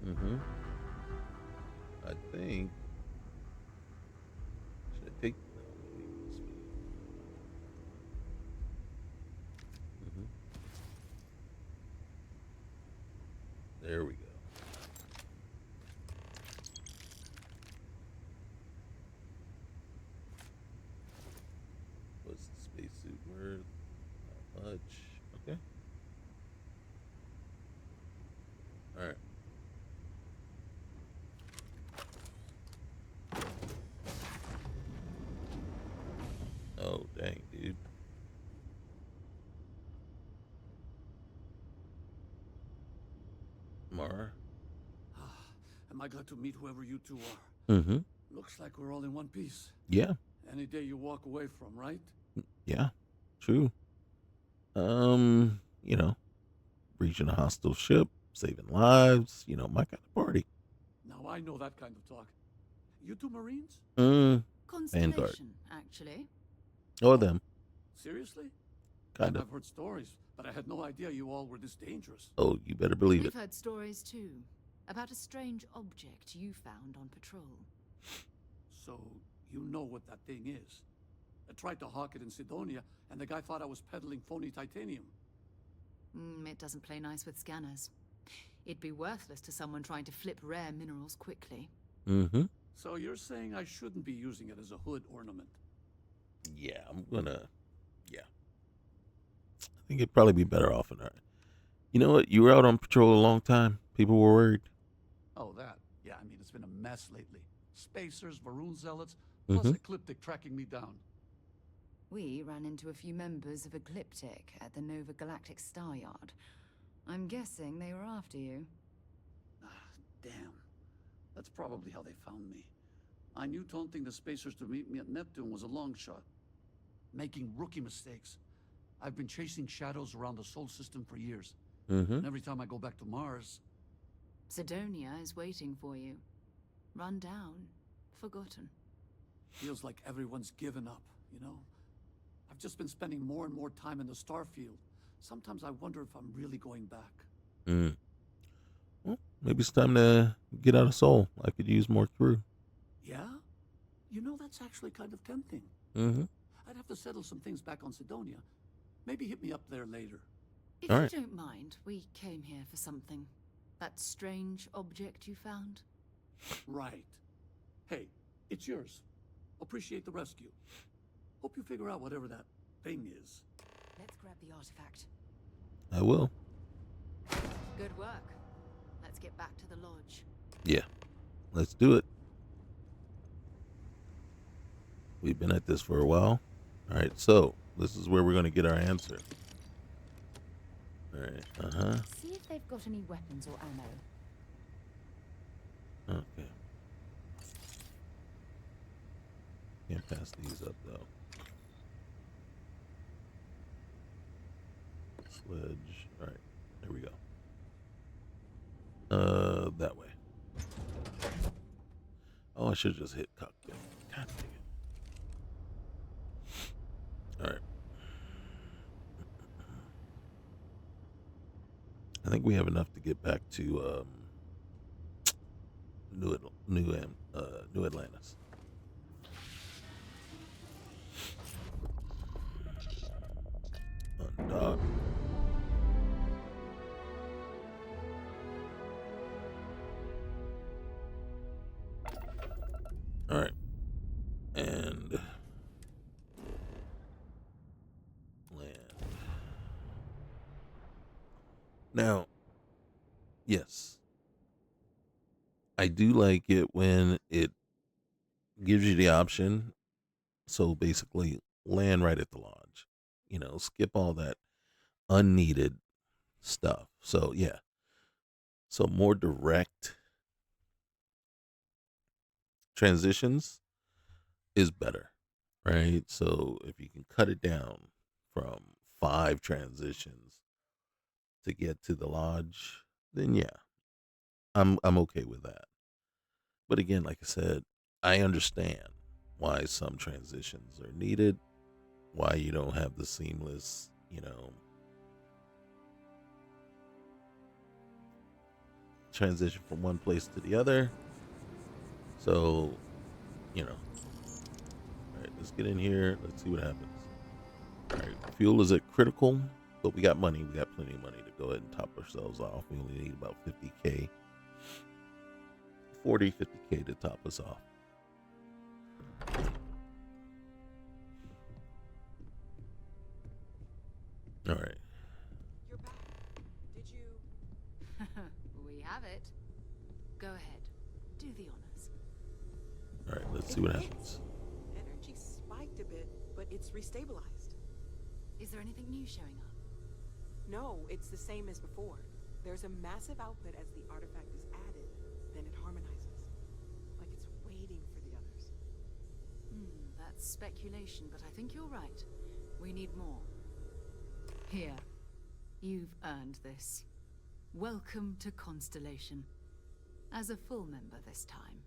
Mm-hmm. I think. Should I take? No, maybe speed. Mm-hmm. There we go. What's the spacesuit worth? Not much. Okay. All right. Oh, dang, dude. Mara. Am I glad to meet whoever you two are? Mm-hmm. Looks like we're all in one piece. Yeah. Any day you walk away from, right? Yeah. True. You know, breaching a hostile ship, saving lives, my kind of party. Now I know that kind of talk. You two Marines? Vanguard. Constellation, actually. Oh, them. Seriously? Kind of. I've heard stories, but I had no idea you all were this dangerous. Oh, you better believe We've it. heard stories too, about a strange object you found on patrol. So, you know what that thing is. I tried to hawk it in Sidonia, and the guy thought I was peddling phony titanium. It doesn't play nice with scanners. It'd be worthless to someone trying to flip rare minerals quickly. Mm-hmm. So you're saying I shouldn't be using it as a hood ornament? Yeah, yeah. I think it'd probably be better off in there. You know what? You were out on patrol a long time. People were worried. Oh, that. Yeah, I mean, it's been a mess lately. Spacers, Varun zealots, plus Ecliptic tracking me down. We ran into a few members of Ecliptic at the Nova Galactic Star Yard. I'm guessing they were after you. Damn. That's probably how they found me. I knew taunting the Spacers to meet me at Neptune was a long shot. Making rookie mistakes. I've been chasing shadows around the Sol system for years. And every time I go back to Mars... Sidonia is waiting for you. Run down. Forgotten. Feels like everyone's given up, you know? I've just been spending more and more time in the Starfield. Sometimes I wonder if I'm really going back. Well, maybe it's time to get out of Sol. I could use more crew. Yeah? You know, that's actually kind of tempting. I'd have to settle some things back on Sidonia. Maybe hit me up there later. If All you right. don't mind, we came here for something. That strange object you found? Right. Hey, it's yours. Appreciate the rescue. Hope you figure out whatever that thing is. Let's grab the artifact. I will. Good work. Let's get back to the lodge. Yeah. Let's do it. We've been at this for a while. All right. So this is where we're going to get our answer. All right. See if they've got any weapons or ammo. Okay. Can't pass these up though. Sledge. All right. There we go. That way. Oh, I should have just hit cockpit. God dang it. All right. I think we have enough to get back to New Atlantis. Undock. All right. And land. Now, yes, I do like it when it gives you the option. So basically, land right at the lodge. Skip all that unneeded stuff. So, yeah. So, more direct transitions is better, right? So, if you can cut it down from 5 transitions to get to the lodge, then yeah, I'm okay with that. But again, like I said, I understand why some transitions are needed, why you don't have the seamless, transition from one place to the other. So, all right, let's get in here. Let's see what happens. All right, fuel is at critical, but we got money. We got plenty of money to go ahead and top ourselves off. We only need about 50K. 50K to top us off. All right. You're back. Did you? We have it. Go ahead. Do the honors. All right, let's see what happens. Energy spiked a bit, but it's restabilized. Is there anything new showing up? No, it's the same as before. There's a massive output as the artifact is added, then it harmonizes. Like it's waiting for the others. That's speculation, but I think you're right. We need more. Here. You've earned this. Welcome to Constellation. As a full member this time.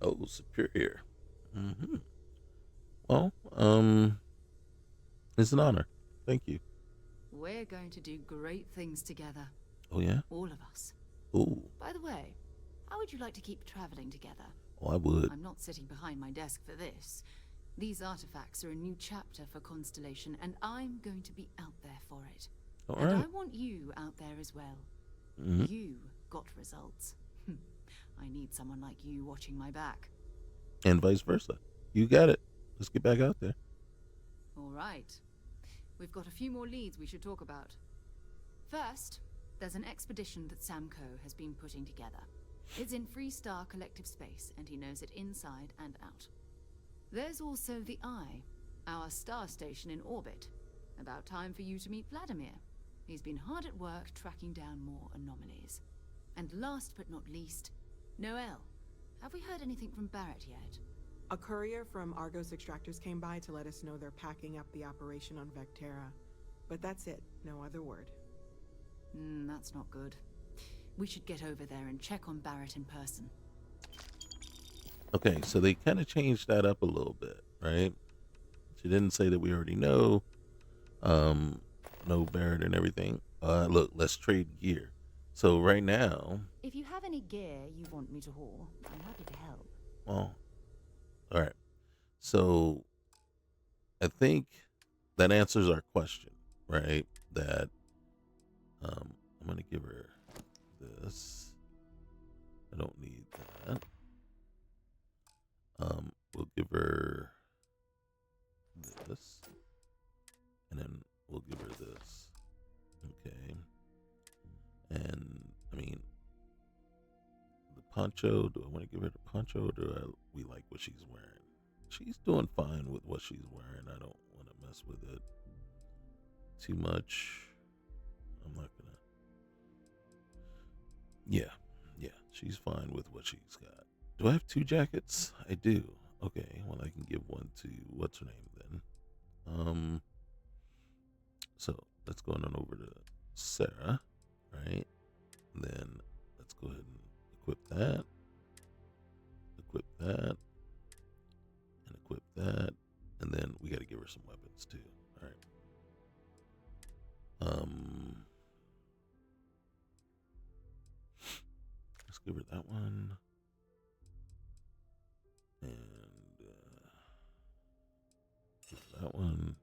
Oh, superior. Well, it's an honor. Thank you. We're going to do great things together. Oh, yeah? All of us. Ooh. By the way, how would you like to keep traveling together? Oh, I would. I'm not sitting behind my desk for this. These artifacts are a new chapter for Constellation, and I'm going to be out there for it. All and right. I want you out there as well. You got results. I need someone like you watching my back. And vice versa. You got it. Let's get back out there. All right. We've got a few more leads we should talk about. First, there's an expedition that Samco has been putting together. It's in Freestar Collective Space, and he knows it inside and out. There's also the Eye, our star station in orbit. About time for you to meet Vladimir. He's been hard at work tracking down more anomalies. And last but not least, Noel. Have we heard anything from Barrett yet? A courier from Argos Extractors came by to let us know they're packing up the operation on Vectera. But that's it, no other word. That's not good. We should get over there and check on Barrett in person. Okay, so they kind of changed that up a little bit, right? She didn't say that we already know Barrett and everything. Look, let's trade gear. So right now... If you have any gear you want me to haul, I'm happy to help. Well, all right. So I think that answers our question, right? That I'm gonna give her this. I don't need that. We'll give her this, and then we'll give her this. Okay. And I mean, the poncho. Do I want to give her the poncho, or we like what she's wearing? She's doing fine with what she's wearing. I don't want to mess with it too much. I'm not gonna. Yeah, she's fine with what she's got. Do I have 2 jackets? I do. Okay, well I can give one to what's her name then. So let's go on over to Sarah, right? And then let's go ahead and equip that, and equip that, and then we got to give her some weapons too. All right. Let's give her that one, and give her that one.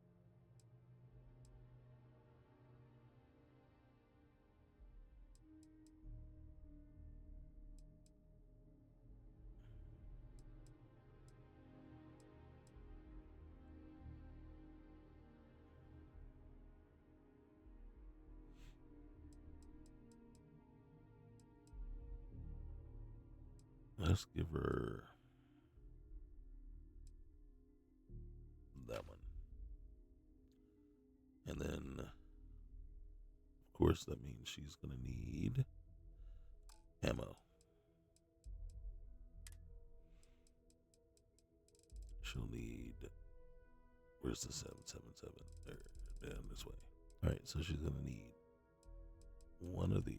Let's give her that one. And then, of course, that means she's going to need ammo. She'll need, where's the 777? There, down this way. All right, so she's going to need one of these.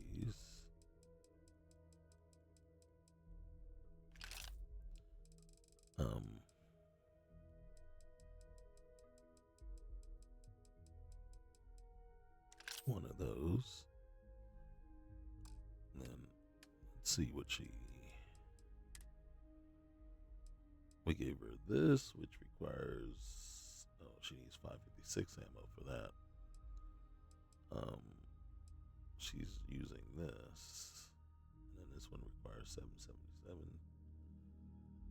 One of those. And then let's see what we gave her this, which requires, she needs 556 ammo for that. She's using this, and then this one requires 777.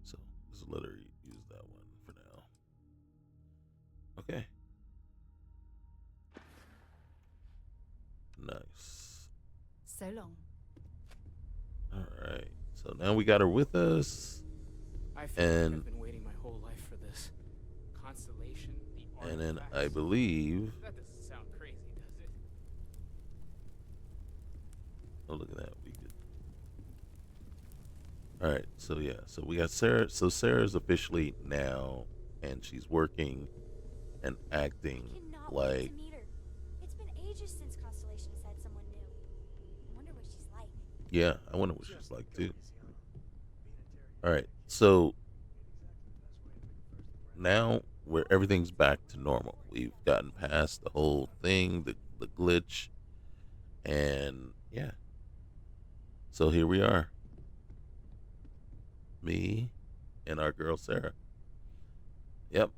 So just let her use that one for now. Okay. Nice. So long. All right. So now we got her with us. I feel like I've been waiting my whole life for this. Constellation, the artifacts. And then I believe. That doesn't sound crazy, does it? Oh, look at that. We could. All right. So yeah. So we got Sarah. So Sarah's officially now, and she's working and acting like. It's been ages since Constellation has had someone new. I wonder what she's like. Yeah, I wonder what she's like too. All right, so now where everything's back to normal. We've gotten past the whole thing, the glitch, and yeah. So here we are, me and our girl Sarah. Yep,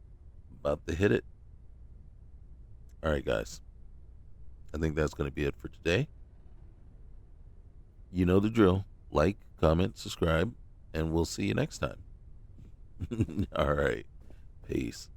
about to hit it. All right, guys. I think that's going to be it for today. You know the drill. Like, comment, subscribe, and we'll see you next time. All right. Peace.